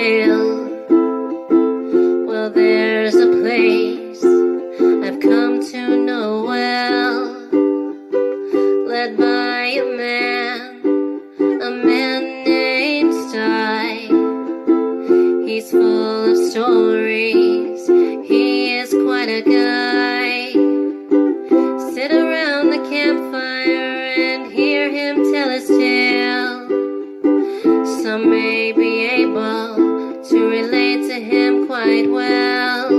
tale. Well, there's a place I've come to know well, led by a man named Sty. He's full of stories, he is quite a guy. Sit around the campfire and hear him tell his tale. Some may be able to relate to him quite well.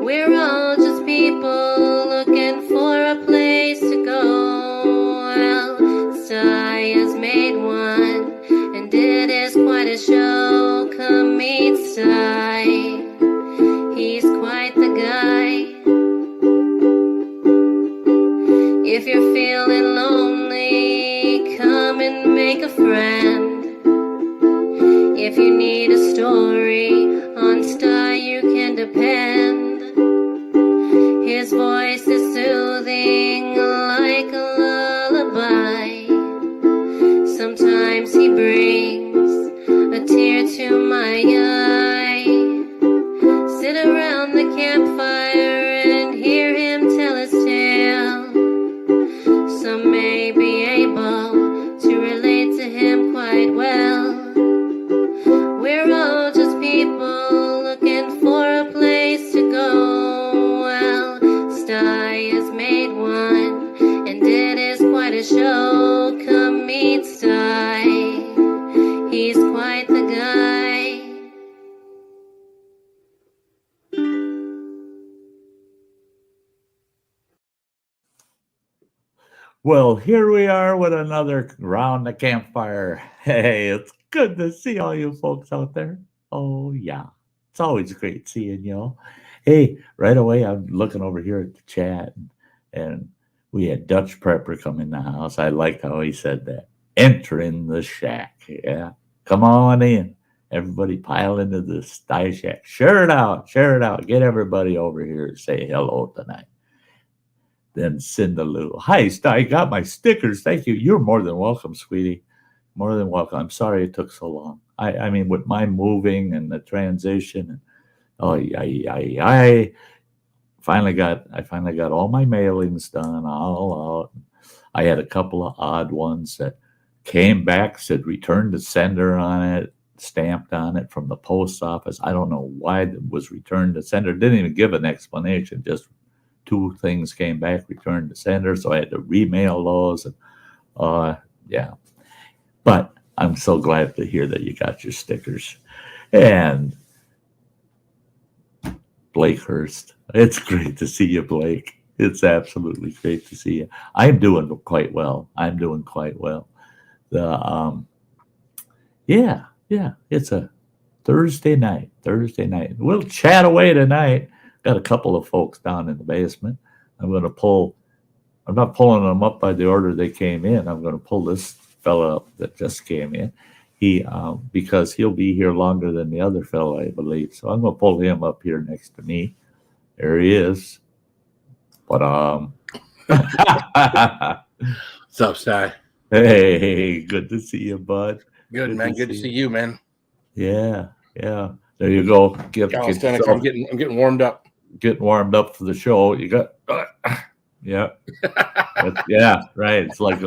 We're all just people looking for a place to go. Well, Sty has made one, and it is quite a show. Come meet Sty, he's quite the guy. If you're feeling lonely, come and make a friend. If you need a story, on Sty you can depend. His voice is soothing like a lullaby. Sometimes he brings a tear to my eye. Sit around the campfire and hear him tell his tale. Some may be able to relate to him quite well. We're all just people looking for a place to go. Well, Sty has made one, and it is quite a show. Come meet Sty, he's quite the guy. Well, here we are with another round the campfire. Hey, it's good to see all you folks out there. Oh, yeah. It's always great seeing y'all. Hey, right away, I'm looking over here at the chat, and we had Dutch Prepper come in the house. I liked how he said that. Entering the shack. Yeah. Come on in. Everybody pile into the Sty Shack. Share it out. Share it out. Get everybody over here to say hello tonight. Then Cinderlou. Hi, Sty. Got my stickers. Thank you. You're more than welcome, sweetie. More than welcome. I'm sorry it took so long. I mean, with my moving and the transition. I finally got all my mailings done, all out. I had a couple of odd ones that came back, said return to sender on it, stamped on it from the post office. I don't know why it was returned to sender. Didn't even give an explanation, just 2 things came back, returned to sender, so I had to remail those. And, yeah. But I'm so glad to hear that you got your stickers. And Blake Hurst, it's great to see you, Blake. It's absolutely great to see you. I'm doing quite well. Yeah, it's a Thursday night. We'll chat away tonight. Got a couple of folks down in the basement. I'm not pulling them up by the order they came in. I'm going to pull this fella up that just came in. Because he'll be here longer than the other fellow, I believe. So I'm going to pull him up here next to me. There he is. But what's up, Sty? Hey, good to see you, bud. Good man. Good to see you, man. Yeah. There you go. I'm getting warmed up. Getting warmed up for the show. You got, yeah, yeah, right. It's like,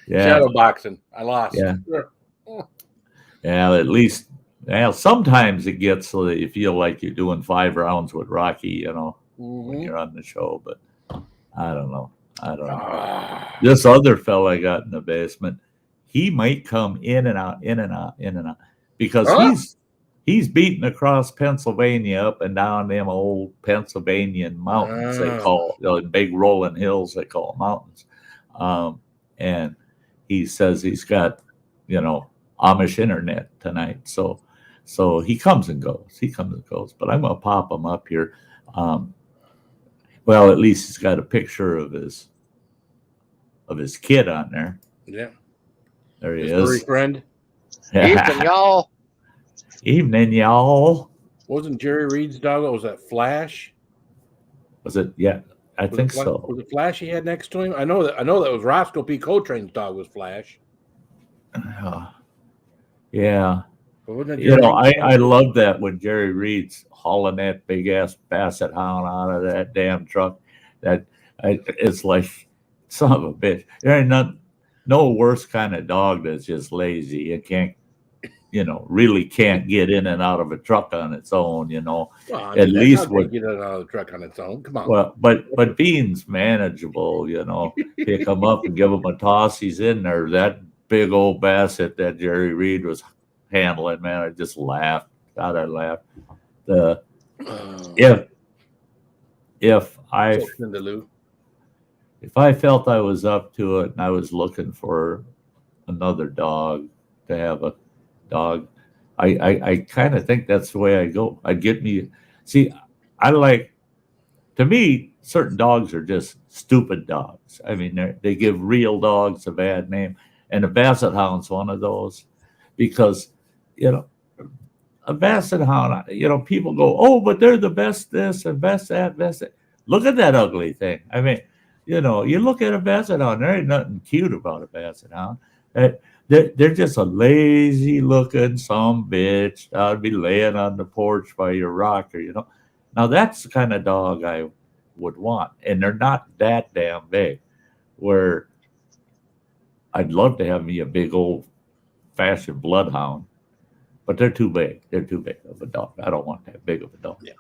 shadow boxing. I lost. Yeah, yeah. At least, sometimes it gets so that you feel like you're doing 5 rounds with Rocky, when you're on the show. But I don't know. This other fella I got in the basement, he might come in and out, because he's beating across Pennsylvania, up and down them old Pennsylvanian mountains they call big rolling hills they call mountains, and he says he's got Amish internet tonight, so he comes and goes. But I'm gonna pop him up here. Well, at least he's got a picture of his kid on there. Yeah, there he his is. furry friend. Evening, y'all. Evening, y'all. Wasn't Jerry Reed's dog? Was that Flash? Was it? Yeah, I think so. Was it Flash he had next to him? I know that was Roscoe P. Coltrane's dog was Flash. Yeah. But wasn't it You know, Jerry I love that when Jerry Reed's hauling that big ass basset hound out of that damn truck. It's like, son of a bitch. There ain't no worse kind of dog that's just lazy and can't, really can't get in and out of a truck on its own. Well, I At mean, that least dog would. can't get it out of the truck on its own. Come on. Well, but Bean's manageable. Pick him up and give him a toss. He's in there. That big old basset that Jerry Reed was handling, man, I just laughed. God, I laughed. If I felt I was up to it and I was looking for another dog to have a dog, I kind of think that's the way I go. I'd get me. See, to me, certain dogs are just stupid dogs. I mean, they give real dogs a bad name, and a basset hound's one of those, because a basset hound, people go, oh, but they're the best this and best that, best that. Look at that ugly thing. I mean, you look at a basset hound, there ain't nothing cute about a basset hound. They're just a lazy looking some bitch that'd be laying on the porch by your rocker, Now that's the kind of dog I would want, and they're not that damn big. Where I'd love to have me a big old fashioned bloodhound, but they're too big. They're too big of a dog. I don't want that big of a dog. Yeah.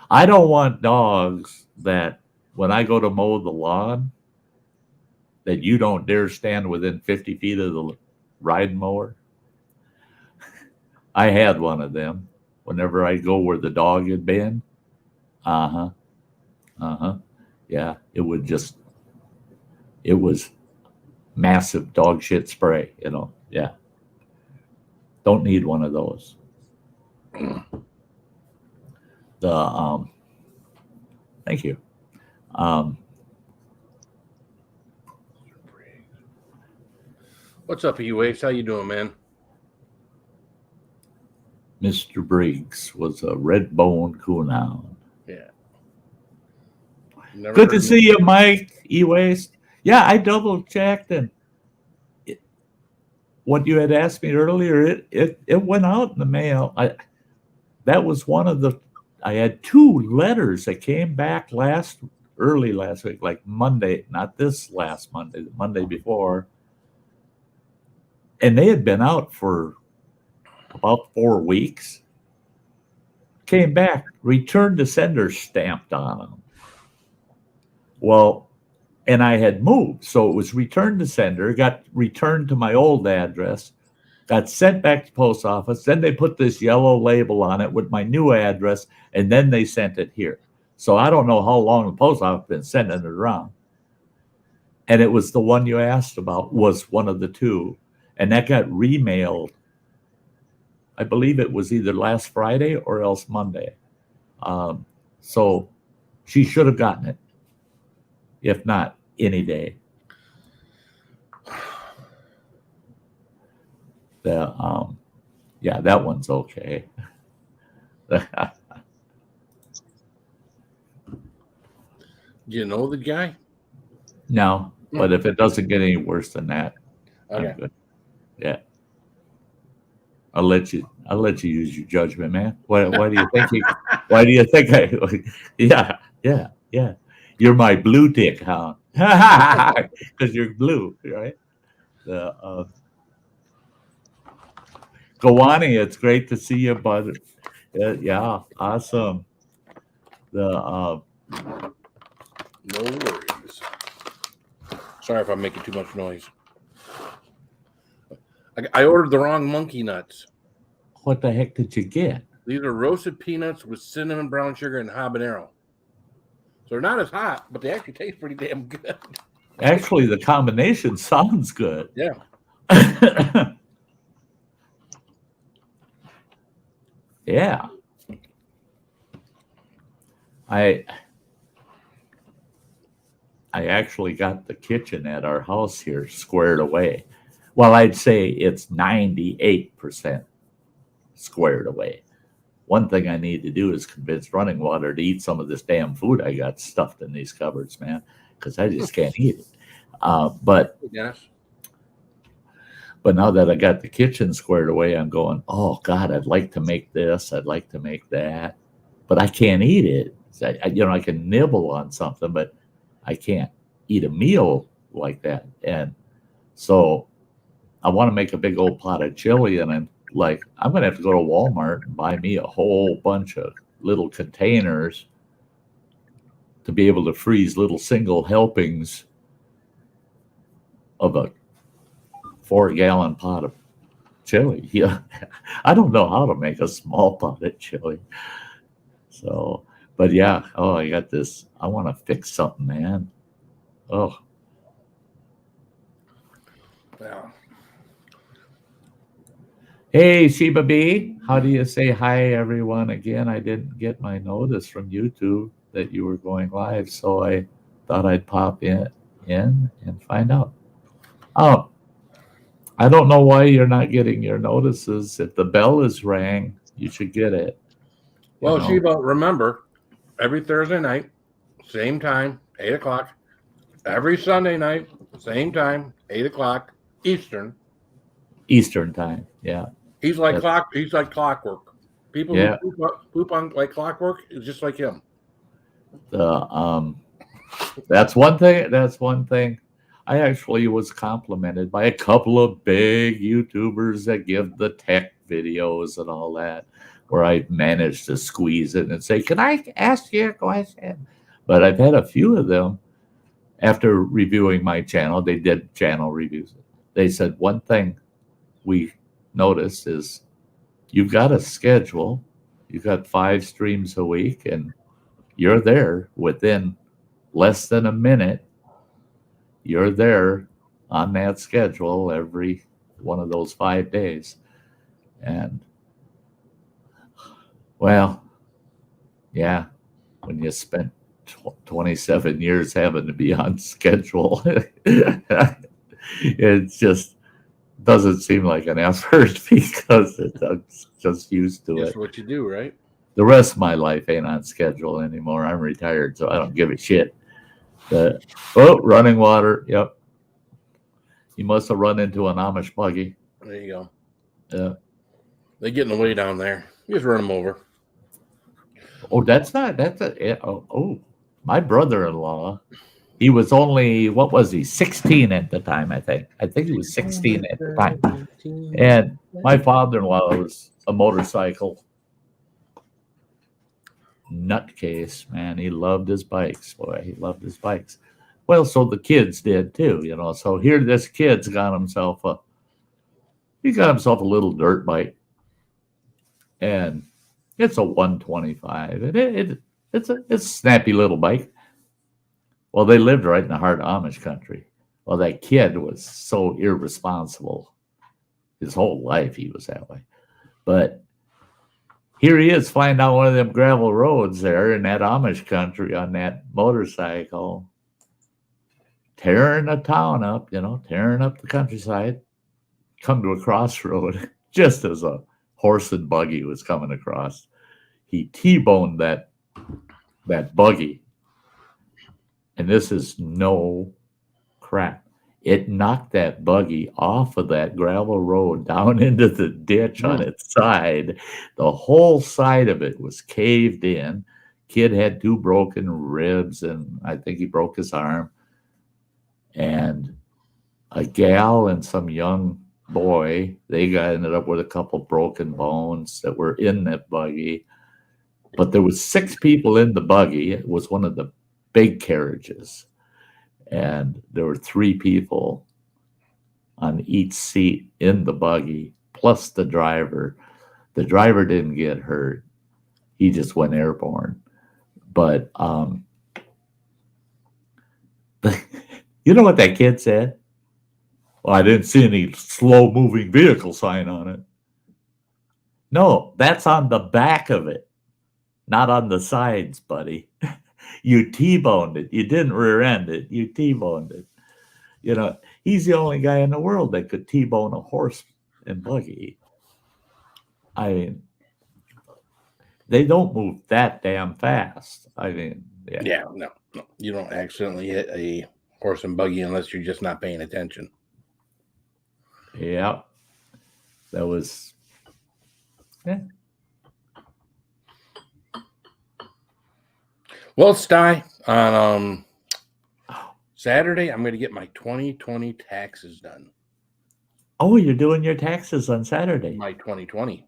I don't want dogs that when I go to mow the lawn, that you don't dare stand within 50 feet of the riding mower. I had one of them. Whenever I go where the dog had been, yeah, it was massive dog shit spray, yeah. Don't need one of those. Thank you. What's up, E-Waves? How you doing, man? Mr. Briggs was a red-boned coonhound. Yeah. Good to see you, Mike E-Waste. Yeah, I double-checked, and what you had asked me earlier, it went out in the mail. That was one of I had 2 letters that came back early last week, like Monday, not this last Monday, the Monday before. And they had been out for about 4 weeks. Came back, returned to sender stamped on them. Well, and I had moved, so it was returned to sender, got returned to my old address, got sent back to post office. Then they put this yellow label on it with my new address, and then they sent it here. So I don't know how long the post office been sending it around. And it was the one you asked about, was one of the 2. And that got remailed. I believe it was either last Friday or else Monday. So she should have gotten it. If not, any day. Yeah, that one's okay. Do you know the guy? No, but if it doesn't get any worse than that, okay. I'm good. Yeah. I'll let you use your judgment, man. Why do you think yeah. You're my blue tick hound. Because you're blue, right? Gowani, it's great to see you, bud. Yeah, awesome. No worries. Sorry if I'm making too much noise. I ordered the wrong monkey nuts. What the heck did you get? These are roasted peanuts with cinnamon, brown sugar, and habanero. So they're not as hot, but they actually taste pretty damn good. Actually, the combination sounds good. Yeah. Yeah. I actually got the kitchen at our house here squared away. Well, I'd say it's 98% squared away. One thing I need to do is convince Running Water to eat some of this damn food I got stuffed in these cupboards, man, because I just can't eat it. But yes. But now that I got the kitchen squared away, I'm going, oh God, I'd like to make this. I'd like to make that, but I can't eat it. I can nibble on something, but I can't eat a meal like that. And so I want to make a big old pot of chili, and I'm like, I'm going to have to go to Walmart and buy me a whole bunch of little containers to be able to freeze little single helpings of a 4-gallon pot of chili. Yeah, I don't know how to make a small pot of chili. So, but yeah, oh, I got this. I want to fix something, man. Oh, Yeah. hey, Sheba B, how do you say hi, everyone? Again, I didn't get my notice from YouTube that you were going live, so I thought I'd pop in and find out. Oh, I don't know why you're not getting your notices. If the bell is rang, you should get it. Well, know? Sheba, remember, every Thursday night, same time, 8 o'clock. Every Sunday night, same time, 8 o'clock Eastern. Eastern time, yeah. He's like clockwork. People Yeah. who poop on like clockwork is just like him. That's one thing. I actually was complimented by a couple of big YouTubers that give the tech videos and all that, where I managed to squeeze it and say, "Can I ask you a question?" But I've had a few of them after reviewing my channel. They did channel reviews. They said one thing we noticed is you've got a schedule. You've got 5 streams a week, and you're there within less than a minute. You're there on that schedule every one of those 5 days. And, well, yeah, when you spent 27 years having to be on schedule, it just doesn't seem like an effort because I'm just used to That's it. what you do, right? The rest of my life ain't on schedule anymore. I'm retired, so I don't give a shit. Running water. Yep. You must have run into an Amish buggy. There you go. Yeah. They get in the way down there. You just run them over. Oh, my brother-in-law, he was only, what was he, 16 at the time, I think. I think he was 16 at the time. And my father-in-law was a motorcycle nutcase, man. He loved his bikes, boy. He loved his bikes. Well, so the kids did too, So here this kid's got himself a little dirt bike. And it's a 125. And it's a snappy little bike. Well, they lived right in the heart of Amish country. Well, that kid was so irresponsible. His whole life he was that way. But here he is flying down one of them gravel roads there in that Amish country on that motorcycle, tearing the town up, tearing up the countryside, come to a crossroad just as a horse and buggy was coming across. He T-boned that buggy. And this is no crap. It knocked that buggy off of that gravel road down into the ditch on its side. The whole side of it was caved in. Kid had 2 broken ribs, and I think he broke his arm. And a gal and some young boy, they ended up with a couple broken bones that were in that buggy. But there was 6 people in the buggy. It was one of the big carriages. And there were 3 people on each seat in the buggy, plus the driver. The driver didn't get hurt. He just went airborne. But you know what that kid said? Well, I didn't see any slow-moving vehicle sign on it. No, that's on the back of it, not on the sides, buddy. You T-boned it. You didn't rear-end it. You T-boned it. He's the only guy in the world that could T-bone a horse and buggy. I mean, they don't move that damn fast. I mean, Yeah, no. You don't accidentally hit a horse and buggy unless you're just not paying attention. Yeah, that was. Yeah. Well, Sty, on Saturday, I'm going to get my 2020 taxes done. Oh, you're doing your taxes on Saturday. My 2020.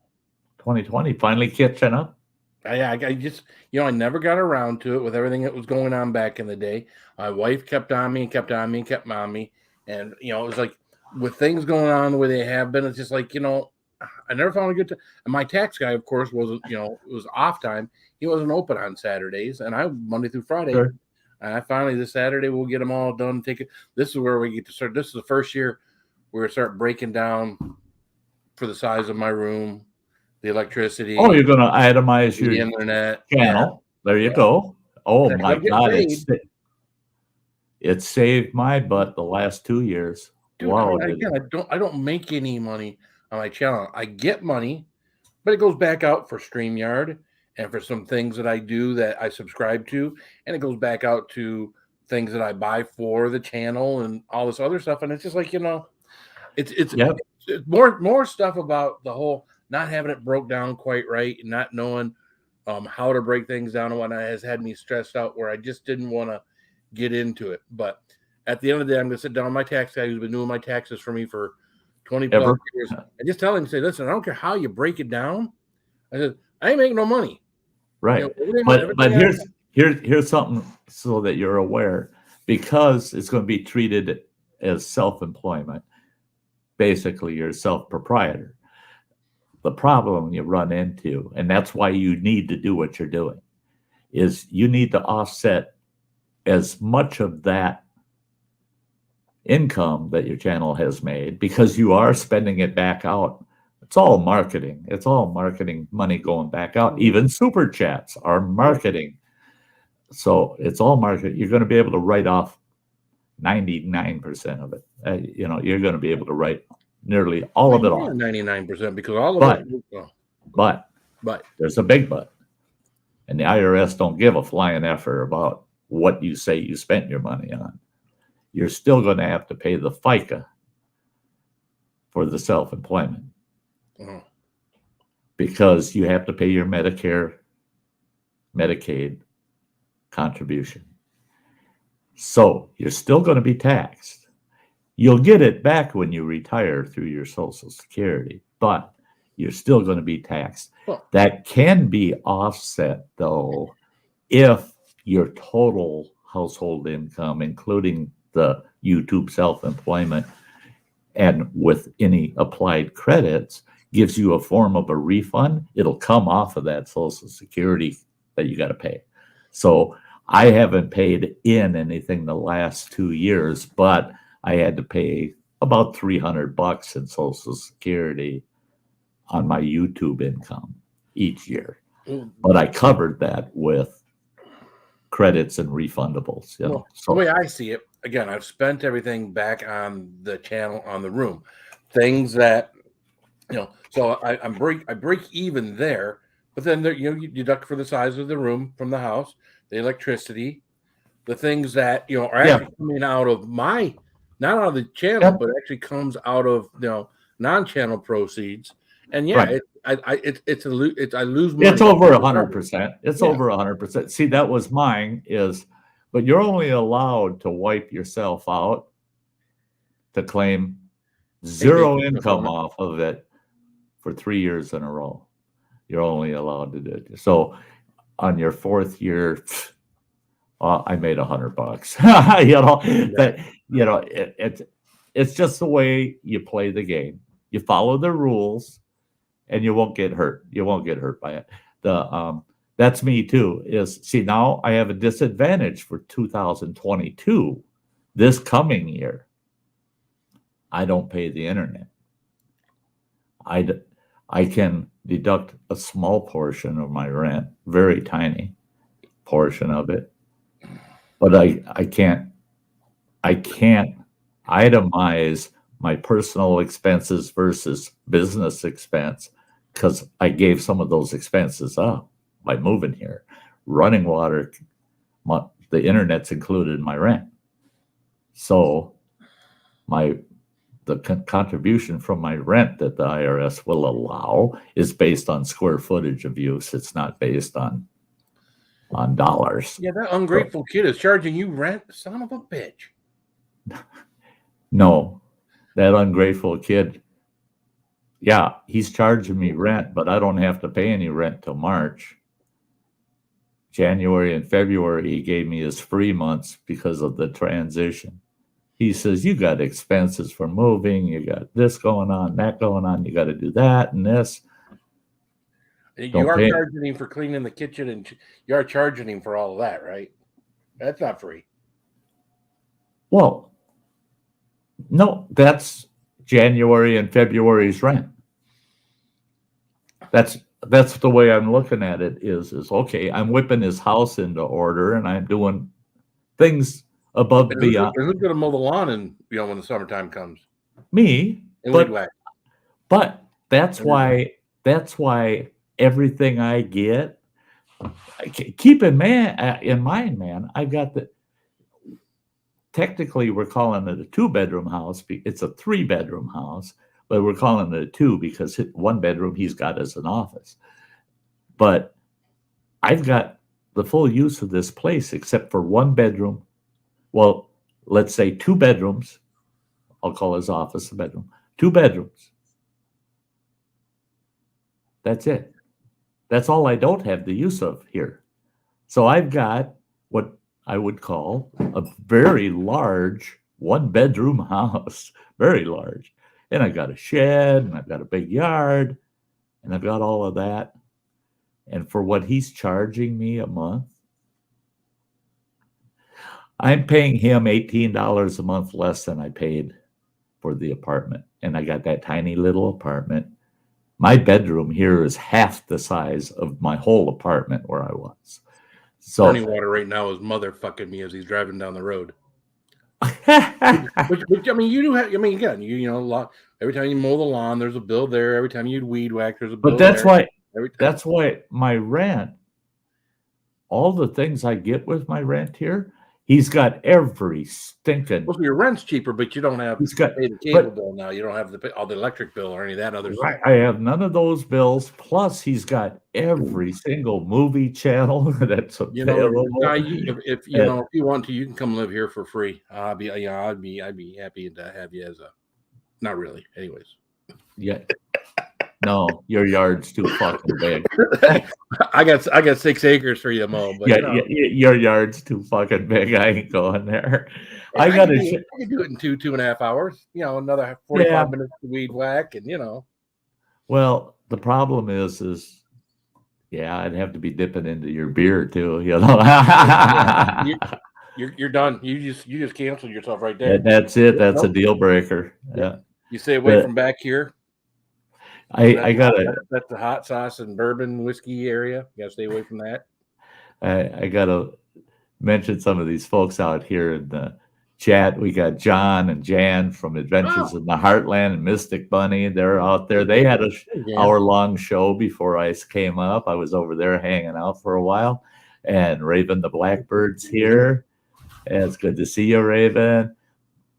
2020 finally catching up. I just, I never got around to it with everything that was going on back in the day. My wife kept on me and kept on me and kept on me. And, it was like with things going on the way they have been, it's just like, I never found a good time. And my tax guy, of course, wasn't, it was off time. He wasn't open on Saturdays. And I, Monday through Friday. Sure. And I finally, this Saturday, we'll get them all done. This is where we get to start. This is the first year we're going to start breaking down for the size of my room, the electricity. Oh, you're going to itemize the your internet channel. Yeah. There you go. Oh, yeah, my God. It saved my butt the last 2 years. Dude, wow. I don't make any money on my channel. I get money, but it goes back out for StreamYard and for some things that I do that I subscribe to. And it goes back out to things that I buy for the channel and all this other stuff. And it's just like, it's more stuff about the whole not having it broke down quite right and not knowing how to break things down and whatnot has had me stressed out where I just didn't want to get into it. But at the end of the day, I'm going to sit down with my tax guy who's been doing my taxes for me for 20 plus years and just tell him, say, listen, I don't care how you break it down. I said, I ain't making no money. Right. But here's something so that you're aware, because it's going to be treated as self-employment. Basically, you're a self-proprietor. The problem you run into, and that's why you need to do what you're doing, is you need to offset as much of that income that your channel has made, because you are spending it back out. It's all marketing. It's all marketing money going back out. Even super chats are marketing. So it's all marketing. You're going to be able to write off 99% of it. You're going to be able to write nearly all of it off. 99%, because all of it. But there's a big but. And the IRS don't give a flying effort about what you say you spent your money on. You're still going to have to pay the FICA for the self-employment. Because you have to pay your Medicare, Medicaid contribution. So you're still going to be taxed. You'll get it back when you retire through your Social Security, but you're still going to be taxed. That can be offset, though, if your total household income, including the YouTube self-employment and with any applied credits, gives you a form of a refund. It'll come off of that Social Security that you got to pay. So I haven't paid in anything the last 2 years, but I had to pay about $300 in Social Security on my YouTube income each year. But I covered that with credits and refundables. So the way I see it, again, I've spent everything back on the channel, on the room, things that, so I break even there, but then there, you deduct for the size of the room from the house, the electricity, the things that, are actually coming out of not out of the channel, but actually comes out of, non-channel proceeds. And I lose money. It's over 100%. It's over 100%. See, that was mine but you're only allowed to wipe yourself out to claim zero income off of it for 3 years in a row. You're only allowed to do it. So on your fourth year, I made $100. It's just the way you play the game. You follow the rules, and you won't get hurt. You won't get hurt by it. That's me too. Now I have a disadvantage for 2022. This coming year, I don't pay the internet. I can deduct a small portion of my rent, very tiny portion of it, but I can't itemize my personal expenses versus business expense, because I gave some of those expenses up by moving here. Running water, the internet's included in my rent. So my the contribution from my rent that the IRS will allow is based on square footage of use. It's not based on dollars. Yeah, that ungrateful kid is charging you rent, son of a bitch. No, that ungrateful kid. Yeah, he's charging me rent, but I don't have to pay any rent till March. January and February, he gave me his free months because of the transition. He says, you got expenses for moving, you got this going on, that going on, you got to do that and this. You are charging him for cleaning the kitchen, and you are charging him for all of that, right? That's not free. Well, no, that's January and February's rent. That's the way I'm looking at it is okay, I'm whipping his house into order and I'm doing things above and beyond. Who's going to mow the lawn and when the summertime comes? Me. And weed whack. But that's why everything I get, keep in mind, man, I've got technically we're calling it a 2-bedroom house. It's a 3-bedroom house, but we're calling it a 2 because 1 bedroom he's got as an office. But I've got the full use of this place except for 1 bedroom. Well, let's say 2 bedrooms. I'll call his office a bedroom. 2 bedrooms. That's it. That's all I don't have the use of here. So I've got what I would call a very large 1-bedroom house, very large. And I've got a shed, and I've got a big yard, and I've got all of that. And for what he's charging me a month, I'm paying him $18 a month less than I paid for the apartment. And I got that tiny little apartment. My bedroom here is half the size of my whole apartment where I was. So running water right now is motherfucking me as he's driving down the road. which I mean, you do have. I mean, again, every time you mow the lawn, there's a bill there. Every time you weed whack, there's a bill. But that's why my rent, all the things I get with my rent here, he's got every stinking. Well, your rent's cheaper, but you don't have to pay the cable bill now. You don't have to pay all the electric bill or any of that other stuff. I have none of those bills. Plus, he's got every single movie channel that's available. If you want to, you can come live here for free. I'd be happy to have you as a. Not really, anyways. Yeah. No, your yard's too fucking big. I got 6 acres for you to mow, but your yard's too fucking big. I ain't going there. I can do it in 2.5 hours. Another 45 minutes to weed whack, and Well, the problem is I'd have to be dipping into your beer too. You're done. You just canceled yourself right there. That's it. That's a deal breaker. Yeah. You stay away from back here. That's the hot sauce and bourbon whiskey area. You gotta stay away from that. I gotta mention some of these folks out here in the chat. We got John and Jan from Adventures in the Heartland and Mystic Bunny. They're out there. They had a hour-long show before Ice came up. I was over there hanging out for a while. And Raven the Blackbird's here. And it's good to see you, Raven.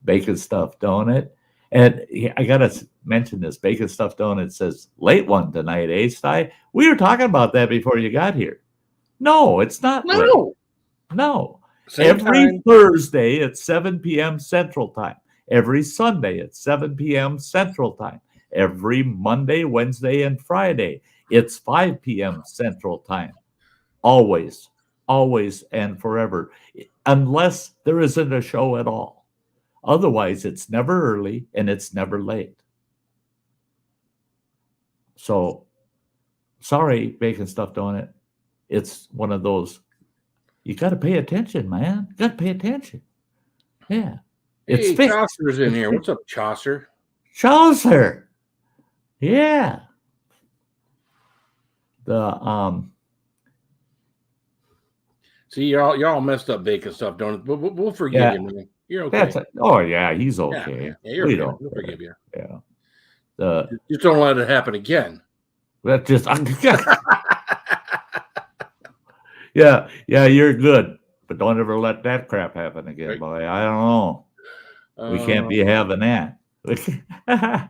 Bacon Stuffed Donut. And I got to mention this. Bacon Stuffed Donut says, late one tonight, eh, Sty? We were talking about that before you got here. No, it's not. No. No. Every time. Thursday at 7 p.m. Central Time. Every Sunday at 7 p.m. Central Time. Every Monday, Wednesday, and Friday. It's 5 p.m. Central Time. Always, and forever. Unless there isn't a show at all. Otherwise, it's never early and it's never late. So, sorry, Bacon Stuffed Donut. It's one of those. You got to pay attention, man. You got to pay attention. Yeah. Hey, Chaucer's in here. What's up, Chaucer? Chaucer. Yeah. See, you're all messed up, Bacon Stuffed Donut. We'll forgive you, man. You're okay. He's okay. Yeah, you're okay. We'll forgive you. Yeah. Just don't let it happen again. That just. Yeah, you're good, but don't ever let that crap happen again, boy. I don't know. We can't be having that. the,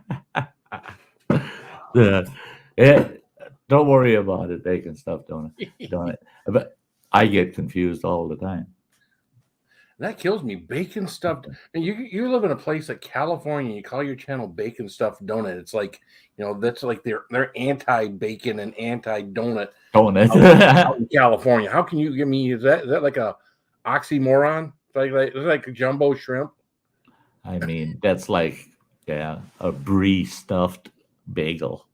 it, don't worry about it, bacon stuffed donut. Donut. But I get confused all the time. That kills me. Bacon stuffed. And you live in a place like California. You call your channel Bacon Stuffed Donut. It's like, that's like they're anti bacon and anti donut out in California. How can you give me? Is that like a oxymoron? It's like a jumbo shrimp. I mean, that's like, yeah, a brie stuffed bagel.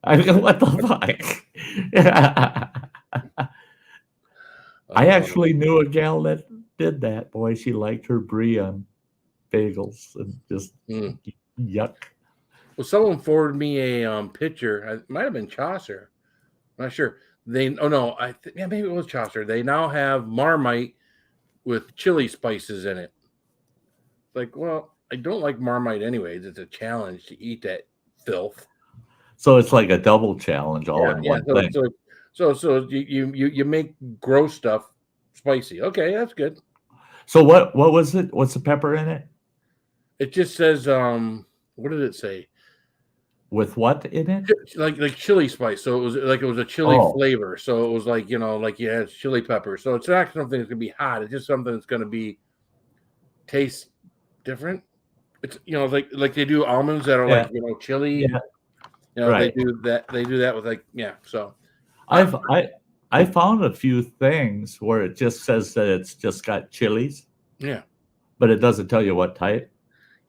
I mean, what the fuck? I actually knew a gal that did that. Boy, she liked her brie on bagels and just yuck. Well, someone forwarded me a picture. It might have been Chaucer. I'm not sure. Maybe it was Chaucer. They now have Marmite with chili spices in it. Like, well, I don't like Marmite anyways. It's a challenge to eat that filth. So it's like a double challenge all in one thing. So you make gross stuff spicy. Okay, that's good. So what was it? What's the pepper in it? It just says what did it say? With what in it? Like chili spice. So it was a chili flavor. So it was like, like you had chili pepper. So it's not something that's gonna be hot. It's just something that's gonna be taste different. It's like they do almonds that are like chili. Yeah. Right. They do that with so I found a few things where it just says that it's just got chilies. Yeah. But it doesn't tell you what type.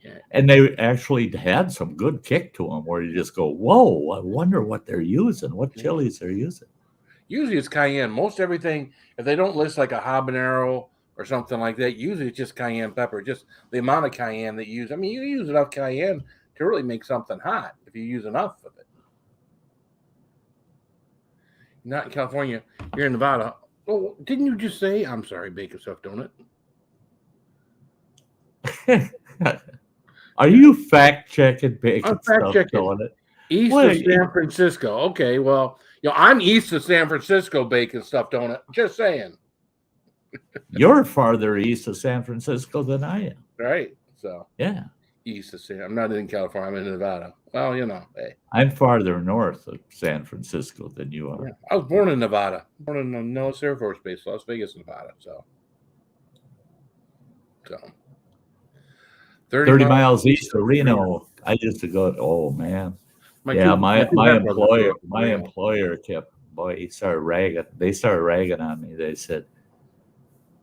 Yeah. And they actually had some good kick to them where you just go, whoa, I wonder what they're using, what chilies they're using. Usually it's cayenne. Most everything, if they don't list like a habanero or something like that, usually it's just cayenne pepper, just the amount of cayenne that you use. I mean, you use enough cayenne to really make something hot if you use enough of it. Not in California. You're in Nevada. Oh, didn't you just say, I'm sorry, bacon stuffed donut? Are you fact checking bacon I'm fact checking. donut? East of San Francisco. Okay, well, I'm east of San Francisco bacon stuffed donut. Just saying. You're farther east of San Francisco than I am. Right. So yeah. East of San. I'm not in California. I'm in Nevada. Well, hey. I'm farther north of San Francisco than you are. Yeah. I was born in Nevada. Born in the Nellis Air Force Base, Las Vegas, Nevada. So 30 miles east of Reno. I used to go. Oh man. My employer kept. Boy, he started ragging. They started ragging on me. They said,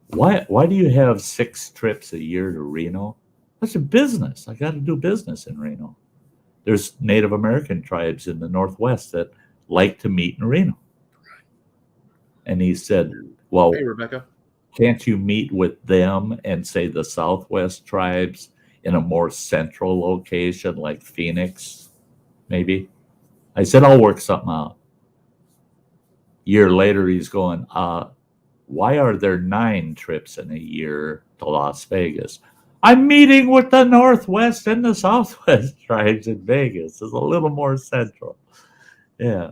"Why do you have 6 trips a year to Reno?" That's a business. I got to do business in Reno. There's Native American tribes in the Northwest that like to meet in Reno. And he said, well, hey, Rebecca, can't you meet with them and say the Southwest tribes in a more central location like Phoenix, maybe? I said, I'll work something out. Year later, he's going, why are there 9 trips in a year to Las Vegas? I'm meeting with the Northwest and the Southwest tribes in Vegas. It's a little more central. Yeah.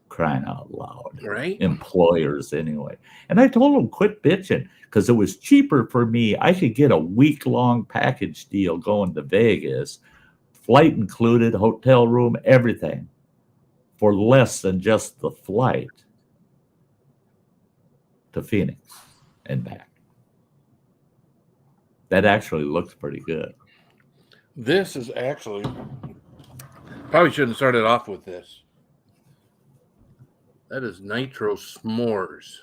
Crying out loud. Right. Employers, anyway. And I told them, quit bitching, because it was cheaper for me. I could get a week-long package deal going to Vegas, flight included, hotel room, everything, for less than just the flight to Phoenix and back. That actually looks pretty good. This is actually, probably shouldn't have started off with this. That is Nitro S'mores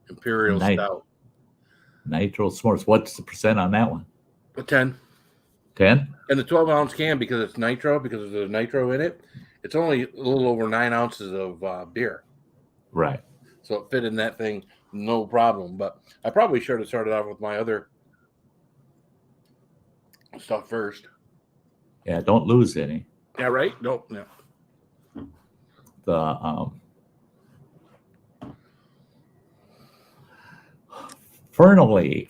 Imperial Stout. Nitro S'mores. What's the percent on that one? 10. 10? And the 12-ounce can, because it's nitro, because there's nitro in it, it's only a little over 9 ounces of beer. Right. So it fit in that thing, no problem. But I probably should have started off with my other stuff first. Yeah, don't lose any. Yeah, right? Nope. No. The Fernley,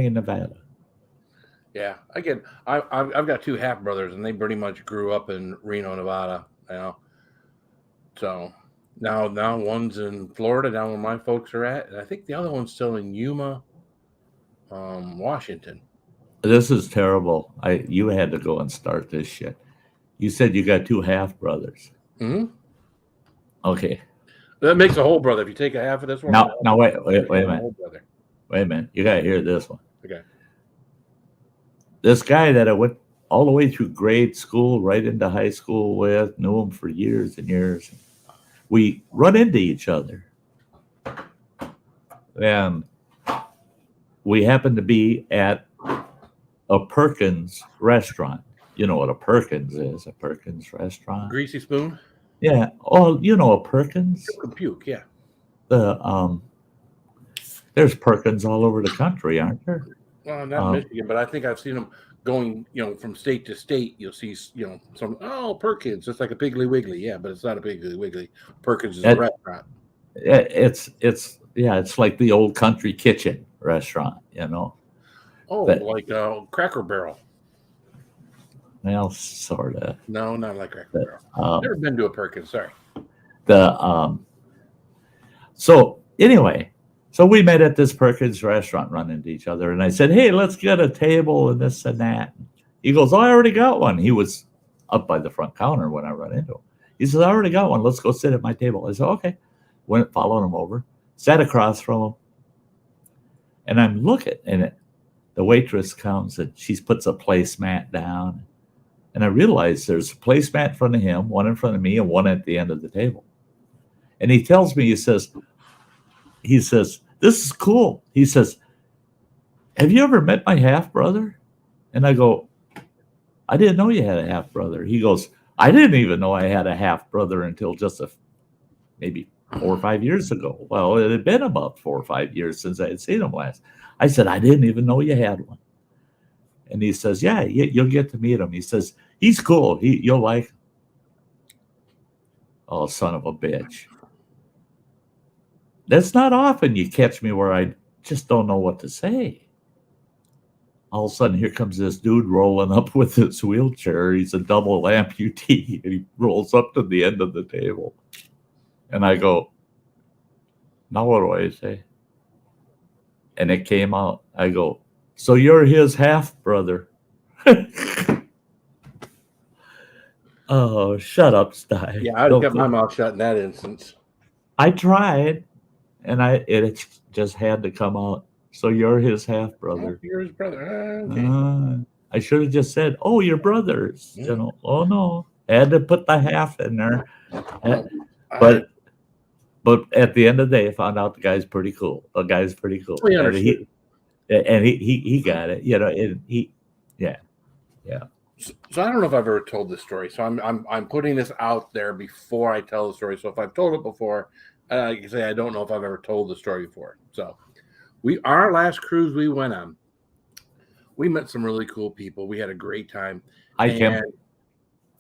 Nevada. Yeah. Again, I've got 2 half brothers, and they pretty much grew up in Reno, Nevada. So now one's in Florida, down where my folks are at, and I think the other one's still in Yuma, Washington. This is terrible. You had to go and start this shit. You said you got two half brothers. Hmm. Okay. That makes a whole brother. If you take a half of this one, Now wait a a minute. whole brother. Wait a minute. You gotta hear this one. Okay. This guy that I went all the way through grade school, right into high school with, knew him for years and years. We run into each other. And we happened to be at a Perkins restaurant. You know what a Perkins is, a Perkins restaurant. Greasy spoon. Yeah. Oh, you know a Perkins? Puke. Yeah. There's Perkins all over the country, aren't there? Well, not in Michigan, but I think I've seen them going, from state to state. You'll see, some Perkins, just like a Piggly Wiggly. Yeah, but it's not a Piggly Wiggly. Perkins is a restaurant. It's like the old country kitchen restaurant, Oh, like Cracker Barrel. Well, sort of. No, not like Cracker Barrel. Never been to a Perkins. Sorry. So anyway, so we met at this Perkins restaurant, run into each other, and I said, "Hey, let's get a table and this and that." He goes, "Oh, I already got one." He was up by the front counter when I run into him. He says, "I already got one. Let's go sit at my table." I said, "Okay." Went following him over, sat across from him, and I'm looking, and the waitress comes and she puts a placemat down, and I realize there's a placemat in front of him, one in front of me, and one at the end of the table. And he tells me, he says, "This is cool." He says, "Have you ever met my half brother?" And I go, "I didn't know you had a half brother." He goes, "I didn't even know I had a half brother until just maybe 4 or 5 years ago." Well, it had been about 4 or 5 years since I had seen him last. I said, "I didn't even know you had one." And he says, "Yeah, you'll get to meet him." He says, "He's cool. You'll like him." Oh, son of a bitch. That's not often you catch me where I just don't know what to say. All of a sudden, here comes this dude rolling up with his wheelchair. He's a double amputee, and he rolls up to the end of the table. And I go, "Now what do I say?" And it came out. I go, "So you're his half brother." Oh, shut up, Sty. Yeah, I got my mouth shut in that instance. I tried, and it just had to come out. "So you're his half brother." Oh, you're his brother. Okay. I should have just said, "Oh, you're brothers." Oh no, I had to put the half in there. But at the end of the day, I found out the guy's pretty cool. The guy's pretty cool, and he got it. Yeah. So I don't know if I've ever told this story. So I'm putting this out there before I tell the story. So if I've told it before, I can say I don't know if I've ever told the story before. So our last cruise we went on, we met some really cool people. We had a great time.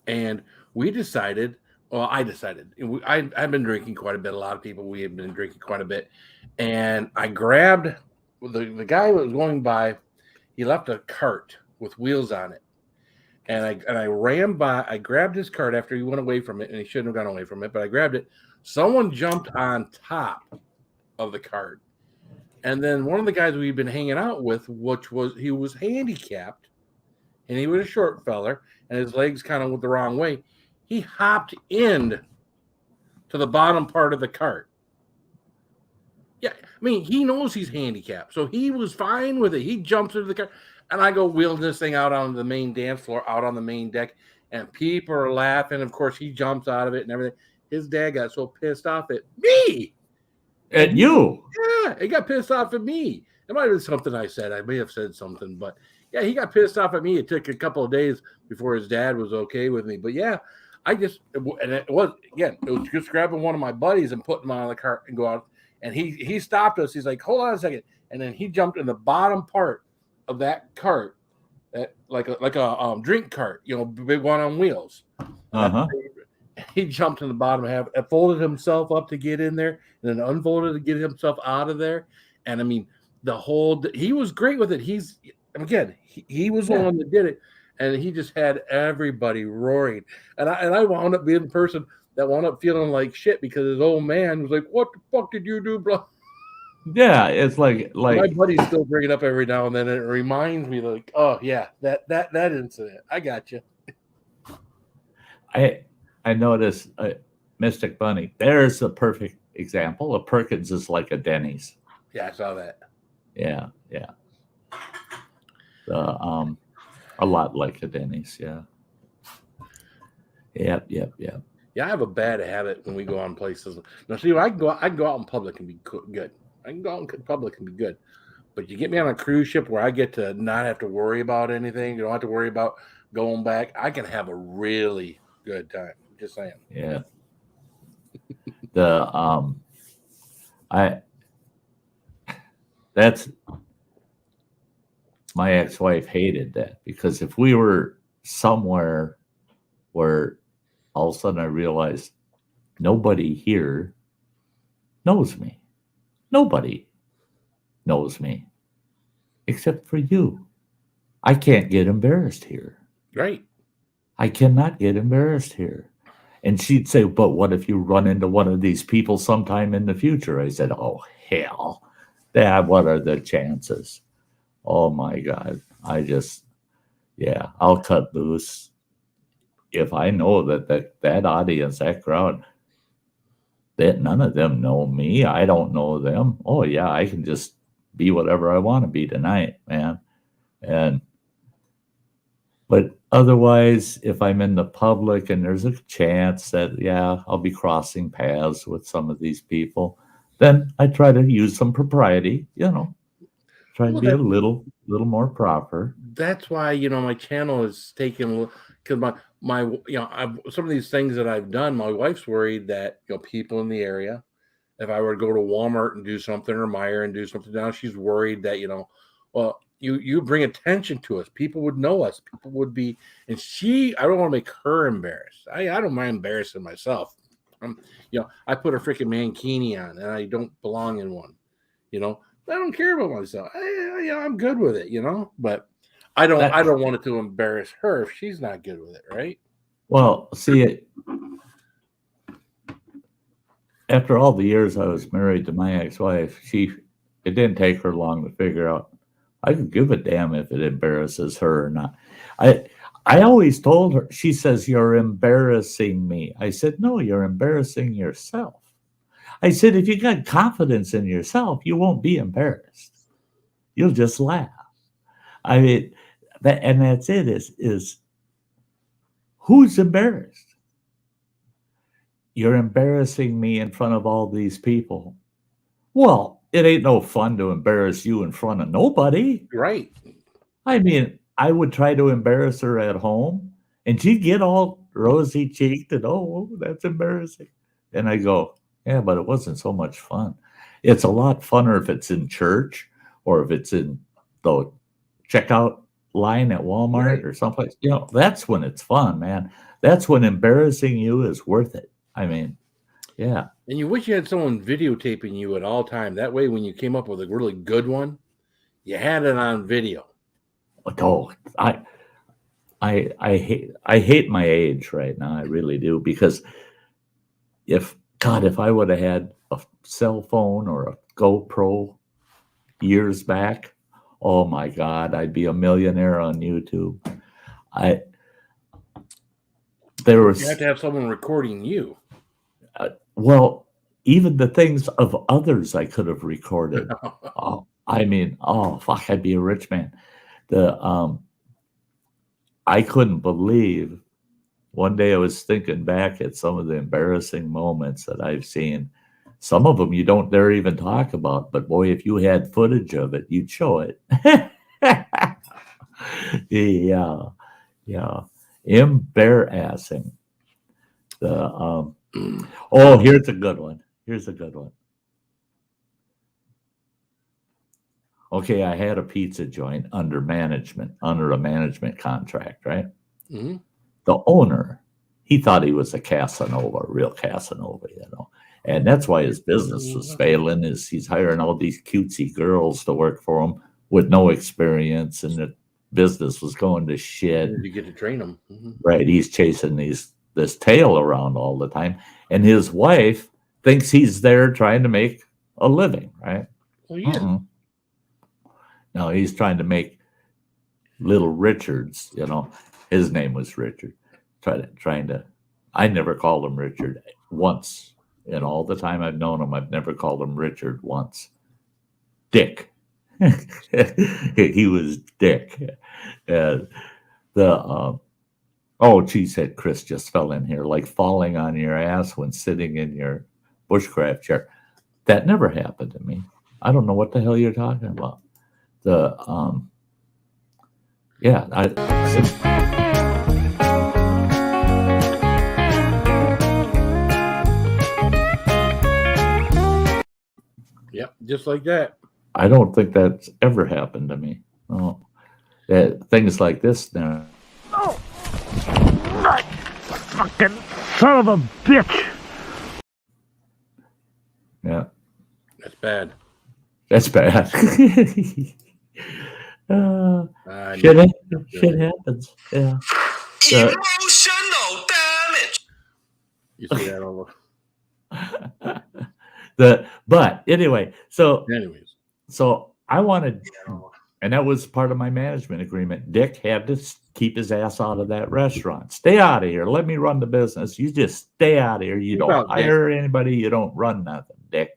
And we decided. Well, I decided. I've been drinking quite a bit. A lot of people, we have been drinking quite a bit. And I grabbed the guy who was going by. He left a cart with wheels on it. And I ran by. I grabbed his cart after he went away from it, and he shouldn't have gone away from it. But I grabbed it. Someone jumped on top of the cart. And then one of the guys we've been hanging out with, he was handicapped, and he was a short feller, and his legs kind of went the wrong way. He hopped in to the bottom part of the cart. Yeah, I mean, he knows he's handicapped, so he was fine with it. He jumps into the cart, and I go wheeling this thing out on the main dance floor, out on the main deck, and people are laughing. Of course, he jumps out of it and everything. His dad got so pissed off at me. At you? Yeah, he got pissed off at me. It might have been something I said. I may have said something, but yeah, he got pissed off at me. It took a couple of days before his dad was okay with me. But yeah, it was just grabbing one of my buddies and putting him on the cart and go out. And he stopped us. He's like, "Hold on a second." And then he jumped in the bottom part of that cart, like a drink cart, big one on wheels. He jumped in the bottom half, folded himself up to get in there, and then unfolded to get himself out of there. And I mean, he was great with it. He was the one that did it, and he just had everybody roaring. And I wound up being the person that wound up feeling like shit because his old man was like, "What the fuck did you do, bro?" Yeah, it's like My buddies still bring it up every now and then. And it reminds me, like, oh yeah, that incident. I got you. I noticed Mystic Bunny. There's a perfect example. A Perkins is like a Denny's. Yeah, I saw that. Yeah, yeah. A lot like a Denny's. Yeah. Yep. Yeah, I have a bad habit when we go on places. Now, see, I can go out in public and be good. I can go out in public and be good. But you get me on a cruise ship where I get to not have to worry about anything. You don't have to worry about going back. I can have a really good time. Just saying. Yeah. That's my ex-wife hated that, because if we were somewhere where all of a sudden I realized nobody here knows me. Nobody knows me except for you. I can't get embarrassed here. Right. I cannot get embarrassed here. And she'd say, but what if you run into one of these people sometime in the future? I said, oh, hell. Dad, what are the chances? Oh, my God. I'll cut loose. If I know that audience, that crowd, that none of them know me, I don't know them. Oh, yeah, I can just be whatever I want to be tonight, man. But otherwise, if I'm in the public and there's a chance that, I'll be crossing paths with some of these people, then I try to use some propriety, try to be a little more proper. That's why, my channel is taking, because my some of these things that I've done, my wife's worried that, people in the area, if I were to go to Walmart and do something, or Meijer and do something now, she's worried that, well, you bring attention to us. People would know us. People would be, and I don't want to make her embarrassed. I don't mind embarrassing myself. I put a freaking mankini on, and I don't belong in one. I don't care about myself. I'm good with it. But I don't want it to embarrass her if she's not good with it, right? Well, see, after all the years I was married to my ex-wife, it didn't take her long to figure out I could give a damn if it embarrasses her or not. I always told her, she says, you're embarrassing me. I said, no, you're embarrassing yourself. I said, if you got confidence in yourself, you won't be embarrassed. You'll just laugh. I mean, that's it, is who's embarrassed? You're embarrassing me in front of all these people. Well, it ain't no fun to embarrass you in front of nobody. Right. I mean, I would try to embarrass her at home, and she'd get all rosy-cheeked and, oh, that's embarrassing. And I go, yeah, but it wasn't so much fun. It's a lot funner if it's in church, or if it's in the checkout line at Walmart or someplace. That's when it's fun, man. That's when embarrassing you is worth it. I mean, yeah. And you wish you had someone videotaping you at all time. That way, when you came up with a really good one, you had it on video. Oh, I hate my age right now. I really do, because if I would have had a cell phone or a GoPro years back, oh my God, I'd be a millionaire on YouTube. You have to have someone recording you. Well, even the things of others I could have recorded. Fuck, I'd be a rich man. I couldn't believe, one day I was thinking back at some of the embarrassing moments that I've seen. Some of them you don't dare even talk about, but boy, if you had footage of it, you'd show it. Yeah. Embarrassing. Here's a good one. Okay, I had a pizza joint under a management contract, right? Mm-hmm. The owner, he thought he was a real Casanova, and that's why his business was failing. Is he's hiring all these cutesy girls to work for him with no experience, and the business was going to shit. You get to train them, right? He's chasing this tail around all the time, and his wife thinks he's there trying to make a living, right? Well, yeah. Mm-mm. No, he's trying to make little Richards, his name was Richard. Trying to, I never called him Richard once. In all the time I've known him, I've never called him Richard once. Dick. He was Dick. Oh, geez, said Chris just fell in here, like falling on your ass when sitting in your bushcraft chair. That never happened to me. I don't know what the hell you're talking about. Yeah, Yep, just like that. I don't think that's ever happened to me. No, things like this now. Oh, fucking son of a bitch! Yeah, That's bad. that's bad. Shit happens. Yeah. Emotional damage. You see that all But anyway, Anyways. so I wanted, and that was part of my management agreement. Dick had to keep his ass out of that restaurant. Stay out of here. Let me run the business. You just stay out of here. You don't hire anybody. You don't run nothing, Dick.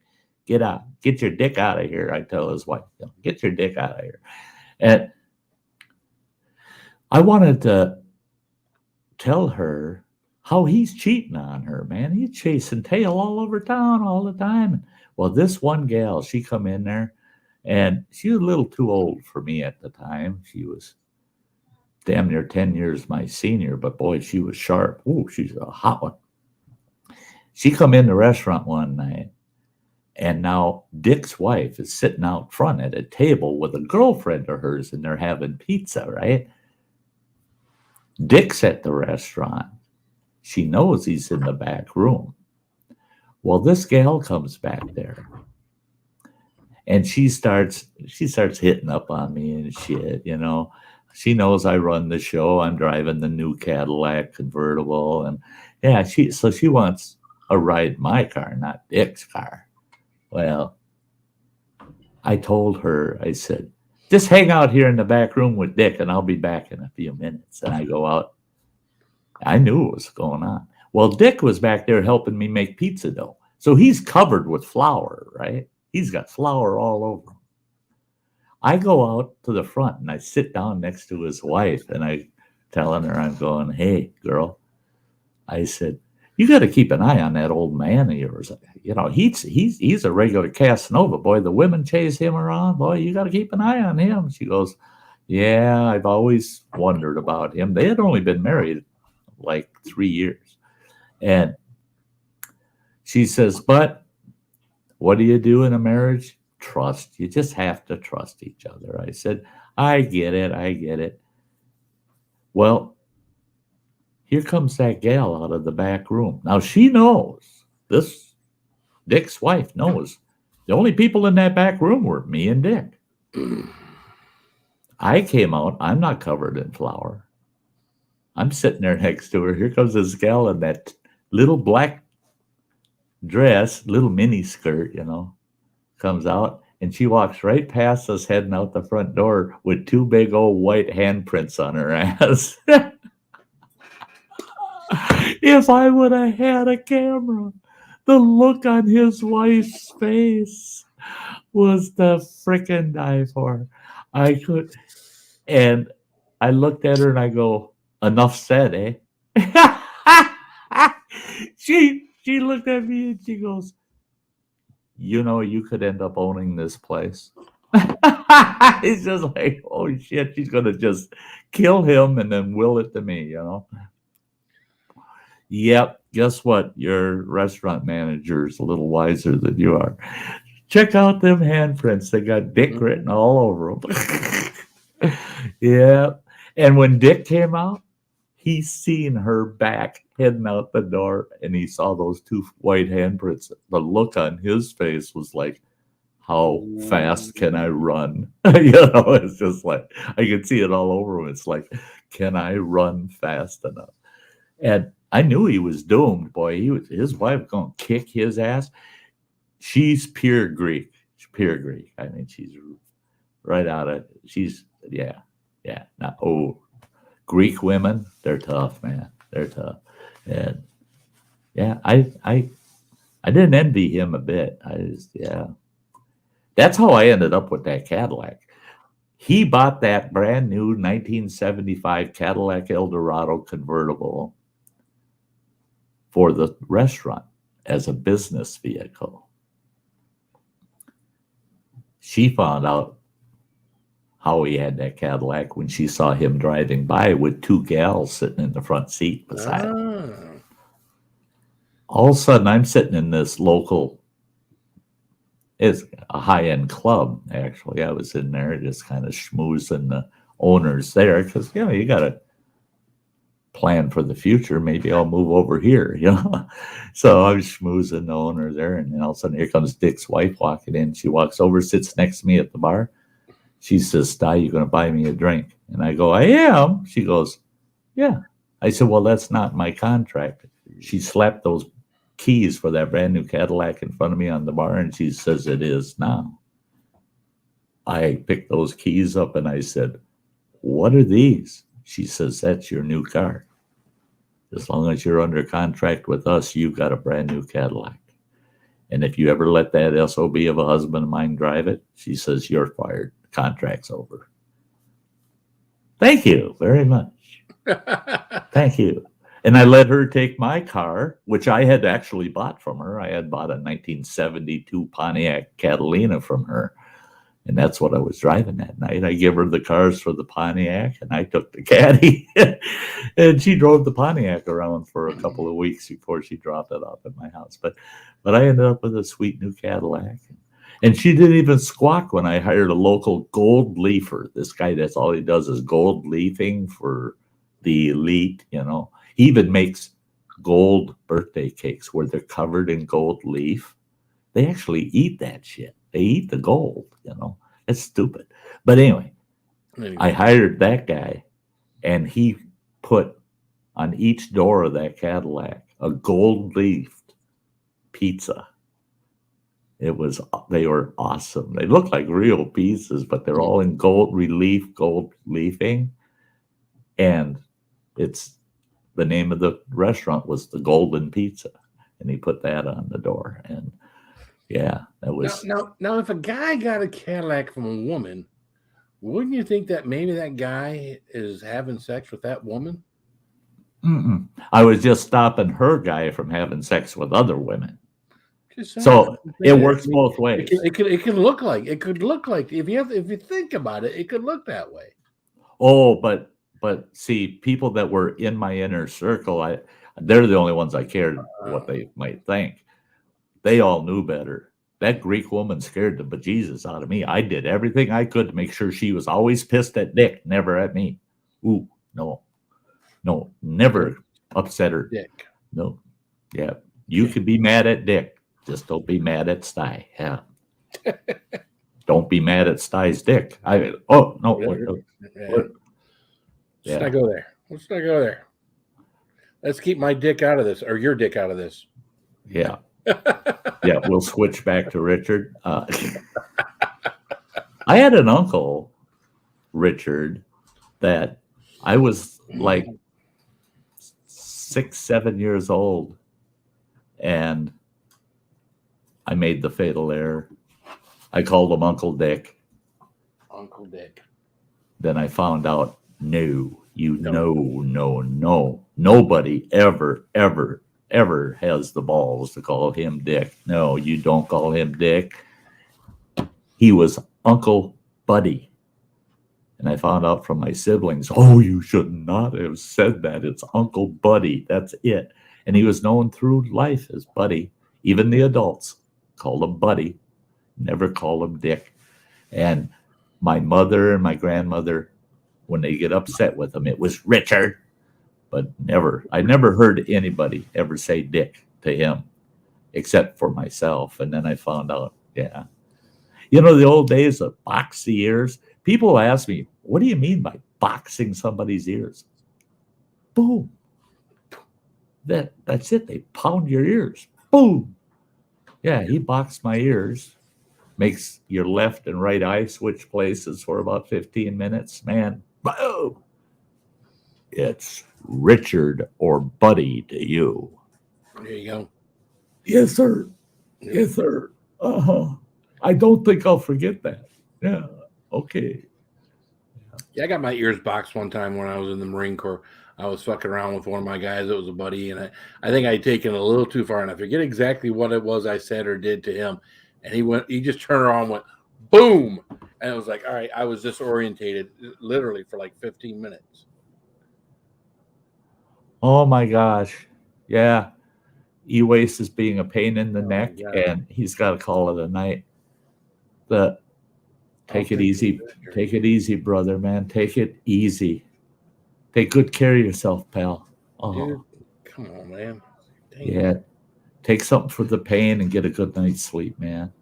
Get out. Get your dick out of here. I tell his wife, get your dick out of here. And I wanted to tell her how he's cheating on her, man. He's chasing tail all over town all the time. Well, this one gal, she come in there, and she was a little too old for me at the time. She was damn near 10 years my senior, but boy, she was sharp. Ooh, she's a hot one. She come in the restaurant one night, and now Dick's wife is sitting out front at a table with a girlfriend of hers, and they're having pizza, right? Dick's at the restaurant. She knows he's in the back room. Well, this gal comes back there, and she starts hitting up on me and shit, She knows I run the show. I'm driving the new Cadillac convertible, and yeah, she wants a ride in my car, not Dick's car. Well, I told her, I said, just hang out here in the back room with Dick, and I'll be back in a few minutes. And I go out. I knew what was going on. Well, Dick was back there helping me make pizza dough. So he's covered with flour, right? He's got flour all over him. I go out to the front, and I sit down next to his wife, and I telling her, I'm going, hey, girl. I said, you got to keep an eye on that old man of yours. He's a regular Casanova, boy. The women chase him around, boy. You got to keep an eye on him. She goes, yeah, I've always wondered about him. They had only been married like 3 years. And she says, but what do you do in a marriage? Trust. You just have to trust each other. I said, I get it. Well, here comes that gal out of the back room. Now she knows, this Dick's wife knows, the only people in that back room were me and Dick. I came out. I'm not covered in flour. I'm sitting there next to her. Here comes this gal in that little black dress, little mini skirt, comes out, and she walks right past us heading out the front door with two big old white handprints on her ass. If I would have had a camera, the look on his wife's face was the frickin' die for. I could, and I looked at her and I go, enough said, eh? She looked at me and she goes, you could end up owning this place. It's just like, oh shit, she's gonna just kill him and then will it to me, Yep, guess what? Your restaurant manager is a little wiser than you are. Check out them handprints. They got Dick written all over them. Yeah. And when Dick came out, he seen her back heading out the door, and he saw those two white handprints. The look on his face was like, how fast can I run? It's just like, I could see it all over him. It's like, can I run fast enough? And I knew he was doomed, boy. His wife going to kick his ass. She's pure Greek. pure Greek. I mean, she's right out of, yeah. Not, Greek women, they're tough, man. They're tough. And yeah, I didn't envy him a bit. That's how I ended up with that Cadillac. He bought that brand new 1975 Cadillac Eldorado convertible for the restaurant as a business vehicle. She found out how he had that Cadillac when she saw him driving by with two gals sitting in the front seat beside him. All of a sudden, I'm sitting in this local, it's a high-end club, actually. I was in there just kind of schmoozing the owners there because, you got to plan for the future. Maybe I'll move over here, So I was schmoozing the owner there, and then all of a sudden, here comes Dick's wife walking in. She walks over, sits next to me at the bar. She says, Sty, you going to buy me a drink? And I go, I am. She goes, yeah. I said, well, that's not my contract. She slapped those keys for that brand new Cadillac in front of me on the bar, and she says, it is now. I picked those keys up and I said, what are these? She says, that's your new car. As long as you're under contract with us, you've got a brand new Cadillac. And if you ever let that SOB of a husband of mine drive it, she says, you're fired. Contract's over. Thank you very much. Thank you. And I let her take my car, which I had actually bought from her. I had bought a 1972 Pontiac Catalina from her. And that's what I was driving that night. I gave her the cars for the Pontiac, and I took the Caddy. And she drove the Pontiac around for a couple of weeks before she dropped it off at my house. But I ended up with a sweet new Cadillac. And she didn't even squawk when I hired a local gold leafer. This guy, that's all he does is gold leafing for the elite, He even makes gold birthday cakes where they're covered in gold leaf. They actually eat that shit. They eat the gold, It's stupid. But anyway, I hired that guy, and he put on each door of that Cadillac a gold-leafed pizza. They were awesome. They look like real pieces, but they're all in gold relief, gold leafing. And the name of the restaurant was the Golden Pizza. And he put that on the door. And yeah, that was. Now, if a guy got a Cadillac from a woman, wouldn't you think that maybe that guy is having sex with that woman? Mm-mm. I was just stopping her guy from having sex with other women. So it works both ways. It could look like if you think about it, it could look that way. Oh, but see, people that were in my inner circle, they're the only ones I cared what they might think. They all knew better. That Greek woman scared the bejesus out of me. I did everything I could to make sure she was always pissed at Dick, never at me. Ooh, no, never upset her. Dick. No, yeah, you could be mad at Dick. Just don't be mad at Sty. Yeah. Don't be mad at Sty's dick. No. Let's not go there. Let's keep my dick out of this, or your dick out of this. Yeah. Yeah, we'll switch back to Richard. I had an uncle, Richard, that I was like 6, 7 years old, and I made the fatal error. I called him Uncle Dick. Uncle Dick. Then I found out, no. Nobody ever has the balls to call him Dick. No, you don't call him Dick. He was Uncle Buddy. And I found out from my siblings, you should not have said that. It's Uncle Buddy. That's it. And he was known through life as Buddy. Even the adults called him Buddy, never called him Dick. And my mother and my grandmother, when they get upset with him, it was Richard. But I never heard anybody ever say Dick to him, except for myself. And then I found out, yeah. The old days of box the ears. People ask me, what do you mean by boxing somebody's ears? Boom. That's it. They pound your ears. Boom. Yeah, he boxed my ears. makes your left and right eye switch places for about 15 minutes, man. Boom! It's Richard or Buddy to you. There you go. Yes, sir. Yes, sir. Uh-huh. I don't think I'll forget that. Yeah. Okay. Yeah, I got my ears boxed one time when I was in the Marine Corps. I was fucking around with one of my guys that was a buddy, and I think I'd taken it a little too far, and I forget exactly what it was I said or did to him. And he just turned around and went, boom. And it was like, all right, I was disorientated literally for like 15 minutes. Oh my gosh. Yeah. E-waste is being a pain in the neck, God. and he's got to call it a night. Take it easy. Take it easy, brother, man. Take it easy. Take good care of yourself, pal. Oh, Dude, come on, man. Dang. Yeah. Take something for the pain and get a good night's sleep, man.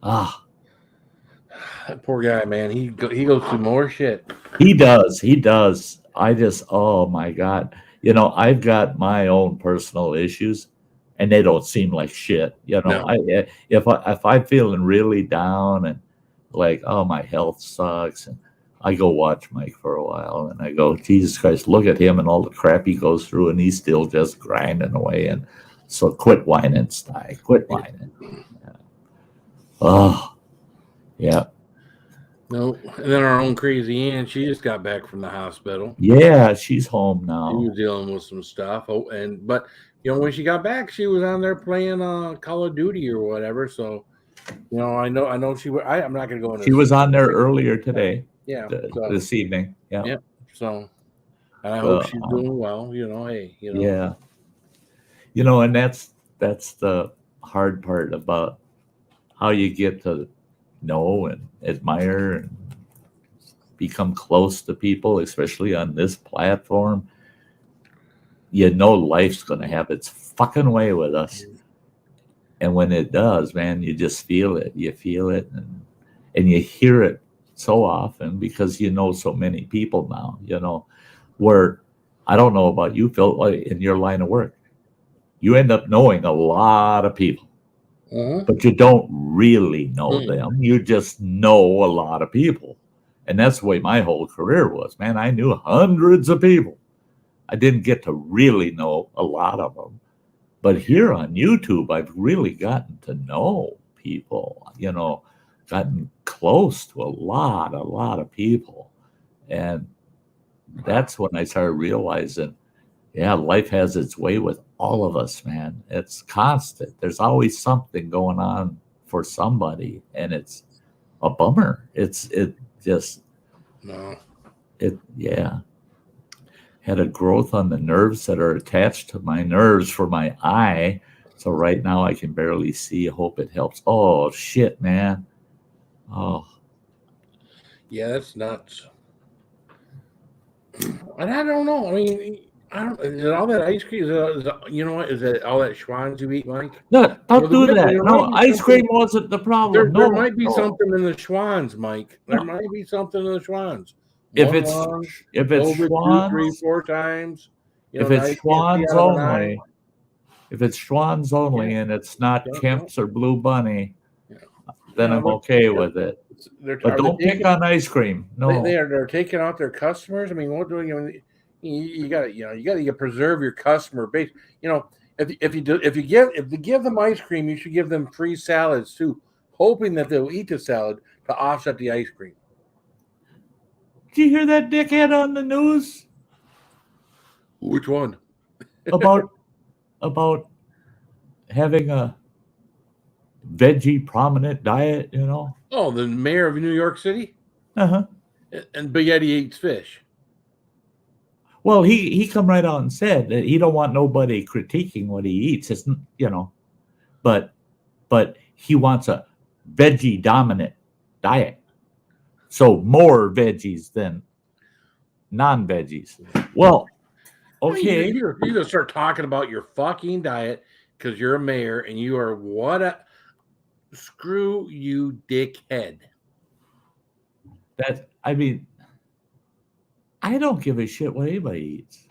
Ah. That poor guy, man. He goes through more shit. He does. He does. Oh my God. You know, I've got my own personal issues, and they don't seem like shit. You know, No. If I'm feeling really down and like, oh, my health sucks, and I go watch Mike for a while, and I go, Jesus Christ, look at him and all the crap he goes through, and he's still just grinding away. And so quit whining, Sty. Quit whining. Yeah. Oh, yeah. No, and then our own crazy aunt, she just got back from the hospital. Yeah, she's home now. She was dealing with some stuff. But you know, when she got back, she was on there playing Call of Duty or whatever. So, you know, I know she. I'm not gonna go into. She was on there earlier today. Yeah, this evening. Yeah. Yeah. So, and I hope she's doing well. You know, hey, you know. Yeah. You know, and that's the hard part about how you get to know and admire and become close to people, especially on this platform. You know, life's going to have its fucking way with us. And when it does, man, you just feel it. You feel it and you hear it so often because you know so many people now, you know, where I don't know about you, Phil, like in your line of work, you end up knowing a lot of people. Mm-hmm. But you don't really know them. You just know a lot of people. And that's the way my whole career was, man. I knew hundreds of people. I didn't get to really know a lot of them. But here on YouTube, I've really gotten to know people, you know, gotten close to a lot of people. And that's when I started realizing, yeah, life has its way with all of us, man. It's constant. There's always something going on for somebody, and it's a bummer. Had a growth on the nerves that are attached to my nerves for my eye. So right now I can barely see. Hope it helps. Oh shit, man. Oh. Yeah, that's nuts. And I don't know. I mean, is it all that ice cream? You know what? Is it all that Schwann's you eat, Mike? No, don't do that. No, ice cream wasn't the problem. There might be something in the Schwann's, Mike. There might be something in the Schwann's. If it's Schwann's, 2, 3, 4 times. If it's Schwann's only, and it's not Kemp's or Blue Bunny, then I'm okay with it. But don't pick on ice cream. No, they're taking out their customers. I mean, what doing? You got to preserve your customer base. You know, if you give them ice cream, you should give them free salads too, hoping that they'll eat the salad to offset the ice cream. Did you hear that dickhead on the news? Which one? about having a veggie prominent diet, you know? Oh, the mayor of New York City? Uh-huh. But yet he eats fish. Well, he come right out and said that he don't want nobody critiquing what he eats. It's, you know, but he wants a veggie dominant diet. So more veggies than non-veggies. Well, okay. You're going to start talking about your fucking diet because you're a mayor and you are screw you, dickhead. I don't give a shit what anybody eats.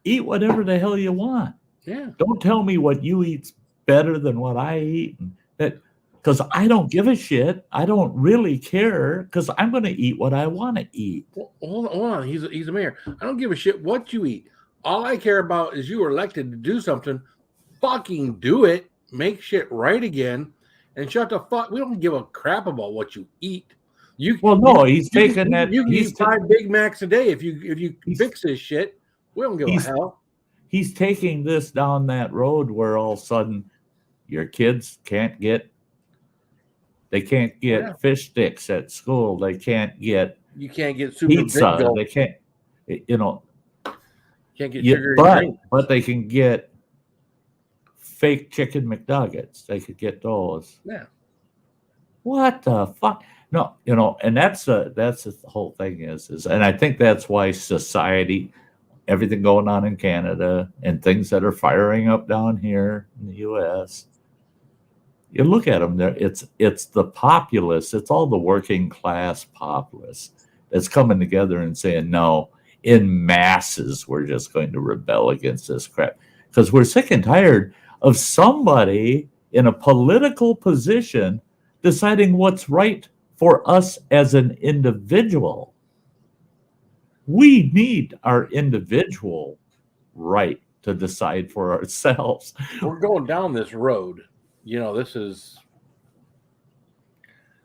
Eat whatever the hell you want. Yeah. Don't tell me what you eat's better than what I eat. Because I don't give a shit. I don't really care because I'm going to eat what I want to eat. Well, hold on. He's a mayor. I don't give a shit what you eat. All I care about is you were elected to do something. Fucking do it. Make shit right again, and shut the fuck. We don't give a crap about what you eat. Well, no, he's taking that. You can eat 5 Big Macs a day if you fix this shit. We don't give a hell. He's taking this down that road where all of a sudden your kids can't get. They can't get fish sticks at school. They can't get. You can't get super pizza. big. They can't. Can't get sugar. But they can get fake chicken McNuggets. They could get those. Yeah. What the fuck? No, and that's the whole thing is, and I think that's why society, everything going on in Canada and things that are firing up down here in the U.S. You look at them there. It's the populace. It's all the working class populace that's coming together and saying, no, in masses, we're just going to rebel against this crap because we're sick and tired of somebody in a political position deciding what's right for us as an individual. We need our individual right to decide for ourselves. We're going down this road. This is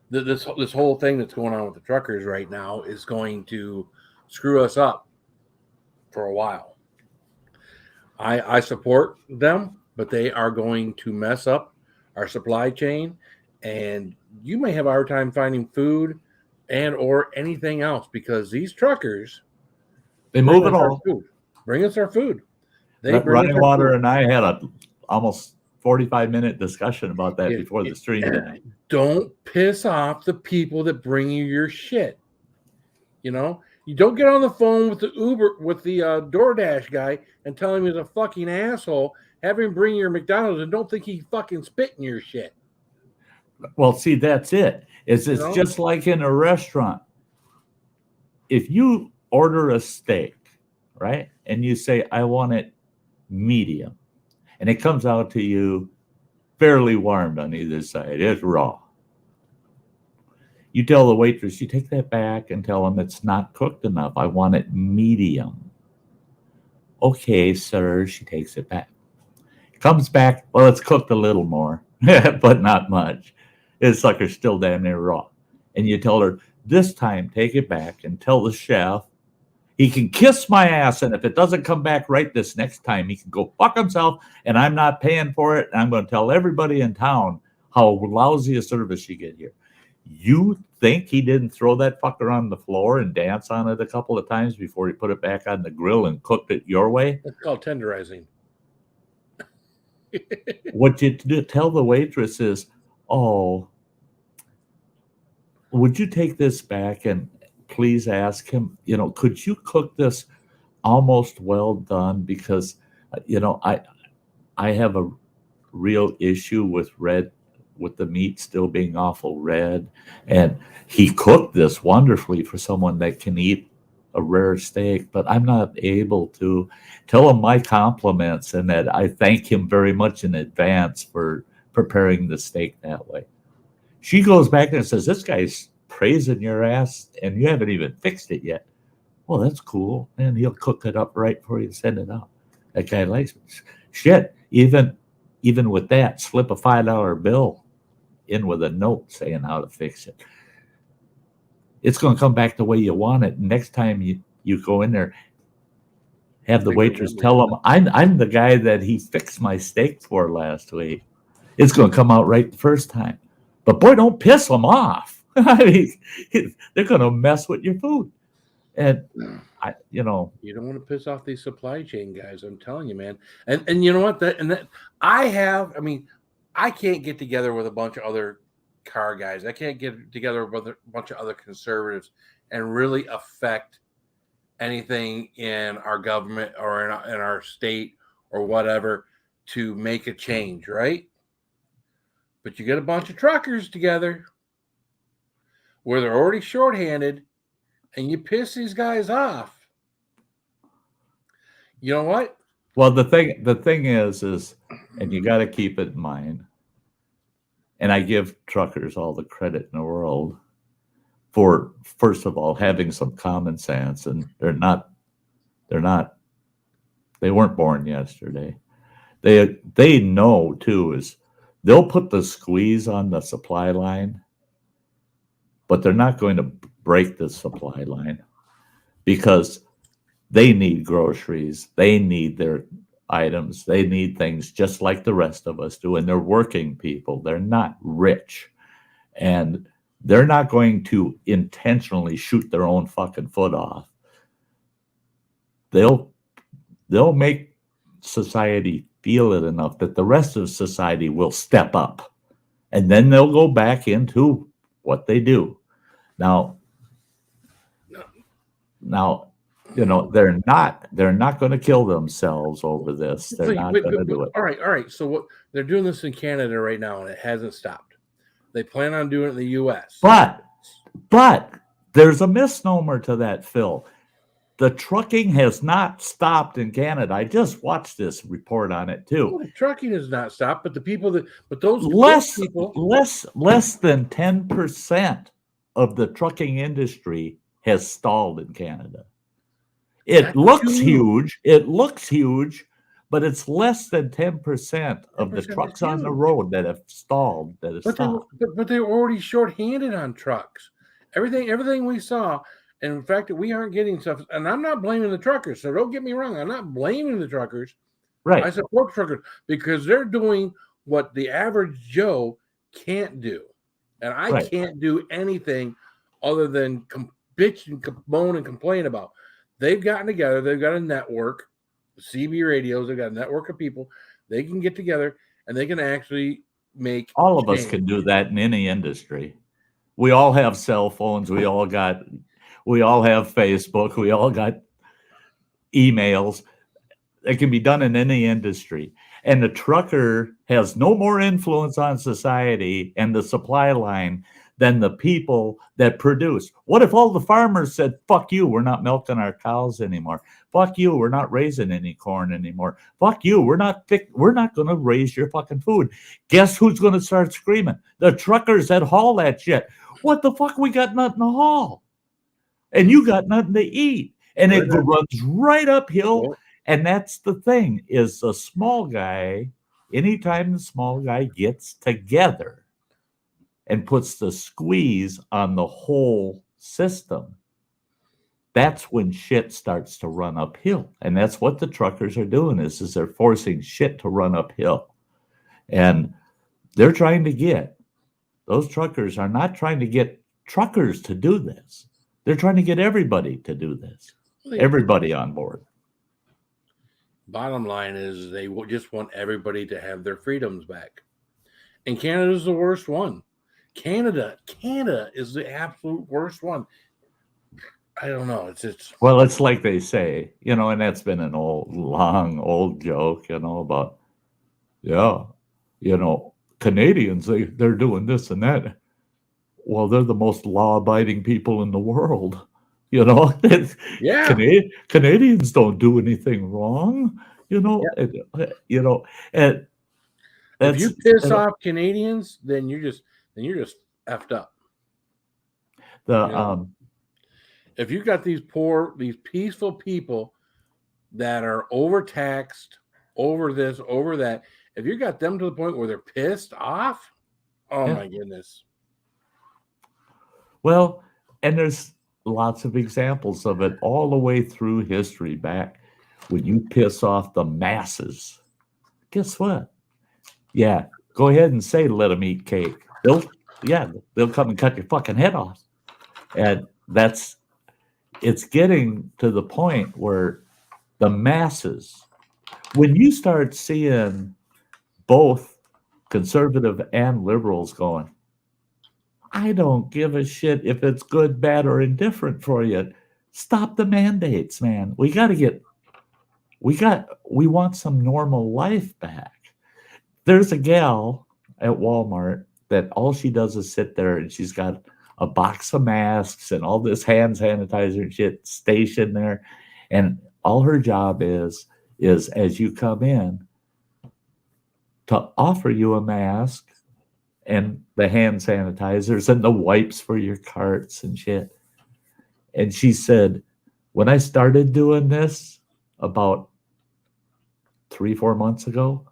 this whole thing that's going on with the truckers right now is going to screw us up for a while. I support them, but they are going to mess up our supply chain, and you may have a hard time finding food and or anything else because these truckers, they move it all. Bring us our food. Running Water and I had a almost 45-minute discussion about that before the stream tonight. Don't piss off the people that bring you your shit. You don't get on the phone with the DoorDash guy and tell him he's a fucking asshole. Have him bring your McDonald's and don't think he fucking spit in your shit. Well, see, that's it. It's just like in a restaurant. If you order a steak, right, and you say, I want it medium, and it comes out to you fairly warmed on either side, it's raw. You tell the waitress, you take that back and tell them it's not cooked enough. I want it medium. Okay, sir, she takes it back. Comes back, well, it's cooked a little more, but not much. This sucker's still damn near raw. And you tell her, this time, take it back and tell the chef he can kiss my ass, and if it doesn't come back right this next time, he can go fuck himself, and I'm not paying for it, and I'm going to tell everybody in town how lousy a service you get here. You think he didn't throw that fucker on the floor and dance on it a couple of times before he put it back on the grill and cooked it your way? It's called tenderizing. What you tell the waitress is, oh, would you take this back and please ask him, could you cook this almost well done? Because, I have a real issue with the meat still being awful red. And he cooked this wonderfully for someone that can eat a rare steak, but I'm not able to tell him my compliments and that I thank him very much in advance for preparing the steak that way. She goes back and says, this guy's praising your ass and you haven't even fixed it yet. Well, that's cool. And he'll cook it up right before you send it out. That guy likes it. Shit, even with that, slip a $5 bill in with a note saying how to fix it. It's going to come back the way you want it. Next time you go in there, have the waitress tell him, I'm the guy that he fixed my steak for last week. It's going to come out right the first time. But boy, don't piss them off. I mean, they're going to mess with your food. And you don't want to piss off these supply chain guys. I'm telling you, man. And you know what? I can't get together with a bunch of other car guys. I can't get together with a bunch of other conservatives and really affect anything in our government or in our state or whatever to make a change, right? But you get a bunch of truckers together where they're already shorthanded and you piss these guys off. You know what? Well, the thing is, and you got to keep it in mind. And I give truckers all the credit in the world for, first of all, having some common sense, and they weren't born yesterday. They know too is they'll put the squeeze on the supply line, but they're not going to break the supply line because they need groceries, they need their items, they need things just like the rest of us do, and they're working people. They're not rich, and they're not going to intentionally shoot their own fucking foot off. They'll make society feel it enough that the rest of society will step up, and then they'll go back into what they do. Now, they're not going to kill themselves over this. They're not going to do it. All right. So what they're doing this in Canada right now, and it hasn't stopped. They plan on doing it in the U.S. But there's a misnomer to that, Phil. The trucking has not stopped in Canada. I just watched this report on it too. Well, the trucking has not stopped, but those people, less than 10% of the trucking industry has stalled in Canada. It looks huge, but it's less than 10% of the trucks on the road that have stalled. But they're already shorthanded on trucks. Everything we saw. And in fact, we aren't getting stuff, and I'm not blaming the truckers. So don't get me wrong. I'm not blaming the truckers. Right. I support truckers because they're doing what the average Joe can't do. And I can't do anything other than bitch and moan and complain about. They've gotten together. They've got a network, CB radios. They've got a network of people. They can get together and they can actually make all of us can do that in any industry. We all have cell phones. We all have Facebook. We all got emails. It can be done in any industry. And the trucker has no more influence on society and the supply line than the people that produce. What if all the farmers said, fuck you, we're not milking our cows anymore. Fuck you, we're not raising any corn anymore. Fuck you, we're not going to raise your fucking food. Guess who's going to start screaming? The truckers that haul that shit. What the fuck? We got nothing to haul. And you got nothing to eat. And it runs right uphill. And that's the thing, is the small guy, anytime the small guy gets together and puts the squeeze on the whole system, that's when shit starts to run uphill. And that's what the truckers are doing is they're forcing shit to run uphill. And they're trying to get, those truckers are not trying to get truckers to do this. They're trying to get everybody to do this. Everybody on board. Bottom line is they just want everybody to have their freedoms back. And Canada's the worst one. Canada is the absolute worst one. I don't know. Well, it's like they say, and that's been an old joke, about, Canadians, they're doing this and that. Well, they're the most law-abiding people in the world. Yeah. Canadians don't do anything wrong. And if you piss off Canadians, then you're just effed up. If you got these peaceful people that are overtaxed, over this, over that, if you got them to the point where they're pissed off, my goodness. Well, and there's lots of examples of it all the way through history back when you piss off the masses. Guess what? Yeah, go ahead and say let them eat cake. They'll come and cut your fucking head off. And it's getting to the point where the masses, when you start seeing both conservative and liberals going, I don't give a shit if it's good, bad, or indifferent for you. Stop the mandates, man. We want some normal life back. There's a gal at Walmart that all she does is sit there and she's got a box of masks and all this hand sanitizer and shit stationed there. And all her job is is as you come in to offer you a mask and the hand sanitizers and the wipes for your carts and shit. And she said, when I started doing this about 3-4 months ago,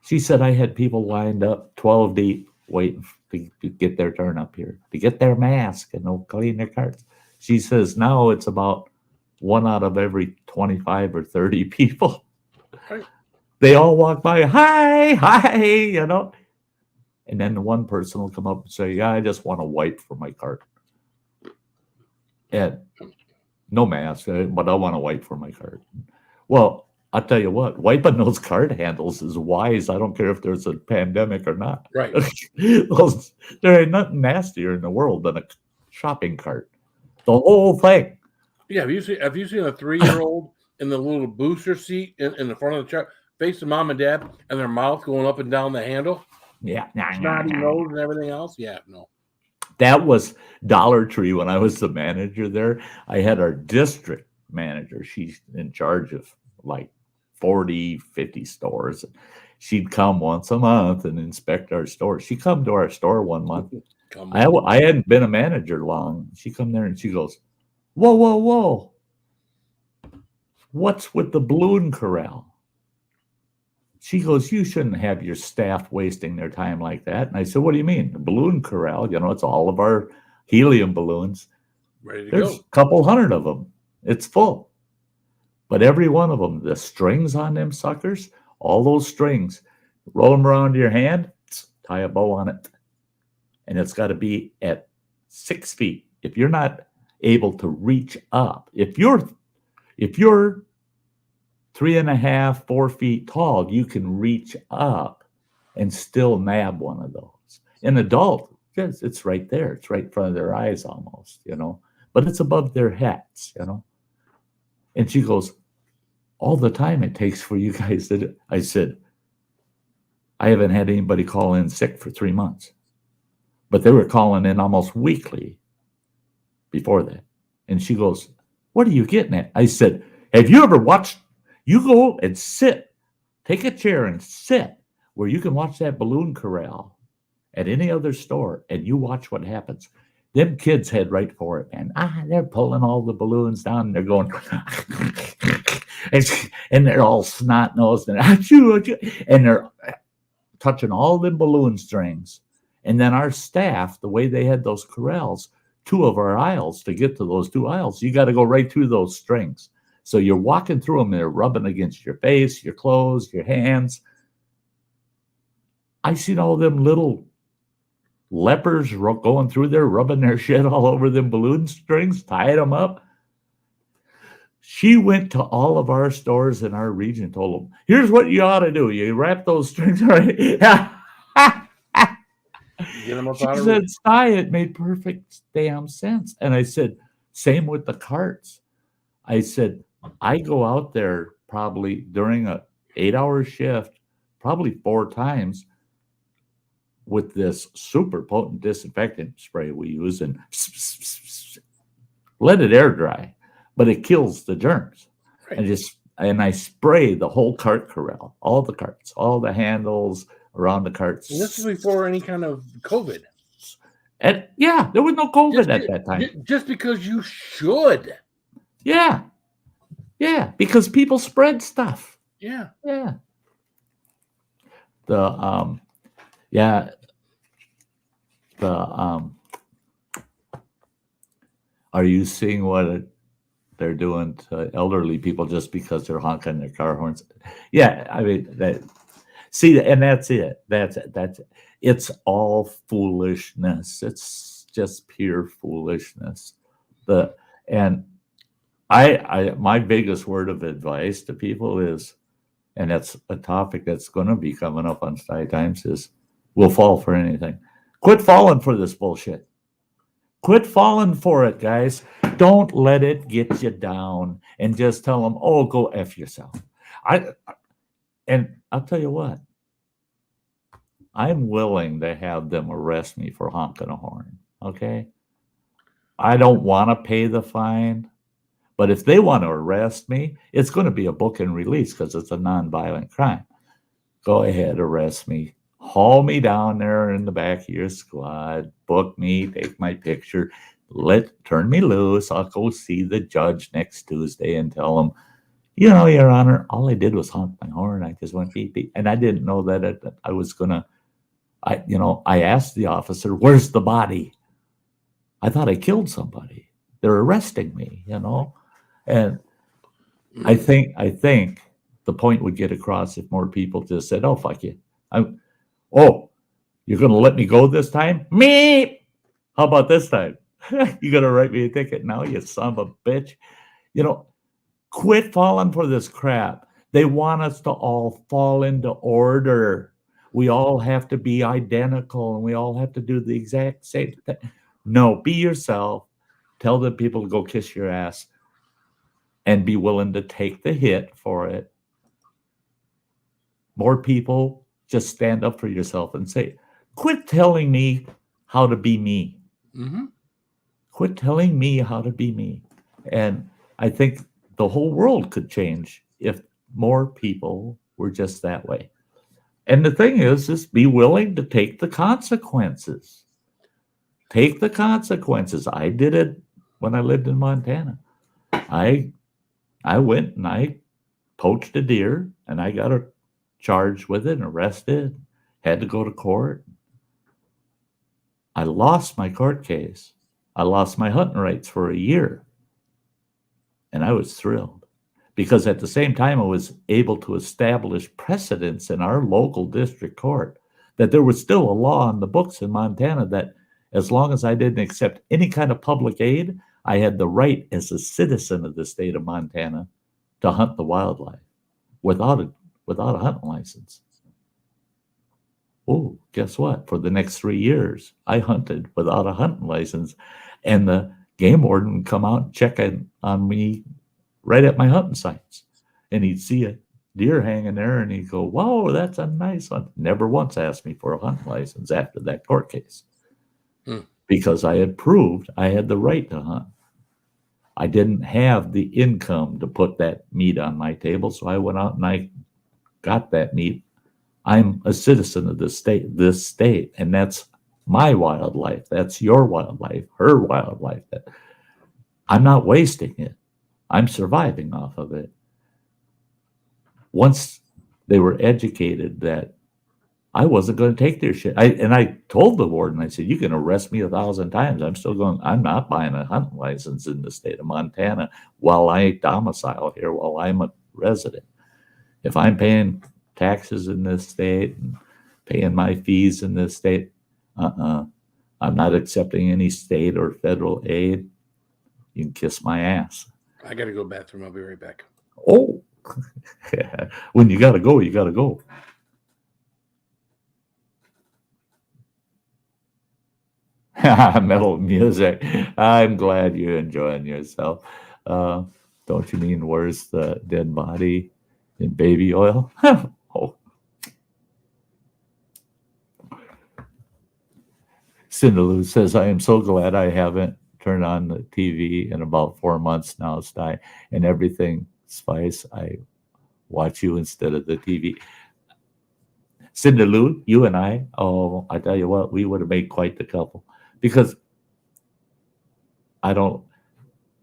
she said I had people lined up 12 deep waiting to get their turn up here, to get their mask and they'll clean their carts. She says now it's about 1 out of every 25 or 30 people. Right. They all walk by, hi, you know. And then the one person will come up and say, yeah, I just want to wipe for my cart. And no mask, but I want to wipe for my cart. Well, I'll tell you what, wiping those cart handles is wise. I don't care if there's a pandemic or not. Right. There ain't nothing nastier in the world than a shopping cart. The whole thing. Yeah, have you seen a 3-year-old in the little booster seat in the front of the truck, facing mom and dad, and their mouth going up and down the handle? Yeah. Snotty nose and everything else? Yeah, no. That was Dollar Tree when I was the manager there. I had our district manager. She's in charge of like 40, 50 stores. She'd come once a month and inspect our store. She come to our store one month. I hadn't been a manager long. She come there and she goes, whoa. What's with the balloon corral? She goes, you shouldn't have your staff wasting their time like that. And I said, what do you mean? The balloon corral, it's all of our helium balloons. Ready to There's go. a couple hundred of them. It's full. But every one of them, the strings on them suckers, all those strings, roll them around your hand, tie a bow on it. And it's got to be at 6 feet. If you're not able to reach up, if you're 3.5, 4 feet tall, you can reach up and still nab one of those. An adult, it's right there. It's right in front of their eyes almost, but it's above their heads, And she goes, all the time it takes for you guys to do. I said, I haven't had anybody call in sick for 3 months, but they were calling in almost weekly before that. And she goes, what are you getting at? I said, have you ever watched, you go and sit, take a chair and sit where you can watch that balloon corral at any other store and you watch what happens. Them kids head right for it, man. They're pulling all the balloons down and they're going, and they're all snot-nosed and they're touching all the balloon strings. And then our staff, the way they had those corrals, 2 of our aisles, to get to those 2 aisles, you got to go right through those strings. So you're walking through them, they're rubbing against your face, your clothes, your hands. I seen all them little lepers going through there, rubbing their shit all over them balloon strings, tying them up. She went to all of our stores in our region, told them, here's what you ought to do. You wrap those strings right. Get them up She out of said, Sty, it made perfect damn sense. And I said, same with the carts. I said, I go out there probably during a 8-hour shift, probably 4 times with this super potent disinfectant spray we use and let it air dry, but it kills the germs. Right. And I spray the whole cart corral, all the carts, all the handles around the carts. And this is before any kind of COVID. And yeah, there was no COVID at that time. Just because you should. Yeah. Yeah, because people spread stuff. Yeah. Yeah. Are you seeing what they're doing to elderly people just because they're honking their car horns? Yeah, I mean and that's it. That's it. It's all foolishness. It's just pure foolishness. My biggest word of advice to people is, and that's a topic that's going to be coming up on Sty Times, is we'll fall for anything. Quit falling for this bullshit. Quit falling for it, guys. Don't let it get you down and just tell them, oh, go F yourself. And I'll tell you what, I'm willing to have them arrest me for honking a horn, okay? I don't want to pay the fine, But if they want to arrest me, it's going to be a book and release because it's a nonviolent crime. Go ahead, arrest me. Haul me down there in the back of your squad. Book me, take my picture. Turn me loose. I'll go see the judge next Tuesday and tell him, Your Honor, all I did was honk my horn. I just went beep, beep. And I didn't know that I was going to, I asked the officer, where's the body? I thought I killed somebody. They're arresting me, And I think the point would get across if more people just said, oh, fuck you. You're going to let me go this time? Me. How about this time? You're going to write me a ticket now, you son of a bitch. Quit falling for this crap. They want us to all fall into order. We all have to be identical and we all have to do the exact same thing. No, be yourself. Tell the people to go kiss your ass and be willing to take the hit for it. More people, just stand up for yourself and say, quit telling me how to be me. Mm-hmm. Quit telling me how to be me. And I think the whole world could change if more people were just that way. And the thing is be willing to take the consequences. Take the consequences. I did it when I lived in Montana. I went and I poached a deer and I got charged with it and arrested, had to go to court. I lost my court case. I lost my hunting rights for a year. And I was thrilled because at the same time, I was able to establish precedents in our local district court that there was still a law on the books in Montana that as long as I didn't accept any kind of public aid, I had the right as a citizen of the state of Montana to hunt the wildlife without a hunting license. Oh, guess what? For the next 3 years, I hunted without a hunting license, and the game warden would come out and check on me right at my hunting sites. And he'd see a deer hanging there, and he'd go, whoa, that's a nice one. Never once asked me for a hunting license after that court case because I had proved I had the right to hunt. I didn't have the income to put that meat on my table, so I went out and I got that meat. I'm a citizen of this state, and that's my wildlife. That's your wildlife, her wildlife. I'm not wasting it. I'm surviving off of it. Once they were educated that I wasn't going to take their shit. I told the warden, I said, you can arrest me 1,000 times. I'm not buying a hunting license in the state of Montana while I domicile here, while I'm a resident. If I'm paying taxes in this state and paying my fees in this state, I'm not accepting any state or federal aid. You can kiss my ass. I got to go to the bathroom. I'll be right back. Oh, when you got to go, you got to go. Metal music. I'm glad you're enjoying yourself. Don't you mean where's the dead body in baby oil? Oh. Cinderlou says, I am so glad I haven't turned on the TV in about 4 months now, Sty, and everything Spice, I watch you instead of the TV. Cinderlou, you and I tell you what, we would have made quite the couple. Because the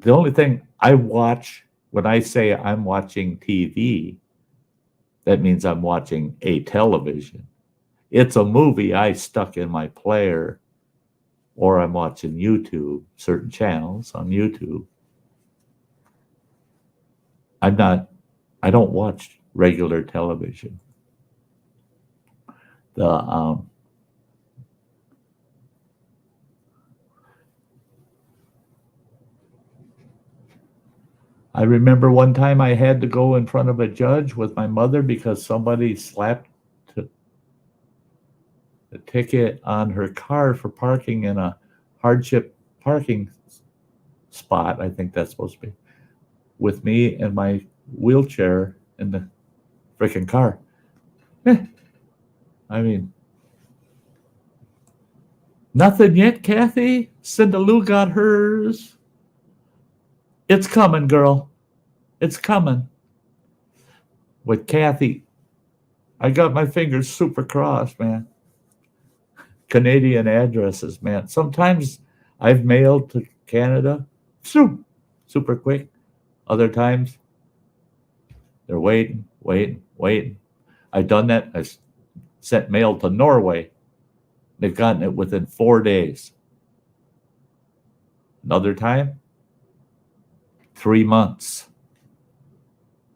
only thing I watch, when I say I'm watching TV, that means I'm watching a television. It's a movie I stuck in my player, or I'm watching YouTube, certain channels on YouTube. I don't watch regular television. I remember one time I had to go in front of a judge with my mother because somebody slapped a ticket on her car for parking in a hardship parking spot. I think that's supposed to be with me and my wheelchair in the freaking car. I mean, nothing yet, Kathy. Cinderlou got hers. It's coming, girl. It's coming. With Kathy, I got my fingers super crossed, man. Canadian addresses, man. Sometimes I've mailed to Canada, super quick. Other times they're waiting. I've done that. I've sent mail to Norway. They've gotten it within 4 days. Another time, 3 months.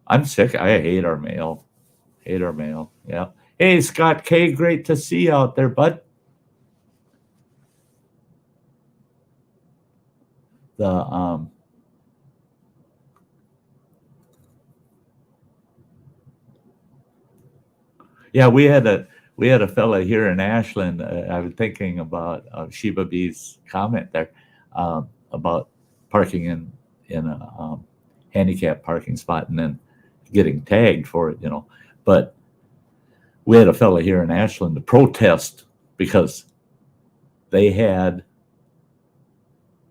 I'm sick. I hate our mail. Yeah. Hey, Scott K, great to see you out there, bud. Yeah, we had a fella here in Ashland. I was thinking about Sheba B's comment there about parking in a handicap parking spot and then getting tagged for it, But we had a fella here in Ashland to protest because they had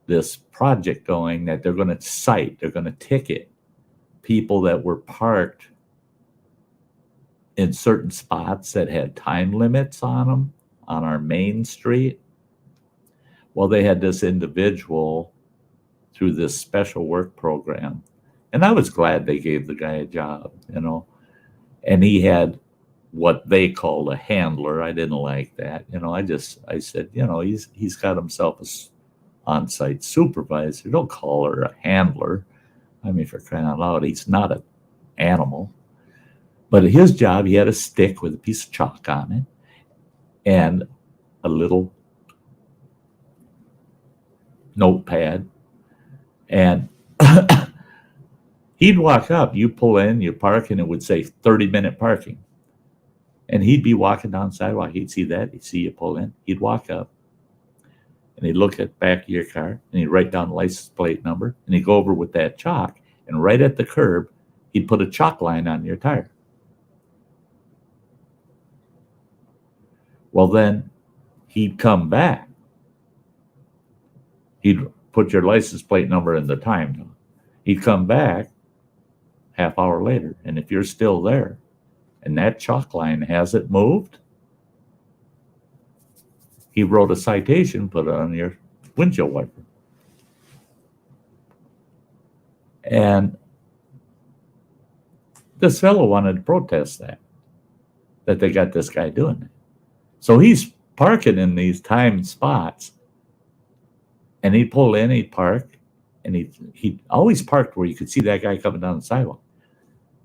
this project going that they're going to ticket people that were parked in certain spots that had time limits on them on our main street. Well, they had this individual through this special work program, and I was glad they gave the guy a job, and he had what they called a handler. I didn't like that, I said, he's got himself a on-site supervisor. Don't call her a handler. I mean, for crying out loud, he's not an animal. But his job, he had a stick with a piece of chalk on it and a little notepad. And he'd walk up, you pull in, you park, and it would say 30-minute parking. And he'd be walking down the sidewalk. He'd see that. He'd see you pull in. He'd walk up. And he'd look at the back of your car, and he'd write down the license plate number, and he'd go over with that chalk, and right at the curb, he'd put a chalk line on your tire. Well, then he'd come back. He'd put your license plate number in the time. He'd come back half hour later, and if you're still there, and that chalk line hasn't moved, he wrote a citation, put it on your windshield wiper. And this fellow wanted to protest that they got this guy doing it. So he's parking in these timed spots, and he'd pull in, he'd park, and he always parked where you could see that guy coming down the sidewalk.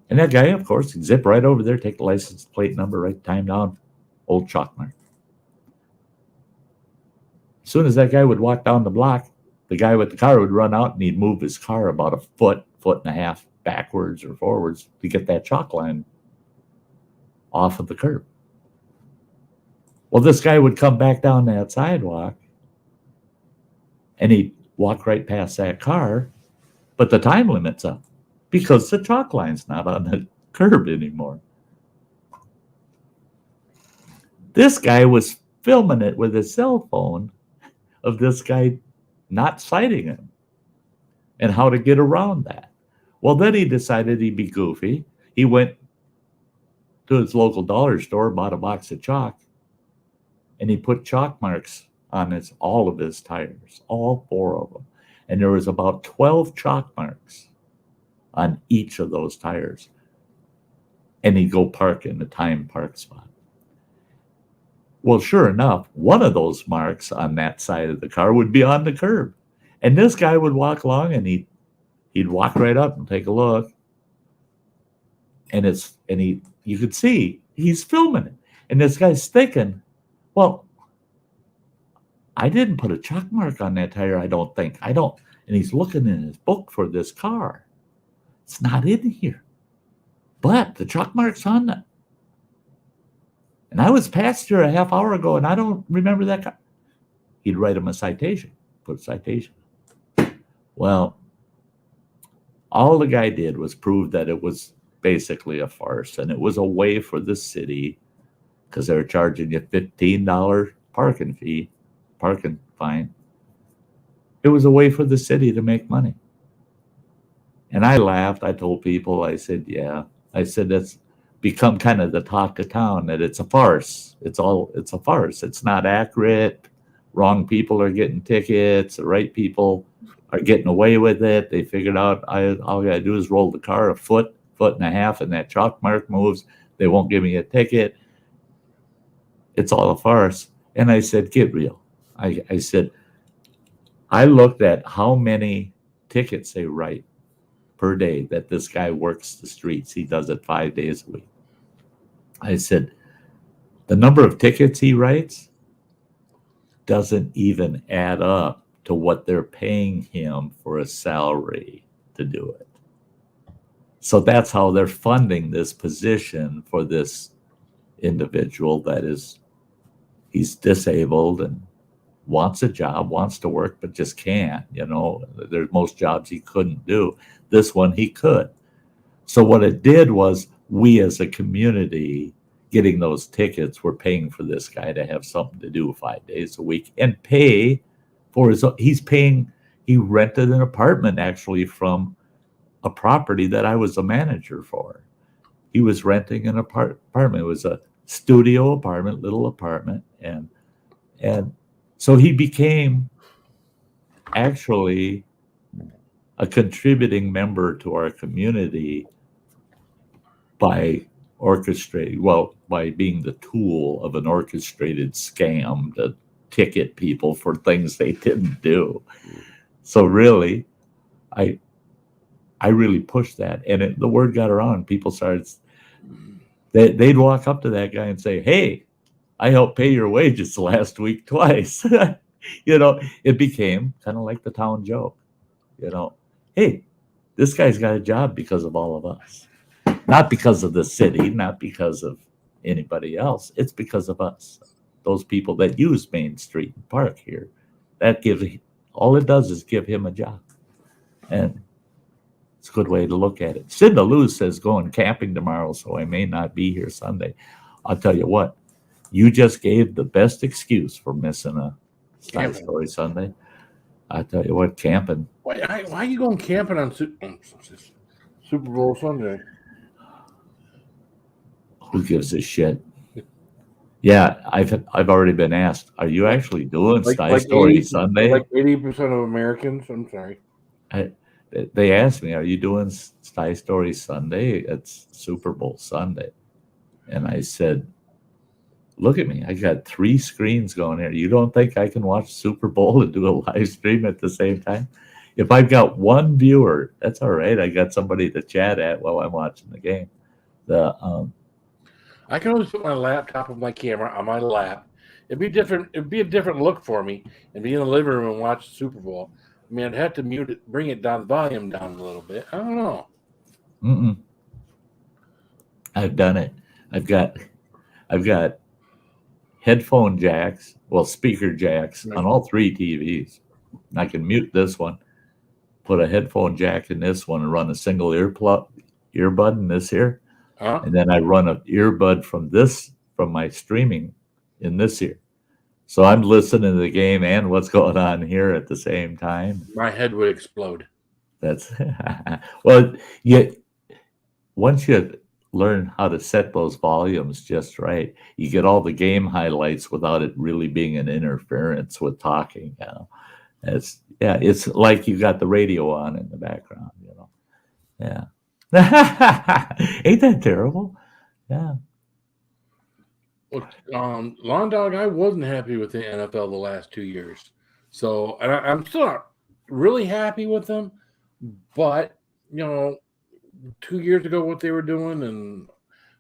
And that guy, of course, he'd zip right over there, take the license plate number, write the time down, old chalk mark. As soon as that guy would walk down the block, the guy with the car would run out and he'd move his car about a foot and a half backwards or forwards to get that chalk line off of the curb. Well, this guy would come back down that sidewalk and he'd walk right past that car, but the time limit's up because the chalk line's not on the curb anymore. This guy was filming it with his cell phone of this guy not citing him and how to get around that. Well, then he decided he'd be goofy. He went to his local dollar store, bought a box of chalk, and he put chalk marks on all of his tires, all 4 of them. And there was about 12 chalk marks on each of those tires. And he'd go park in the timed park spot. Well, sure enough, one of those marks on that side of the car would be on the curb. And this guy would walk along and he'd walk right up and take a look. And you could see he's filming it. And this guy's thinking, well, I didn't put a chalk mark on that tire, I don't think. I don't. And he's looking in his book for this car. It's not in here. But the chalk mark's on that. And I was past here a half hour ago, and I don't remember that car. He'd write him a citation, put a citation. Well, all the guy did was prove that it was basically a farce, and it was a way for the city, because they were charging you $15 parking fine. It was a way for the city to make money. And I laughed. I told people, I said, yeah. I said, that's become kind of the talk of town, that it's a farce. It's a farce. It's not accurate. Wrong people are getting tickets. The right people are getting away with it. They figured out all I got to do is roll the car a foot and a half, and that chalk mark moves. They won't give me a ticket. It's all a farce. And I said, get real. I said, I looked at how many tickets they write per day that this guy works the streets. He does it 5 days a week. I said, the number of tickets he writes doesn't even add up to what they're paying him for a salary to do it. So that's how they're funding this position for this individual he's disabled and wants a job, wants to work, but just can't. There's most jobs he couldn't do. This one he could. So what it did was, we as a community getting those tickets were paying for this guy to have something to do 5 days a week and pay for he rented an apartment actually from a property that I was a manager for. He was renting an apartment. It was a studio apartment, little apartment. And so he became actually a contributing member to our community by being the tool of an orchestrated scam to ticket people for things they didn't do. So really, I really pushed that, and the word got around. People started, they'd walk up to that guy and say, hey, I helped pay your wages last week twice. It became kind of like the town joke. Hey, this guy's got a job because of all of us. Not because of the city, not because of anybody else. It's because of us. Those people that use Main Street and Park here. All it does is give him a job. And it's a good way to look at it. Sidna Lou says going camping tomorrow, so I may not be here Sunday. I'll tell you what, you just gave the best excuse for missing a Sty Story Sunday. I tell you what, camping. Why are you going camping on Super Bowl Sunday? Who gives a shit? Yeah, I've already been asked. Are you actually doing Sty Story Sunday? Like 80% of Americans. I'm sorry. They asked me, "Are you doing Sty Story Sunday?" It's Super Bowl Sunday, and I said, "Look at me! I got 3 screens going here. You don't think I can watch Super Bowl and do a live stream at the same time? If I've got one viewer, that's all right. I got somebody to chat at while I'm watching the game." I can always put my laptop with my camera on my lap. It'd be different. It'd be a different look for me, and be in the living room and watch the Super Bowl. I mean, I'd have to mute it, bring it down, the volume down a little bit. I don't know. I've done it. I've got headphone jacks, speaker jacks on all 3 TVs. I can mute this one, put a headphone jack in this one, and run a single earbud in this ear. And then I run an earbud from my streaming in this ear. So I'm listening to the game and what's going on here at the same time. My head would explode. That's once you learn how to set those volumes just right, you get all the game highlights without it really being an interference with talking. It's like you got the radio on in the background. Yeah. Ain't that terrible? Yeah. Well, Lawn Dog, I wasn't happy with the NFL the last 2 years. So, and I'm still not really happy with them. But, 2 years ago, what they were doing, and I'm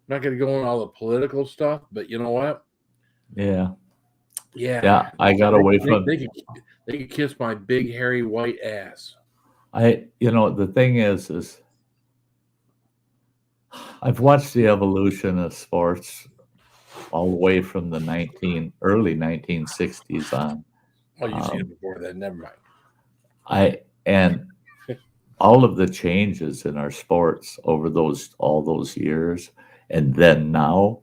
not going to go on all the political stuff, but you know what? Yeah. Yeah. I got away from. They could kiss my big, hairy, white ass. The thing is I've watched the evolution of sports all the way from the early 1960s on. Oh, you've seen it before then. Never mind. And all of the changes in our sports over all those years, and then now,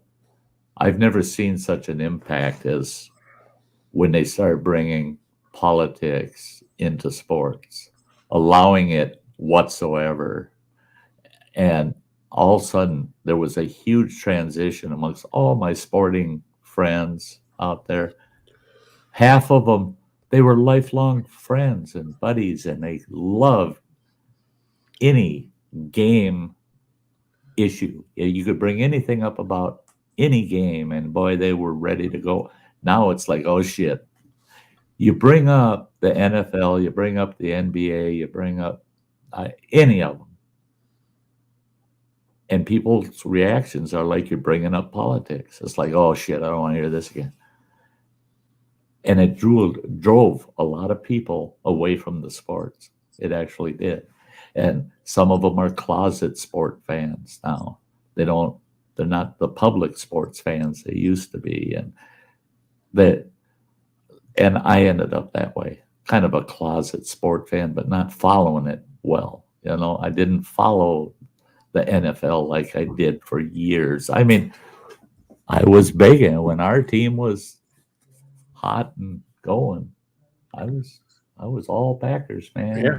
I've never seen such an impact as when they start bringing politics into sports, allowing it whatsoever. And all of a sudden, there was a huge transition amongst all my sporting friends out there. Half of them, they were lifelong friends and buddies, and they loved any game issue. You could bring anything up about any game, and boy, they were ready to go. Now it's like, oh shit. You bring up the NFL, you bring up the NBA, you bring up any of them, and people's reactions are like you're bringing up politics. It's like, oh shit, I don't want to hear this again. And it drove a lot of people away from the sports. It actually did. And some of them are closet sport fans now. They're not the public sports fans they used to be. And I ended up that way, kind of a closet sport fan, but not following it well. I didn't follow the NFL like I did for years. I mean, I was begging when our team was hot and going. I was all Packers, man. Yeah.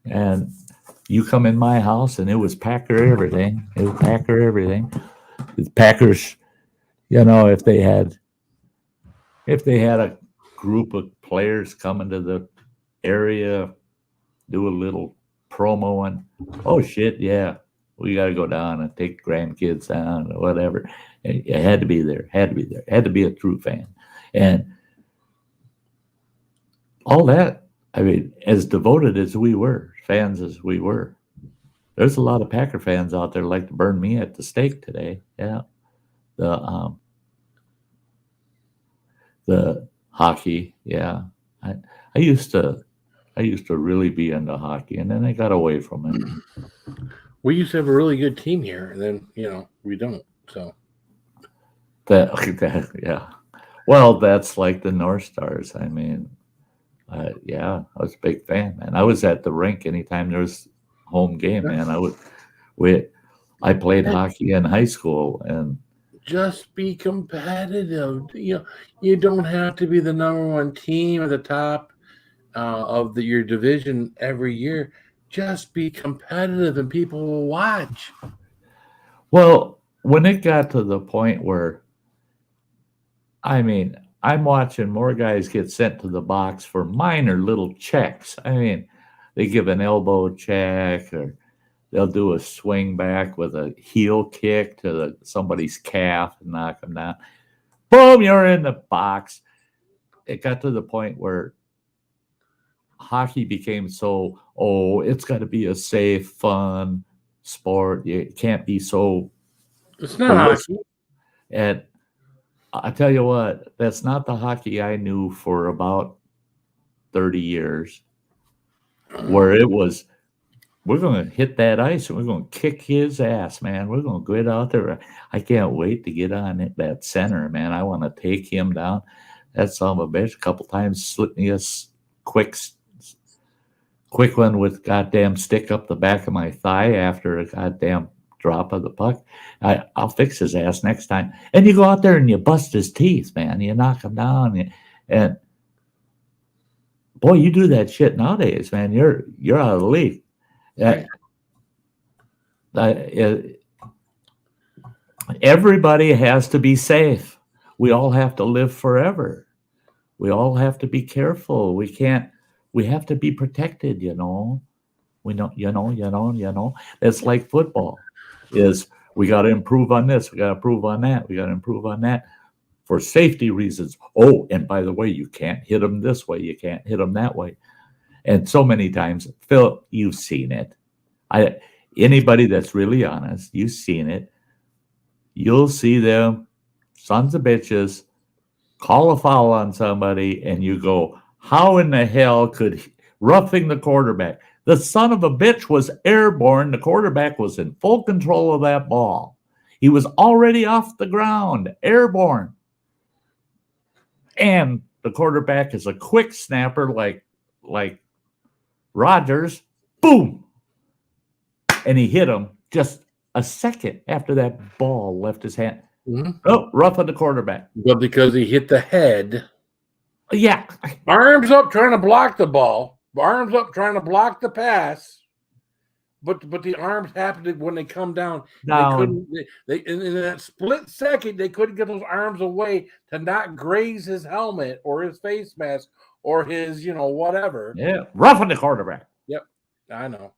And you come in my house and it was Packer everything. It was Packer everything. The Packers, if they had a group of players coming to the area, do a little promo and oh shit, yeah, we got to go down and take grandkids down or whatever. And you had to be there, had to be a true fan. And all that, I mean, as devoted as we were, fans as we were, there's a lot of Packer fans out there like to burn me at the stake today. Yeah. The hockey, yeah. I used to really be into hockey, and then I got away from it. We used to have a really good team here, and then we don't. So that yeah. Well, that's like the North Stars. I mean, I was a big fan, man. I was at the rink anytime there was home game, man. I played hockey in high school, and just be competitive. You don't have to be the number one team at the top of your division every year. Just be competitive, and people will watch. Well, when it got to the point where, I mean, I'm watching more guys get sent to the box for minor little checks. I mean, they give an elbow check, or they'll do a swing back with a heel kick to somebody's calf and knock them down. Boom, you're in the box. It got to the point where hockey became so, it's got to be a safe, fun sport. You can't be so. It's not hockey. And I tell you what, that's not the hockey I knew for about 30 years, where it was, we're going to hit that ice and we're going to kick his ass, man. We're going to get out there. I can't wait to get on that center, man. I want to take him down. That son of a bitch, a couple times slipped me a quick one with goddamn stick up the back of my thigh after a goddamn drop of the puck. I'll fix his ass next time. And you go out there and you bust his teeth, man. You knock him down, and boy, you do that shit nowadays, man. You're out of the league. Everybody has to be safe. We all have to live forever. We all have to be careful. We have to be protected, We know. It's like football. We got to improve on this. We got to improve on that. We got to improve on that for safety reasons. Oh, and by the way, you can't hit them this way. You can't hit them that way. And so many times, Phil, you've seen it. Anybody that's really honest, you've seen it. You'll see them, sons of bitches, call a foul on somebody, and you go, how in the hell could roughing the quarterback? The son of a bitch was airborne. The quarterback was in full control of that ball. He was already off the ground, airborne. And the quarterback is a quick snapper like Rodgers. Boom! And he hit him just a second after that ball left his hand. Mm-hmm. Oh, roughing the quarterback. But because he hit the head. Yeah. Arms up trying to block the ball. Arms up trying to block the pass. but the arms happened to, when they come down. Down. They couldn't. They in that split second they couldn't get those arms away to not graze his helmet or his face mask or his whatever. Yeah, roughing the quarterback. Yep, I know.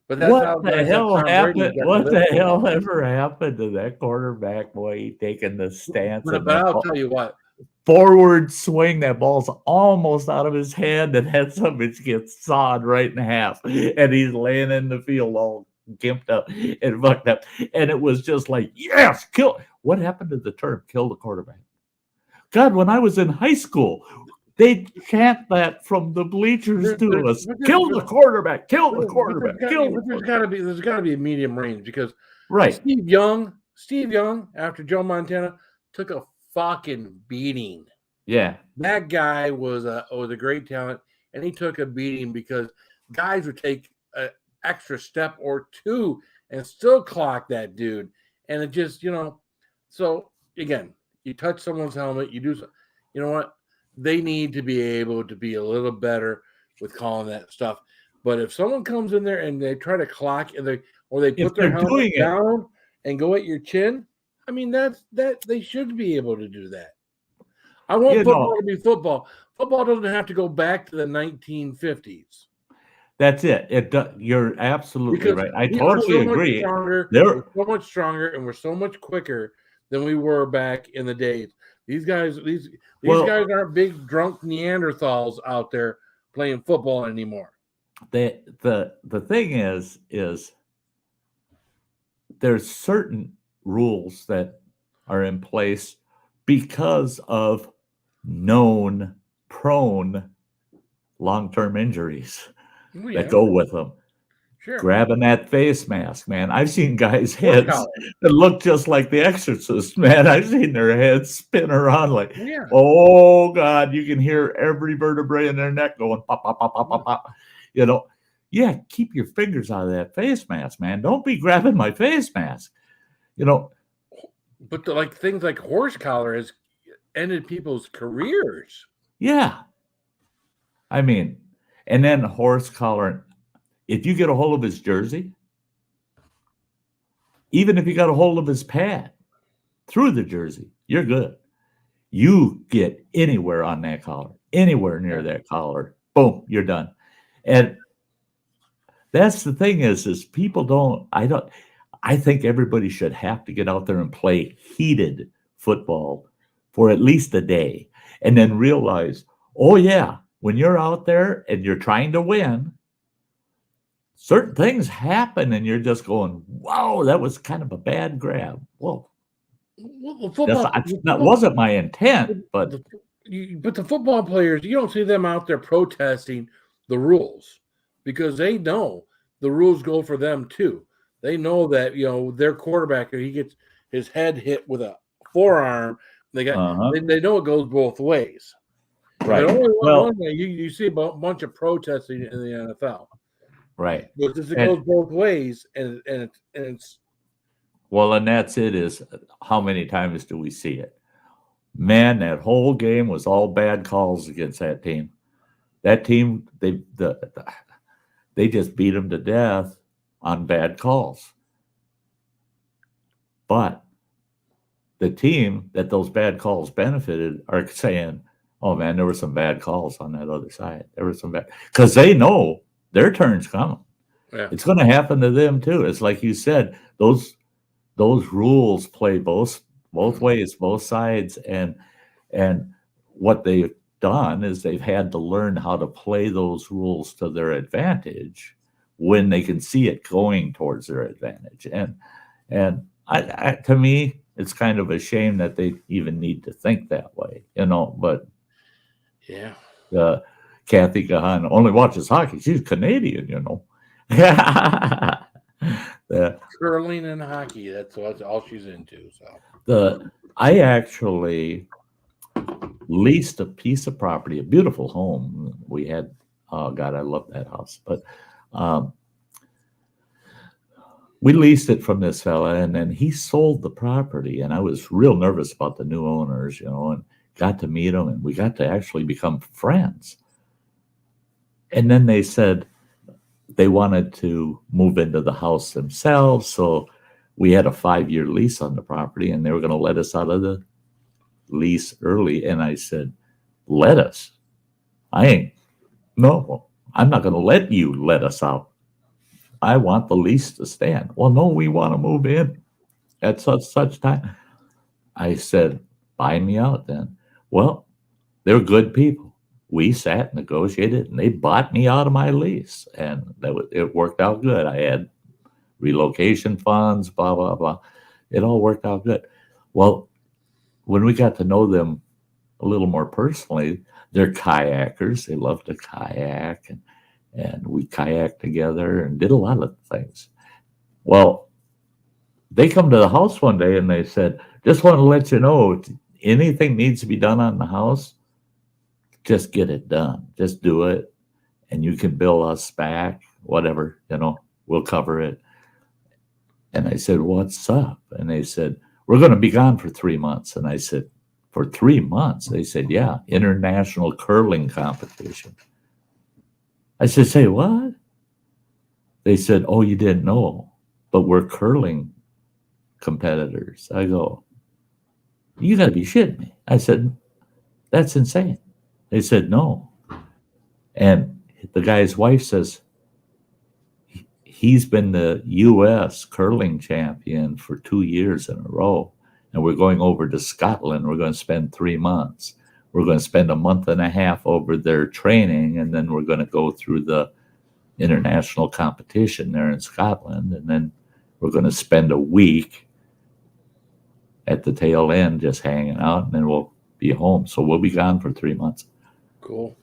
But that's how What the guys hell like Tom Brady happened? got What to the live hell for. ever happened to that quarterback boy? He taking the stance and But that I'll tell you what. forward swing. That ball's almost out of his hand, and that somebody gets sawed right in half, and he's laying in the field all gimped up and fucked up. And it was just like, yes, kill. What happened to the term "kill the quarterback"? God, when I was in high school, they chant that from the bleachers to us. Kill the quarterback, kill the quarterback, kill the quarterback. There's gotta be a medium range because Right. Steve Young, after Joe Montana, took a fucking beating. Yeah. That guy was a great talent, and he took a beating because guys would take an extra step or two and still clock that dude. And it just, so again, you touch someone's helmet, you do, you know what? They need to be able to be a little better with calling that stuff. But if someone comes in there and they try to clock and they put their helmet down and go at your chin, I mean that they should be able to do that. I want football to be football. Football doesn't have to go back to the 1950s. That's it. You're absolutely right. I totally agree. We're so much stronger and we're so much quicker than we were back in the days. These guys guys aren't big drunk Neanderthals out there playing football anymore. The thing is there's certain rules that are in place because of known prone long-term injuries that go with them. Sure. Grabbing that face mask, man. I've seen guys' heads that look just like The Exorcist, man. I've seen their heads spin around like, oh, God, you can hear every vertebrae in their neck going pop, pop, pop, pop, pop, pop. Yeah, keep your fingers out of that face mask, man. Don't be grabbing my face mask. But things like horse collar has ended people's careers. Yeah. I mean, and then horse collar. If you get a hold of his jersey, even if you got a hold of his pad through the jersey, you're good. You get anywhere on that collar, anywhere near that collar, boom, you're done. And that's the thing is people I think everybody should have to get out there and play heated football for at least a day and then realize, oh yeah, when you're out there and you're trying to win, certain things happen and you're just going, wow, that was kind of a bad grab. Whoa. That wasn't my intent, but the football players, you don't see them out there protesting the rules because they know the rules go for them too. They know that, their quarterback, he gets his head hit with a forearm. They know it goes both ways. Right. But only one way you see a bunch of protesting in the NFL. Right. Because it goes both ways, and it's well, and that's it. Is how many times do we see it? Man, that whole game was all bad calls against that team. That team, they just beat them to death on bad calls. But the team that those bad calls benefited are saying, "Oh man, there were some bad calls on that other side. There were some bad," because they know their turn's coming. Yeah. It's going to happen to them too. It's like you said, those rules play both ways, both sides, and what they've done is they've had to learn how to play those rules to their advantage when they can see it going towards their advantage. And I to me, it's kind of a shame that they even need to think that way, but yeah. Kathy Gahan only watches hockey. She's Canadian, Curling and hockey, that's all she's into. So I actually leased a piece of property, a beautiful home. We had, oh God, I love that house. But we leased it from this fella, and then he sold the property, and I was real nervous about the new owners, and got to meet them, and we got to actually become friends. And then they said, they wanted to move into the house themselves. So we had a 5-year lease on the property, and they were going to let us out of the lease early. And I said, let us. No, I'm not going to let you let us out. I want the lease to stand. Well, no, we want to move in at such time. I said, buy me out then. Well, they're good people. We sat, negotiated, and they bought me out of my lease. And it worked out good. I had relocation funds, blah, blah, blah. It all worked out good. Well, when we got to know them a little more personally, they're kayakers. They love to kayak, and we kayaked together and did a lot of things. Well, they come to the house one day and they said, just want to let you know, anything needs to be done on the house, just get it done. Just do it, and you can bill us back, whatever, we'll cover it. And I said, what's up? And they said, we're going to be gone for 3 months. And I said, for 3 months? They said, yeah, international curling competition. I said, say what? They said, oh, you didn't know, but we're curling competitors. I go, you got to be shitting me. I said, that's insane. They said, no. And the guy's wife says, he's been the U.S. curling champion for 2 years in a row. And we're going over to Scotland. We're going to spend 3 months. We're going to spend a month and a half over their training. And then we're going to go through the international competition there in Scotland. And then we're going to spend a week at the tail end just hanging out. And then we'll be home. So we'll be gone for 3 months. Cool.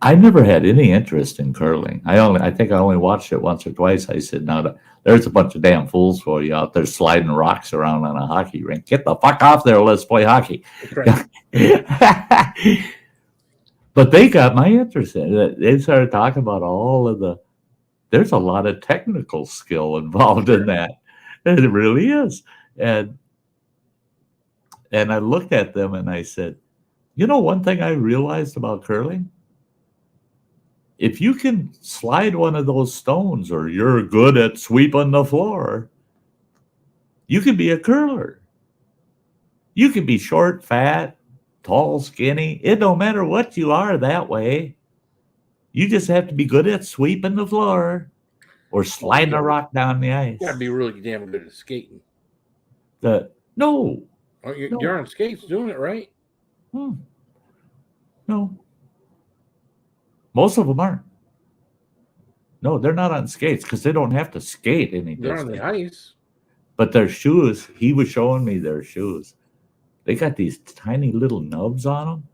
I never had any interest in curling. I think I only watched it once or twice. I said, now there's a bunch of damn fools for you out there sliding rocks around on a hockey rink. Get the fuck off there. Let's play hockey. Right. But they got my interest in it. They started talking about there's a lot of technical skill involved in that. And it really is. And I looked at them and I said, one thing I realized about curling? If you can slide one of those stones, or you're good at sweeping the floor, you can be a curler. You can be short, fat, tall, skinny. It don't matter what you are that way. You just have to be good at sweeping the floor or sliding a rock down the ice. You gotta be really damn good at skating. No. You're on skates doing it, right? No. Most of them aren't. No, they're not on skates because they don't have to skate any They're distance. on the ice. But their shoes, he was showing me their shoes. They got these tiny little nubs on them.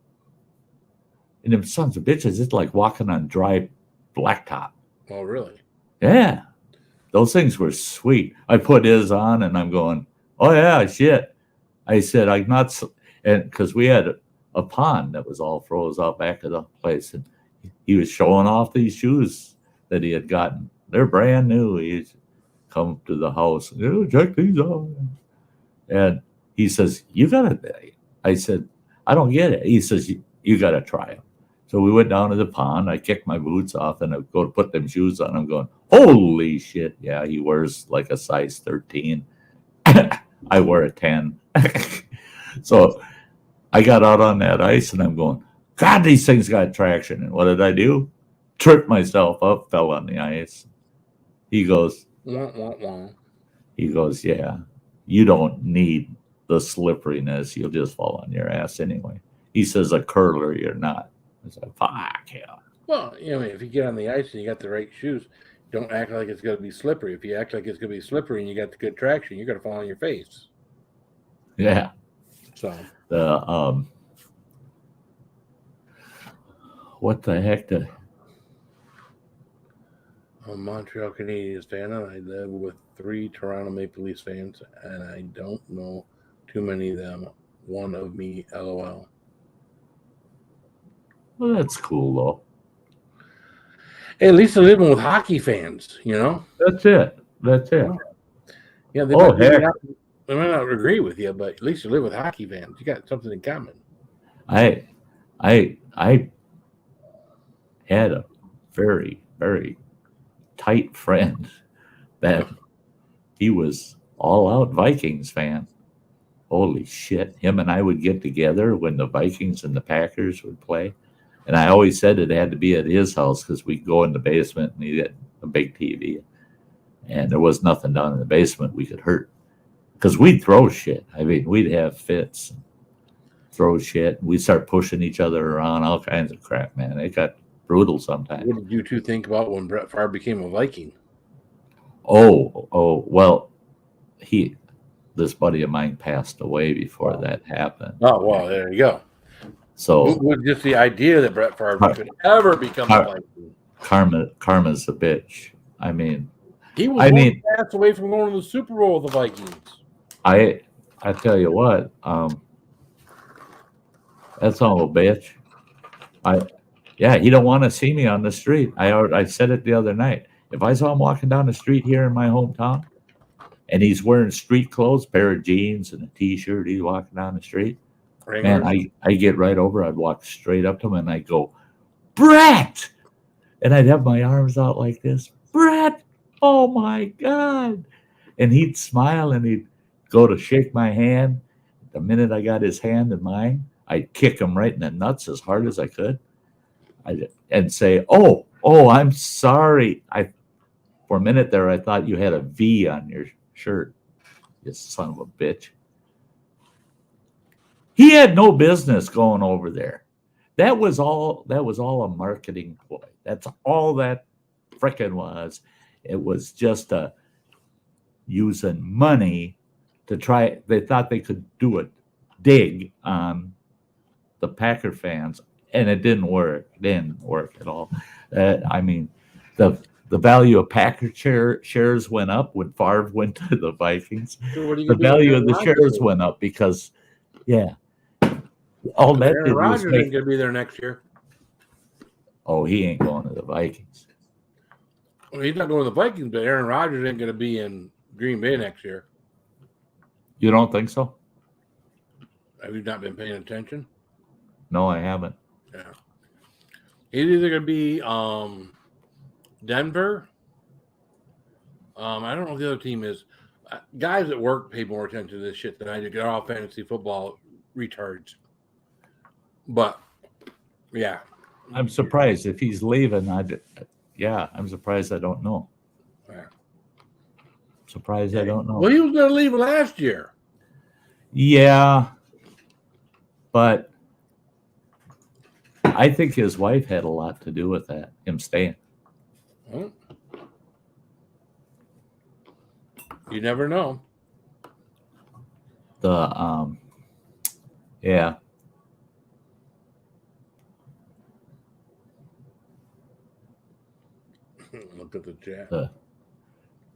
And them sons of bitches, it's like walking on dry blacktop. Oh, really? Yeah. Those things were sweet. I put his on and I'm going, oh, yeah, shit. I said, I'm not, and because we had a pond that was all froze out back of the place. And he was showing off these shoes that he had gotten. They're brand new. He's come to the house. Check these out. And he says, you got to. I said, I don't get it. He says, you got to try them. So we went down to the pond. I kicked my boots off and I go to put them shoes on. I'm going, holy shit. Yeah, he wears like a size 13. I wear a 10. So I got out on that ice and I'm going, God, these things got traction. And what did I do? Tripped myself up, fell on the ice. He goes, He goes, yeah, you don't need the slipperiness. You'll just fall on your ass anyway. He says, a curler, you're not. I said, fuck yeah. Well, if you get on the ice and you got the right shoes, don't act like it's going to be slippery. If you act like it's going to be slippery and you got the good traction, you're going to fall on your face. Yeah. So what the heck? I'm a Montreal Canadiens fan, and I live with 3 Toronto Maple Leafs fans, and I don't know too many of them. One of me, LOL. Well, that's cool though. Hey, at least they're living with hockey fans, That's it. Yeah, they might not agree with you, but at least you live with hockey fans. You got something in common. I had a very, very tight friends that he was all out Vikings fan. Holy shit. Him and I would get together when the Vikings and the Packers would play. And I always said it had to be at his house because we'd go in the basement and he had a big TV. And there was nothing down in the basement we could hurt. Because we'd throw shit. I mean, we'd have fits, throw shit. We'd start pushing each other around, all kinds of crap, man. It got brutal sometimes. What did you two think about when Brett Favre became a Viking? Well, this buddy of mine passed away before that happened. Oh, well, there you go. So with just the idea that Brett Favre could ever become a Viking. Karma's a bitch. I mean, he was one pass away from going to the Super Bowl with the Vikings. I tell you what, that's all a bitch. He don't want to see me on the street. I said it the other night. If I saw him walking down the street here in my hometown, and he's wearing street clothes, pair of jeans and a t-shirt, he's walking down the street. Man, I get right over. I'd walk straight up to him and I'd go, Brett! And I'd have my arms out like this. Brett! Oh my God! And he'd smile and he'd go to shake my hand. The minute I got his hand in mine, I'd kick him right in the nuts as hard as I could. And say, oh, I'm sorry. For a minute there, I thought you had a V on your shirt. You son of a bitch. He had no business going over there. That was all a marketing ploy. That's all that frickin' was. It was just using money to try. They thought they could do a dig on the Packer fans, and it didn't work. It didn't work at all. I mean, the value of Packer shares went up when Favre went to the Vikings. So the value of the shares went up because, all that Aaron did Rodgers was ain't going to be there next year. Oh, he ain't going to the Vikings. Well, he's not going to the Vikings, but Aaron Rodgers ain't going to be in Green Bay next year. You don't think so? Have you not been paying attention? No, I haven't. Yeah. He's either going to be Denver. I don't know what the other team is. Guys at work pay more attention to this shit than I do. They're all fantasy football retards. But, yeah. I'm surprised if he's leaving. I'm surprised I don't know. Yeah. Surprised I don't know. Well, he was going to leave last year. Yeah. But I think his wife had a lot to do with that, him staying. Well, you never know. Yeah. Look at the chat.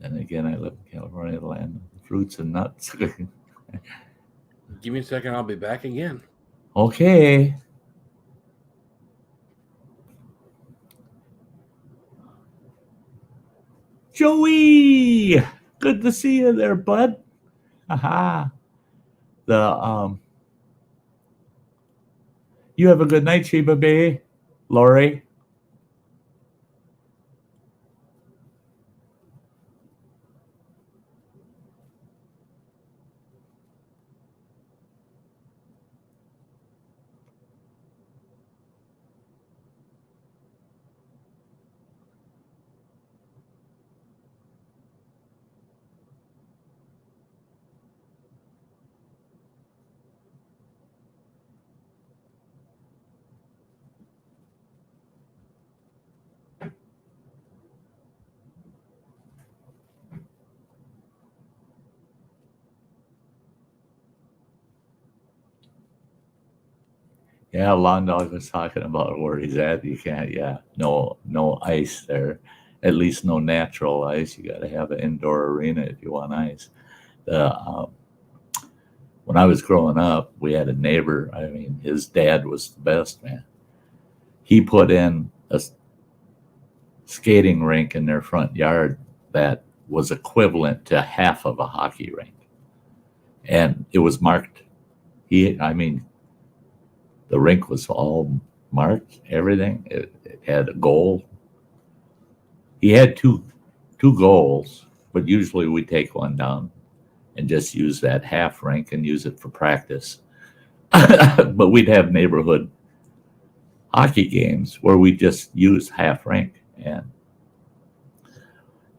And again, I live in California, the land of fruits and nuts. Give me a second. I'll be back again. Okay. Joey, good to see you there, bud. Aha. You have a good night, Sheba Bay, Lori. Yeah, Lawn Dog was talking about where he's at. You can't, no ice there. At least no natural ice. You got to have an indoor arena if you want ice. When I was growing up, we had a neighbor. I mean, his dad was the best, man. He put in a skating rink in their front yard that was equivalent to half of a hockey rink. And it was marked. The rink was all marked, everything. It had a goal he had two goals, but usually we take one down and just use that half rink and use it for practice. But we'd have neighborhood hockey games where we just use half rink, and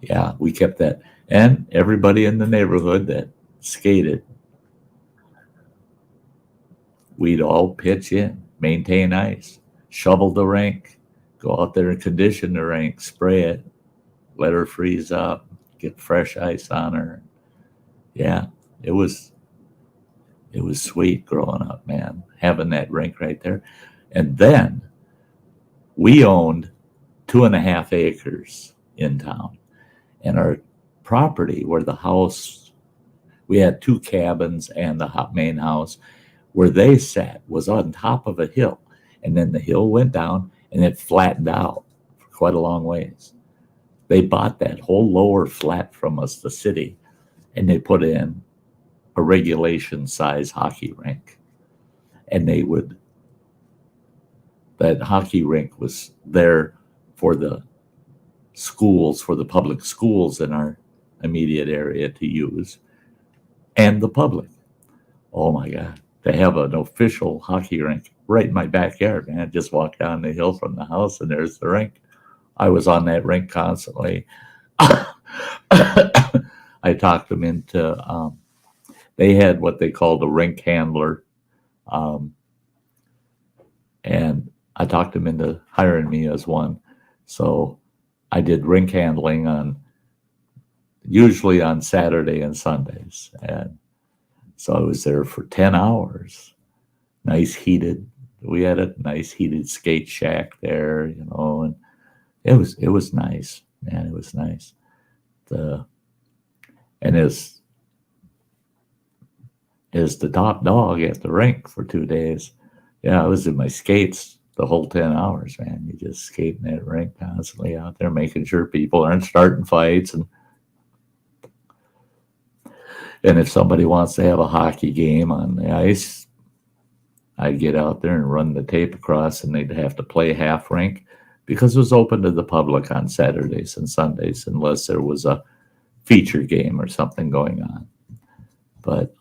yeah, we kept that. And everybody in the neighborhood that skated, we'd all pitch in, maintain ice, shovel the rink, go out there and condition the rink, spray it, let her freeze up, get fresh ice on her. Yeah, it was sweet growing up, man, having that rink right there. And then we owned 2.5 acres in town, and our property where the house, we had 2 cabins and the main house, where they sat was on top of a hill, and then the hill went down and it flattened out for quite a long ways. They bought that whole lower flat from us, the city, and they put in a regulation size hockey rink. And that hockey rink was there for the schools, for the public schools in our immediate area to use, and the public. Oh my God. They have an official hockey rink right in my backyard, man. I just walk down the hill from the house and there's the rink. I was on that rink constantly. I talked them into, they had what they called a rink handler. And I talked them into hiring me as one. So I did rink handling usually on Saturday and Sundays. And so I was there for 10 hours. We had a nice heated skate shack there, and it was nice, man. It was nice. And as the top dog at the rink for 2 days, yeah, I was in my skates the whole 10 hours, man. You just skate in that rink constantly out there, making sure people aren't starting fights. And if somebody wants to have a hockey game on the ice, I'd get out there and run the tape across, and they'd have to play half rink because it was open to the public on Saturdays and Sundays unless there was a feature game or something going on. But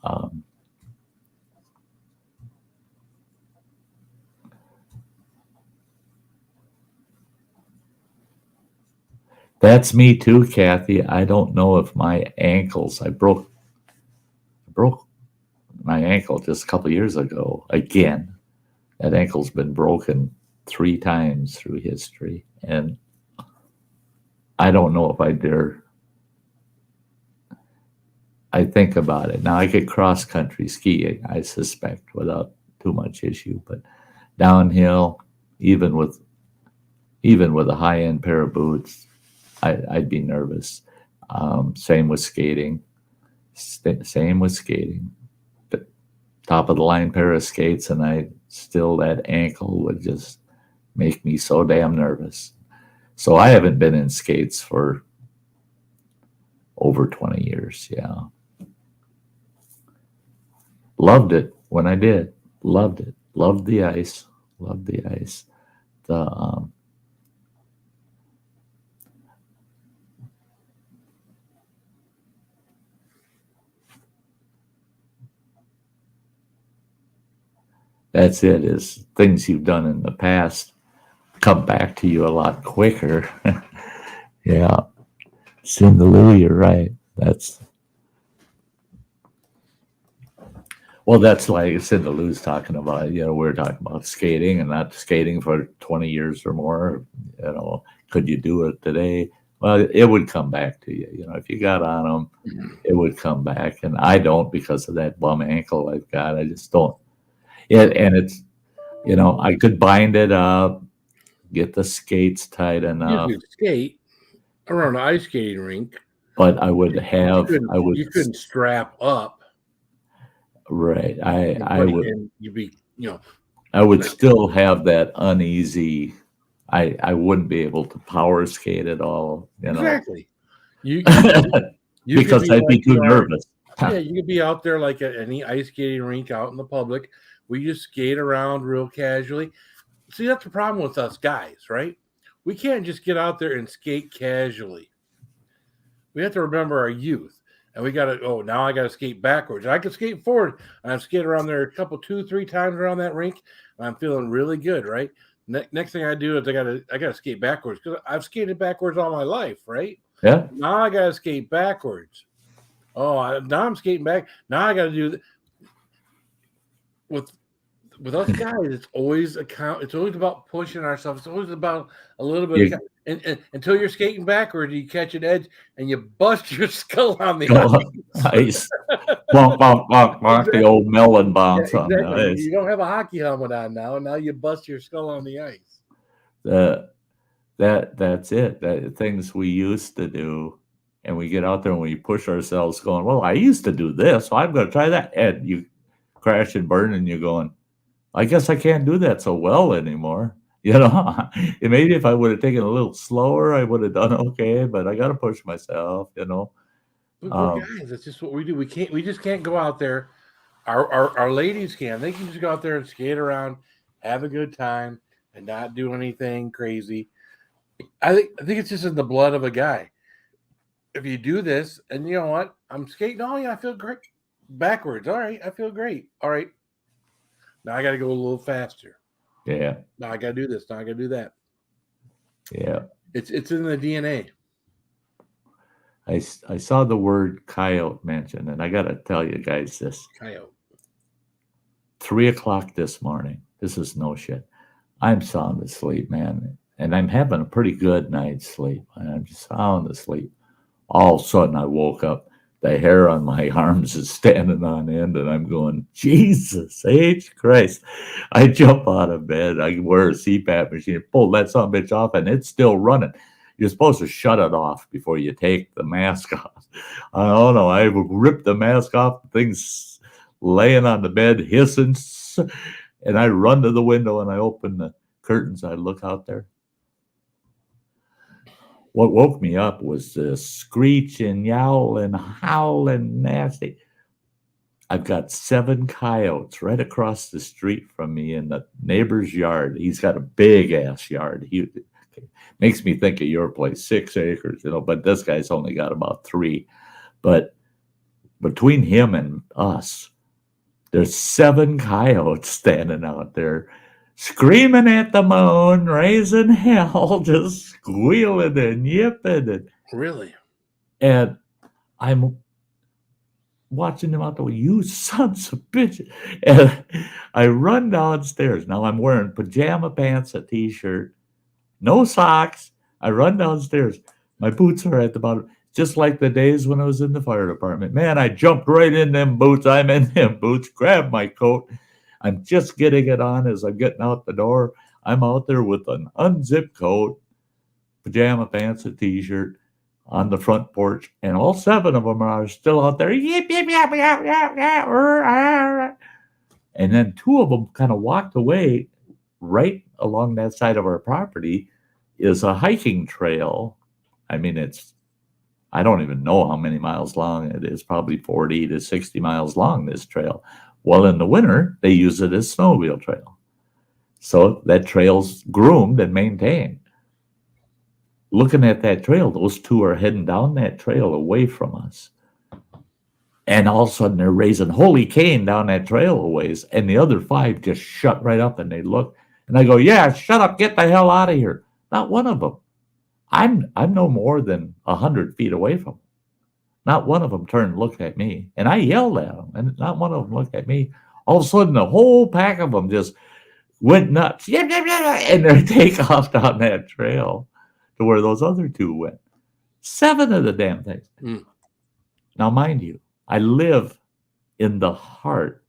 that's me too, Kathy. I don't know if my ankles, I broke my ankle just a couple of years ago again. That ankle's been broken 3 times through history, and I don't know if I dare. I think about it now. I could cross country skiing, I suspect, without too much issue, but downhill, even with a high end pair of boots, I'd be nervous. Same with skating. The top of the line pair of skates, and that ankle would just make me so damn nervous. So I haven't been in skates for over 20 years. Yeah. Loved it when I did. Loved it. Loved the ice. That's it, is things you've done in the past come back to you a lot quicker. Yeah. Cinderella, you're right. That's like Cinderell's talking about. We're talking about skating and not skating for 20 years or more. Could you do it today? Well, it would come back to you. If you got on them, it would come back. And I don't, because of that bum ankle I've got. I just don't. And it's, I could bind it up, get the skates tight enough. You could skate around an ice skating rink, but I would have. You couldn't strap up. Right. I would. And you'd be, I would still have that uneasy. I wouldn't be able to power skate at all. Exactly. You because I'd be too nervous. Yeah, you could be out there like at any ice skating rink out in the public. We just skate around real casually. See, that's the problem with us guys, right? We can't just get out there and skate casually. We have to remember our youth. And we got to, now I got to skate backwards. I can skate forward. And I've skated around there a couple, 2-3 times around that rink. And I'm feeling really good, right? Next thing I do is I got to skate backwards because I've skated backwards all my life, right? Yeah. Now I got to skate backwards. Now I'm skating back. Now I got to do with us guys. It's always It's always about pushing ourselves. It's always about a little bit. And until you're skating backwards, you catch an edge and you bust your skull on the ice. Bonk, bonk, bonk, bonk, exactly. The old melon bounce on the ice. You don't have a hockey helmet on now, and now you bust your skull on the ice. That's it. Things we used to do, and we get out there and we push ourselves going, well, I used to do this, so I'm going to try that. And you crash and burn, and you're going, I guess I can't do that so well anymore. Maybe if I would have taken a little slower, I would have done okay, but I got to push myself, Look, guys, that's just what we do. We just can't go out there. Our ladies can. They can just go out there and skate around, have a good time, and not do anything crazy. I think it's just in the blood of a guy. If you do this, and you know what? I'm skating. Oh, yeah, I feel great. Backwards. All right, I feel great. All right. Now I got to go a little faster. Yeah. Now I got to do this. Now I got to do that. Yeah. It's in the DNA. I saw the word coyote mentioned, and I got to tell you guys this. Coyote. 3:00 this morning. This is no shit. I'm sound asleep, man. And I'm having a pretty good night's sleep. And I'm just sound asleep. All of a sudden, I woke up. The hair on my arms is standing on end, and I'm going, Jesus H. Christ. I jump out of bed. I wear a CPAP machine, pull that son of a bitch off, and it's still running. You're supposed to shut it off before you take the mask off. I don't know. I ripped the mask off. The thing's laying on the bed, hissing. And I run to the window, and I open the curtains. I look out there. What woke me up was the screeching, yowling, howling, nasty. I've got 7 coyotes right across the street from me in the neighbor's yard. He's got a big-ass yard. He makes me think of your place, 6 acres, but this guy's only got about 3. But between him and us, there's 7 coyotes standing out there, screaming at the moon, raising hell, just squealing and yipping. And, really? And I'm watching them out the way, you sons of bitches. And I run downstairs. Now I'm wearing pajama pants, a t-shirt, no socks. I run downstairs. My boots are at the bottom, just like the days when I was in the fire department. Man, I jumped right in them boots. I'm in them boots, grabbed my coat. I'm just getting it on as I'm getting out the door. I'm out there with an unzipped coat, pajama pants, a t-shirt on the front porch, and all 7 of them are still out there. Yip, yip, yip, yip, yip, yip. And then 2 of them kind of walked away. Right along that side of our property is a hiking trail. I mean, I don't even know how many miles long it is, probably 40 to 60 miles long, this trail. Well, in the winter, they use it as snowmobile trail. So that trail's groomed and maintained. Looking at that trail, those 2 are heading down that trail away from us. And all of a sudden, they're raising holy cane down that trail a ways. And the other 5 just shut right up and they look. And I go, yeah, shut up, get the hell out of here. Not one of them. I'm no more than 100 feet away from them. Not one of them turned and looked at me. And I yelled at them, and not one of them looked at me. All of a sudden, the whole pack of them just went nuts. And they take off down that trail to where those other 2 went. 7 of the damn things. Mm. Now, mind you, I live in the heart.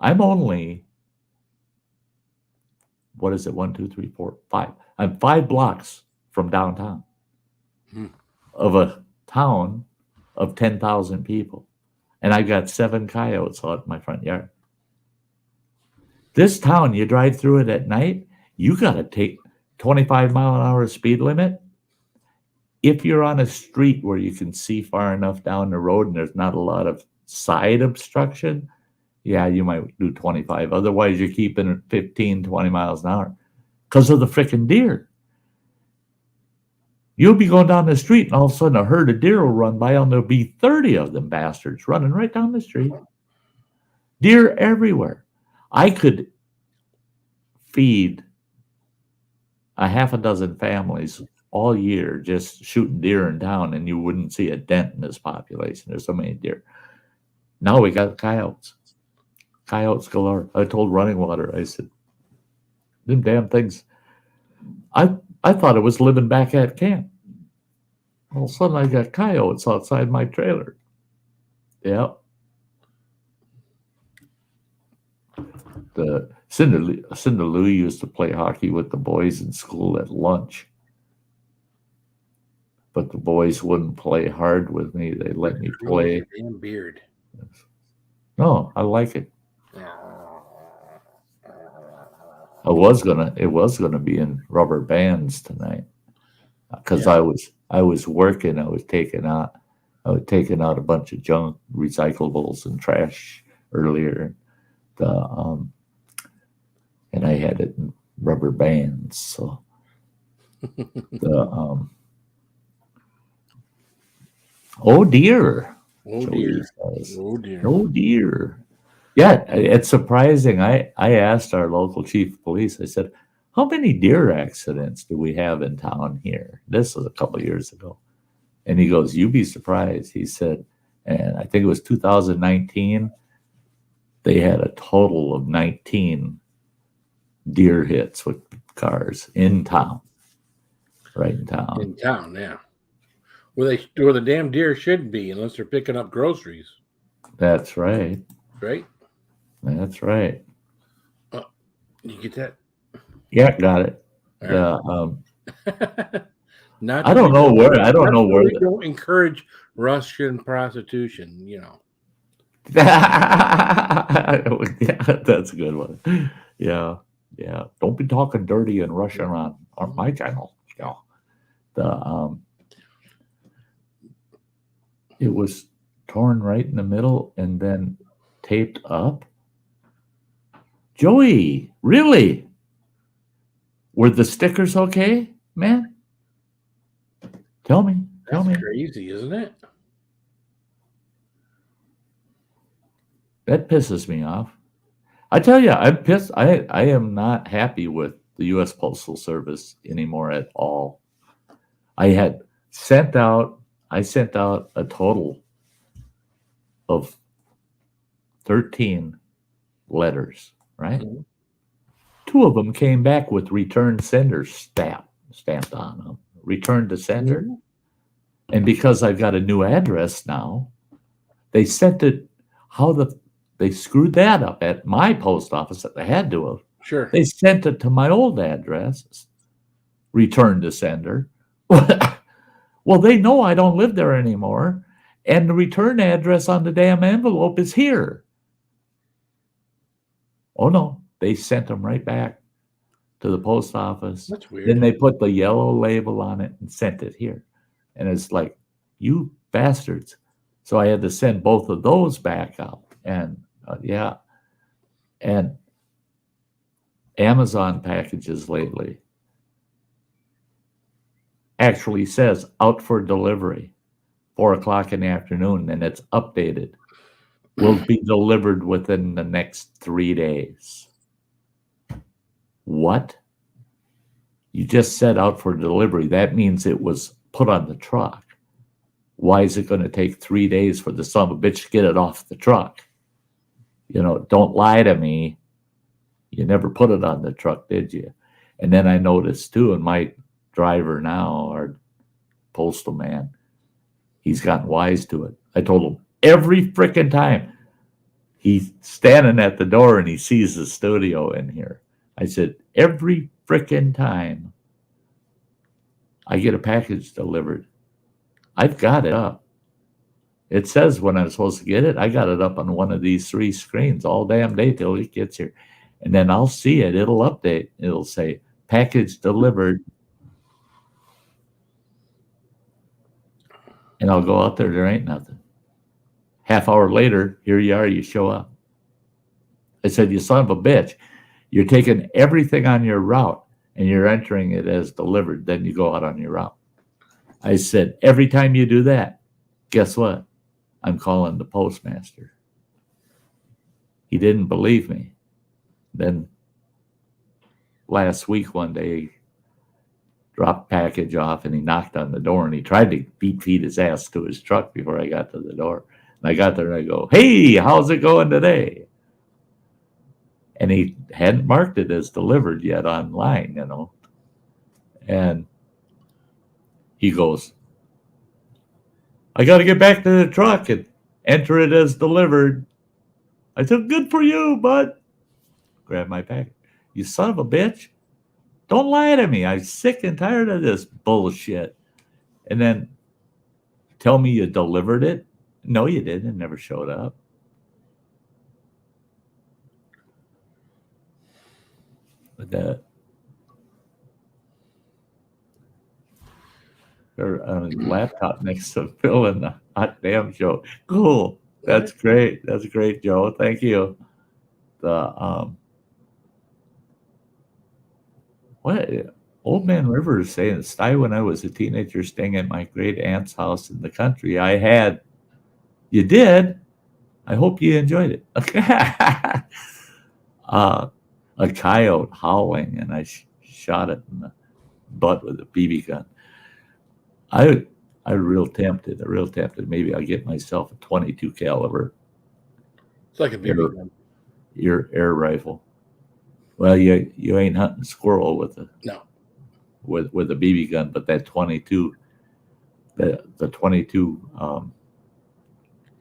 I'm only, 1, 2, 3, 4, 5. I'm 5 blocks from downtown of a town of 10,000 people. And I've got 7 coyotes out in my front yard. This town, you drive through it at night, you got to take 25-mile-an-hour speed limit. If you're on a street where you can see far enough down the road and there's not a lot of side obstruction, yeah, you might do 25. Otherwise, you're keeping it 15, 20 miles an hour because of the freaking deer. You'll be going down the street, and all of a sudden a herd of deer will run by, and there'll be 30 of them bastards running right down the street. Deer everywhere. I could feed a half a dozen families all year just shooting deer in town, and you wouldn't see a dent in this population. There's so many deer. Now we got coyotes. Coyotes galore. I told Running Water, I said, them damn things. I thought it was living back at camp. All of a sudden I got coyotes outside my trailer. Yeah. The Cinder Lou used to play hockey with the boys in school at lunch. But the boys wouldn't play hard with me. They let me play. Damn beard. No, I like it. It was gonna be in rubber bands tonight because I was working. I was taking out a bunch of junk, recyclables, and trash earlier. And I had it in rubber bands. So oh dear. Oh dear. Oh dear. Oh dear. Yeah, it's surprising. I asked our local chief of police, I said, how many deer accidents do we have in town here? This was a couple of years ago. And he goes, you'd be surprised. He said, and I think it was 2019, they had a total of 19 deer hits with cars in town. Right in town. In town, yeah. Where the damn deer shouldn't be unless they're picking up groceries. That's right. Right? That's right. You get that? Yeah, got it. Right. I don't know where. We don't encourage Russian prostitution, you know. Yeah, that's a good one. Yeah. Don't be talking dirty in Russian on my channel. Yeah. It was torn right in the middle and then taped up. Joey, really? Were the stickers okay, man? Tell me. That's crazy, isn't it? That pisses me off. I tell you, I'm pissed. I am not happy with the U.S. Postal Service anymore at all. I sent out a total of 13 letters, right? Mm-hmm. 2 of them came back with return sender stamped on them. Return to sender. Mm-hmm. And because I've got a new address now, they sent it they screwed that up at my post office that they had to have. Sure. They sent it to my old address, return to sender. Well, they know I don't live there anymore, and the return address on the damn envelope is here. Oh, no. They sent them right back to the post office. That's weird. Then they put the yellow label on it and sent it here. And it's like, you bastards. So I had to send both of those back out. And, and Amazon packages lately actually says out for delivery, 4:00 in the afternoon, and it's updated. Will be delivered within the next 3 days. What? You just said out for delivery. That means it was put on the truck. Why is it going to take 3 days for the son of a bitch to get it off the truck? Don't lie to me. You never put it on the truck, did you? And then I noticed too, and my driver now, our postal man, he's gotten wise to it. I told him every freaking time he's standing at the door and he sees the studio in here. I said, every freaking time I get a package delivered, I've got it up. It says when I'm supposed to get it. I got it up on one of these 3 screens all damn day till it gets here. And then I'll see it. It'll update. It'll say, package delivered. And I'll go out there. There ain't nothing. Half hour later, here you are. You show up. I said, you son of a bitch. You're taking everything on your route and you're entering it as delivered. Then you go out on your route. I said, every time you do that, guess what? I'm calling the postmaster. He didn't believe me. Then last week, one day, he dropped package off and he knocked on the door and he tried to feed his ass to his truck before I got to the door. And I got there and I go, hey, how's it going today? And he hadn't marked it as delivered yet online, you know. And he goes, I got to get back to the truck and enter it as delivered. I said, good for you, bud. Grab my package. You son of a bitch. Don't lie to me. I'm sick and tired of this bullshit. And then tell me you delivered it. No, you didn't. It never showed up. But they're on his laptop next to Phil in the hot damn show. Cool. That's great. That's great, Joe. Thank you. What Old Man River is saying, Sty, when I was a teenager staying at my great aunt's house in the country, you did? I hope you enjoyed it. A coyote howling, and I shot it in the butt with a BB gun. I real tempted. Maybe I'll get myself a 22 caliber. It's like a BB gun. Your air rifle. Well, you ain't hunting squirrel with a BB gun, but that 22, the 22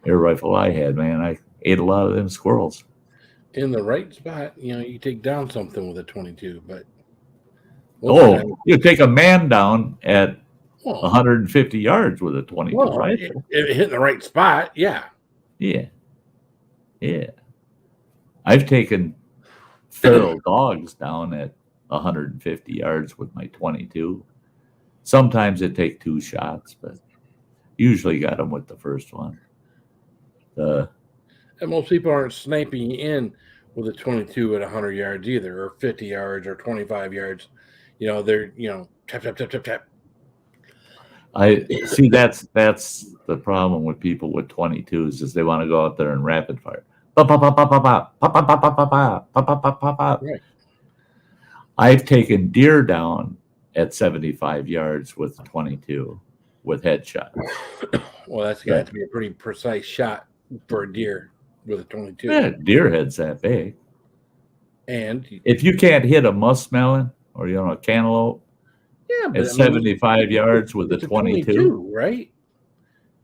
air rifle I had, man, I ate a lot of them squirrels. In the right spot, you take down something with a 22, but you take a man down at 150 yards with a 22 rifle. It hit in the right spot, yeah. Yeah. I've taken feral dogs down at 150 yards with my 22. Sometimes it takes 2 shots, but usually got them with the first one. And most people aren't sniping in with a 22 at 100 yards either, or 50 yards, or 25 yards. They're tap. I see that's the problem with people with 22s is they want to go out there and rapid fire. Right. I've taken deer down at 75 yards with 22 with headshots. Well, that's got to be a pretty precise shot for a deer with a 22. Yeah, deer head's that big. And if you can't hit a muskmelon or a cantaloupe at 75 yards with a 22, right?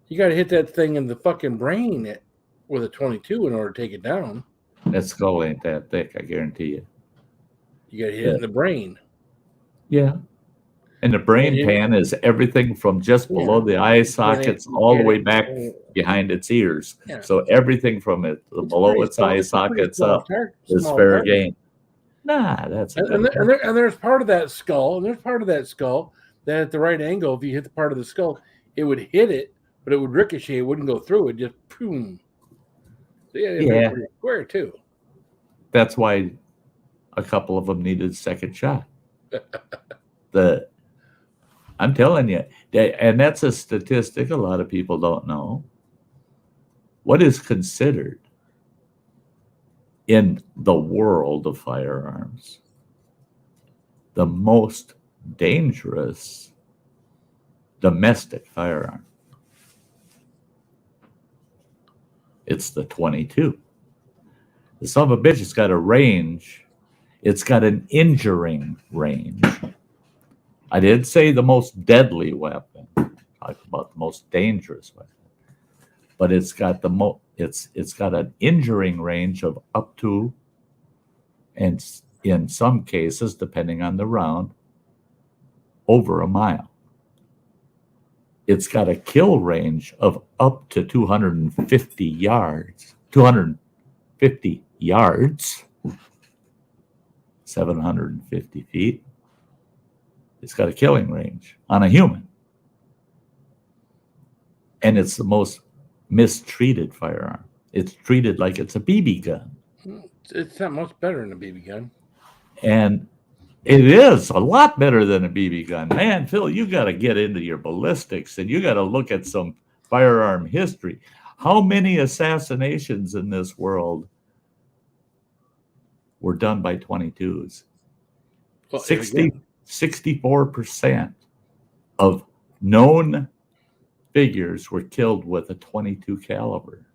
You got to hit that thing in the fucking brain with a 22 in order to take it down. That skull ain't that thick, I guarantee you. You got to hit it in the brain. Yeah. And the brain pan is everything from just below the eye sockets all the way back behind its ears. Yeah. So everything from below its eye sockets up is fair game. Nah, that's and there's part of that skull, that at the right angle, if you hit the part of the skull, it would hit it, but it would ricochet. It wouldn't go through it. Just boom. So yeah, pretty square too. That's why a couple of them needed a second shot. I'm telling you, and that's a statistic a lot of people don't know. What is considered in the world of firearms the most dangerous domestic firearm? It's the 22. The son of a bitch has got a range. It's got an injuring range. I didn't say the most deadly weapon. Talk about the most dangerous weapon. But it's got it's got an injuring range of up to, and in some cases, depending on the round, over a mile. It's got a kill range of up to 250 yards. 250 yards. 750 feet. It's got a killing range on a human. And it's the most mistreated firearm. It's treated like it's a BB gun. It's not much better than a BB gun. And It is a lot better than a BB gun. Man, Phil, you got to get into your ballistics and you got to look at some firearm history. How many assassinations in this world were done by 22s? Well, 64% of known figures were killed with a 22 caliber.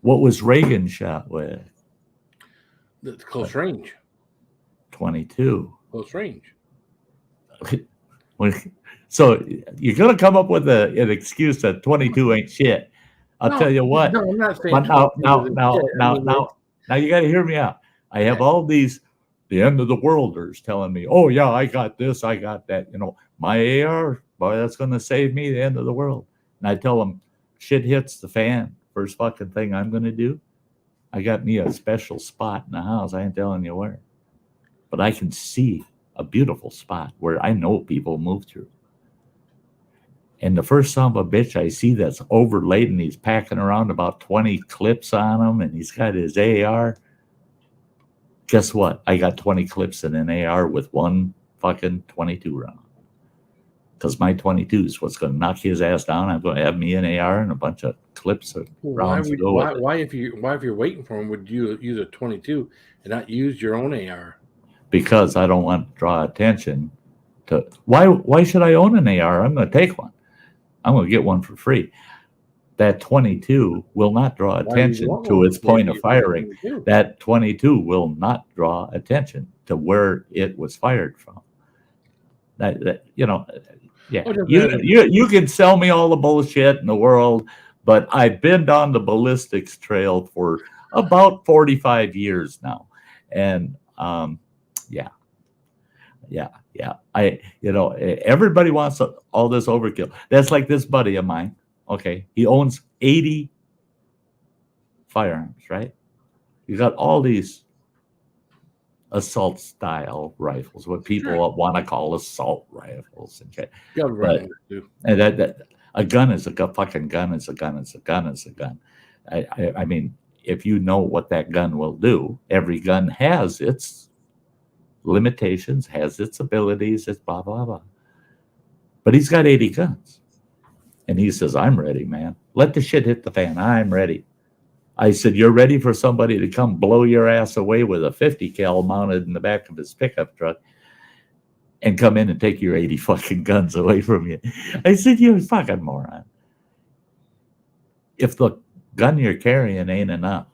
What was Reagan shot with? the close range. 22. Close range. So you're going to come up with an excuse that 22 ain't shit. I'll tell you what. No, I'm not saying. But now you got to hear me out. I have all these the end of the worlders telling me, "Oh yeah, I got this, I got that." You know, my AR, boy, that's going to save me the end of the world. And I tell them, shit hits the fan. First fucking thing I'm going to do, I got me a special spot in the house. I ain't telling you where, but I can see a beautiful spot where I know people move through. And the first son of a bitch I see that's overlaid and he's packing around about 20 clips on him and he's got his AR. Guess what? I got 20 clips in an AR with one fucking 22 round. Because my 22 is what's going to knock his ass down. I'm going to have me an AR and a bunch of clips of rounds to go with it. Why, if you're waiting for him, would you use a 22 and not use your own AR? Because I don't want to draw attention to why should I own an AR? I'm going to take one. I'm going to get one for free. That 22 will not draw attention to its point of firing. That 22 will not draw attention to where it was fired from. That you know, yeah. You can sell me all the bullshit in the world, but I've been down the ballistics trail for about 45 years now, and yeah. Everybody wants all this overkill. That's like this buddy of mine. Okay, he owns 80 firearms, right? He's got all these assault style rifles, what people want to call assault rifles and shit. And that a gun is a fucking gun. Is a gun. Is a gun. Is a gun. I mean, if you know what that gun will do, every gun has its limitations, has its abilities, it's blah blah blah. But he's got 80 guns, and he says, "I'm ready, man. Let the shit hit the fan. I'm ready." I said, "You're ready for somebody to come blow your ass away with a 50 cal mounted in the back of his pickup truck and come in and take your 80 fucking guns away from you?" I said, "You're a fucking moron. If the gun you're carrying ain't enough,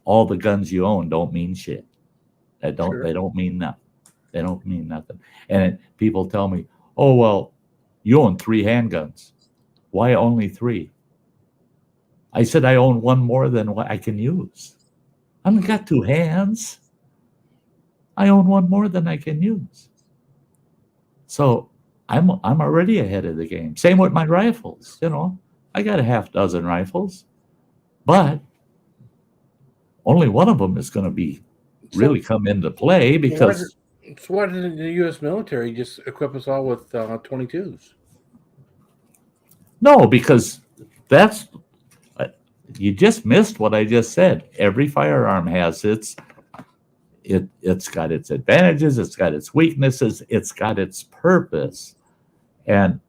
all the guns you own don't mean shit. They don't mean nothing. They don't mean nothing." And people tell me, "Oh, well, you own 3 handguns. Why only 3? I said, "I own one more than what I can use. I've got 2 hands. I own one more than I can use." So I'm already ahead of the game. Same with my rifles. You know, I got a half dozen rifles, but only one of them is going to be really come into play because. So why didn't the U.S. military just equip us all with 22s? No, because that's. You just missed what I just said. Every firearm has it's got its advantages, it's got its weaknesses, it's got its purpose. And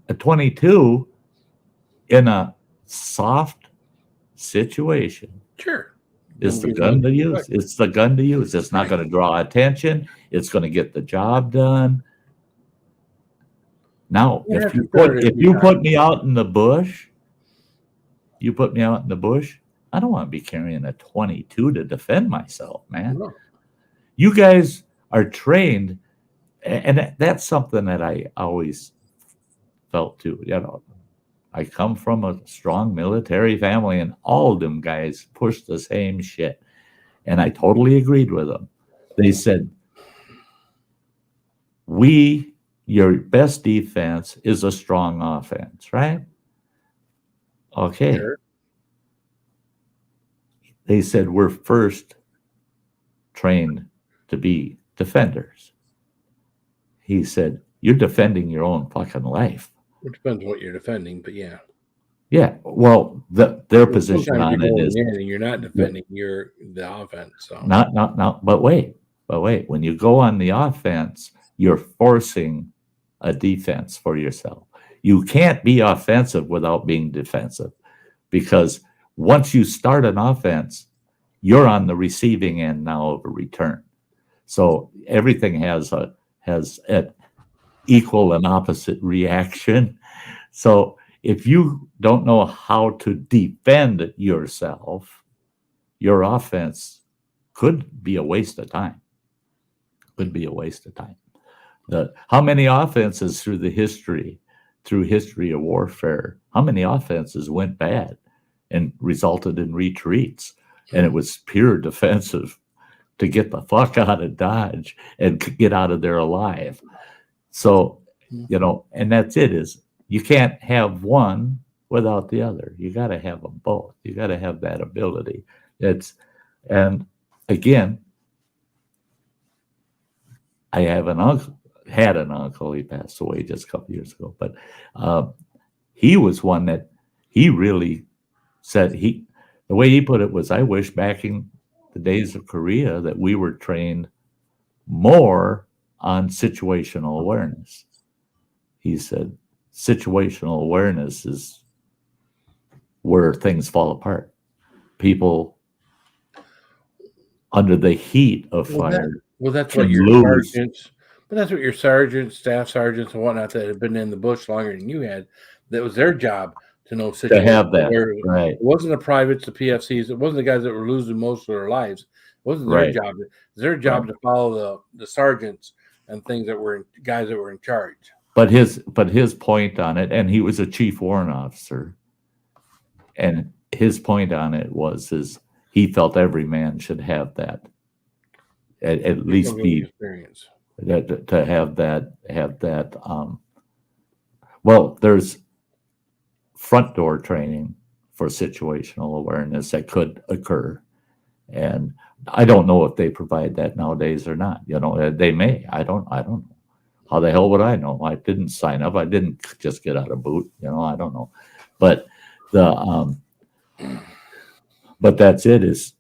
a 22 in a soft situation is the gun to use. It's the gun to use. It's not going to draw attention. It's going to get the job done. Now, if you put me out in the bush, I don't want to be carrying a 22 to defend myself, man. No. You guys are trained, and that's something that I always felt too. You know, I come from a strong military family, and all of them guys push the same shit. And I totally agreed with them. They said, your best defense is a strong offense, right? Okay. Sure. They said, we're first trained to be defenders. He said, you're defending your own fucking life. It depends on what you're defending, but yeah. Yeah, well, their position on it is you're not defending the offense. So not. But wait, But wait, when you go on the offense, you're forcing a defense for yourself. You can't be offensive without being defensive, because once you start an offense, you're on the receiving end now of a return. So everything has an equal and opposite reaction. So if you don't know how to defend yourself, your offense could be a waste of time. Could be a waste of time. How many offenses through history of warfare, how many offenses went bad and resulted in retreats? And it was pure defensive to get the fuck out of Dodge and get out of there alive. So, and that's it, is you can't have one without the other. You got to have them both. You got to have that ability. And again, I had an uncle, he passed away just a couple years ago, but he was one that he really said, the way he put it was, I wish back in the days of Korea that we were trained more on situational awareness. He said situational awareness is where things fall apart. People under the heat of fire. That's what your sergeants, but that's what your sergeants, staff sergeants, and whatnot that have been in the bush longer than you had. That was their job to know situations. To have that, right? It wasn't the privates, the PFCs. It wasn't the guys that were losing most of their lives. It wasn't their job. It was their job to follow the sergeants and things that were guys that were in charge. But his point on it, and he was a chief warrant officer, and his point on it was he felt every man should have that. At least be experience. To have that. Well, there's front door training for situational awareness that could occur, and I don't know if they provide that nowadays or not. They may. I don't know. How the hell would I know? I didn't sign up. I didn't just get out of boot. I don't know. But but that's it. Is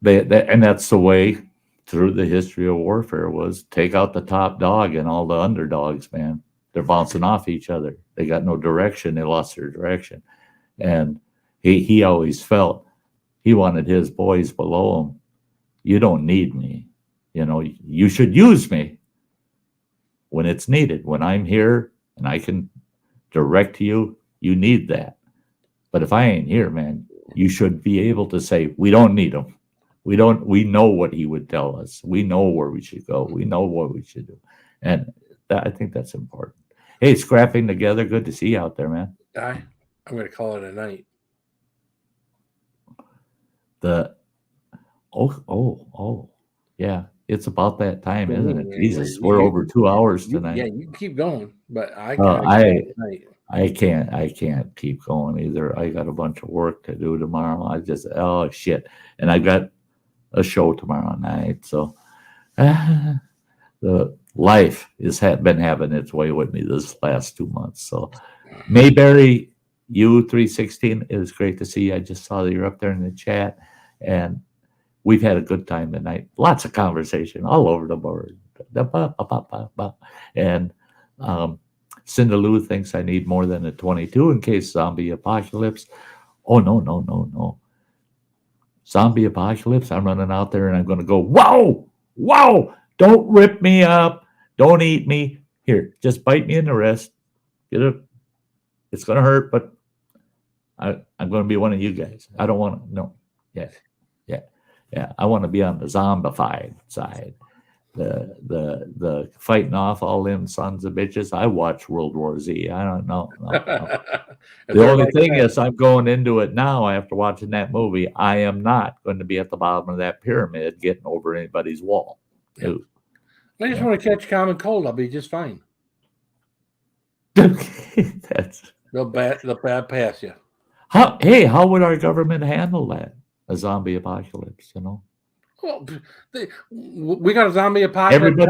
and that's the way through the history of warfare was take out the top dog and all the underdogs, man. They're bouncing off each other. They got no direction. They lost their direction. And he always felt he wanted his boys below him. You don't need me. You should use me when it's needed. When I'm here and I can direct you, you need that. But if I ain't here, man, you should be able to say, we don't need him. We know what he would tell us. We know where we should go. We know what we should do. And I think that's important. Hey, scrapping together. Good to see you out there, man. I'm going to call it a night. Yeah. It's about that time, isn't it? Jesus, we're over 2 hours tonight. Yeah, you can keep going, but I can't keep going either. I got a bunch of work to do tomorrow. Shit. And I've got a show tomorrow night. So the life has been having its way with me this last 2 months. So Mayberry U316, it was great to see you. I just saw that you're up there in the chat, and we've had a good time tonight. Lots of conversation all over the board. And Cinderlou thinks I need more than a 22 in case zombie apocalypse. Oh, no. Zombie apocalypse, I'm running out there and I'm going to go, whoa, don't rip me up. Don't eat me. Here, just bite me in the wrist. It's going to hurt, but I'm going to be one of you guys. I don't want to, no. Yeah. I want to be on the zombified side. The fighting off all them sons of bitches. I watch World War Z. I don't know. No. The only thing is, I'm going into it now after watching that movie. I am not going to be at the bottom of that pyramid getting over anybody's wall. Yeah. I just want to catch common cold. I'll be just fine. They'll pass you. How would our government handle that? A zombie apocalypse, Well, we got a zombie apocalypse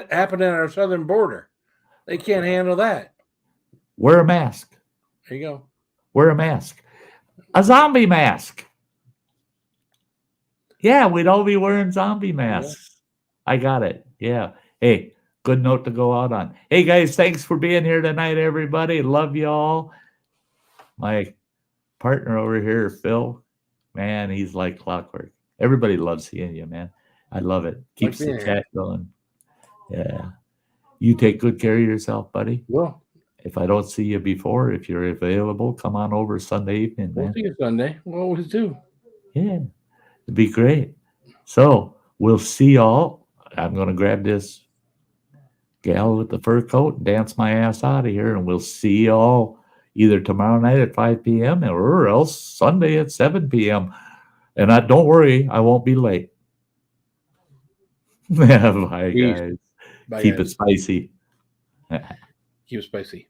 happening at our southern border. They can't handle that. Wear a mask. There you go. Wear a mask. A zombie mask. Yeah, we'd all be wearing zombie masks. I got it. Yeah. Hey, good note to go out on. Hey, guys, thanks for being here tonight, everybody. Love you all. My partner over here, Phil, man, he's like clockwork. Everybody loves seeing you, man. I love it. Keeps the being here. chat going. Yeah. You take good care of yourself, buddy. Well, If I don't see you before, if you're available, come on over Sunday evening, we'll man. see you Sunday. We'll always do. Yeah, it'd be great. So we'll see y'all. I'm going to grab this gal with the fur coat and dance my ass out of here, and we'll see y'all either tomorrow night at 5 p.m. or else Sunday at 7 p.m. And don't worry, I won't be late. Bye, Peace. guys. Bye, Keep guys. it spicy. Keep it spicy.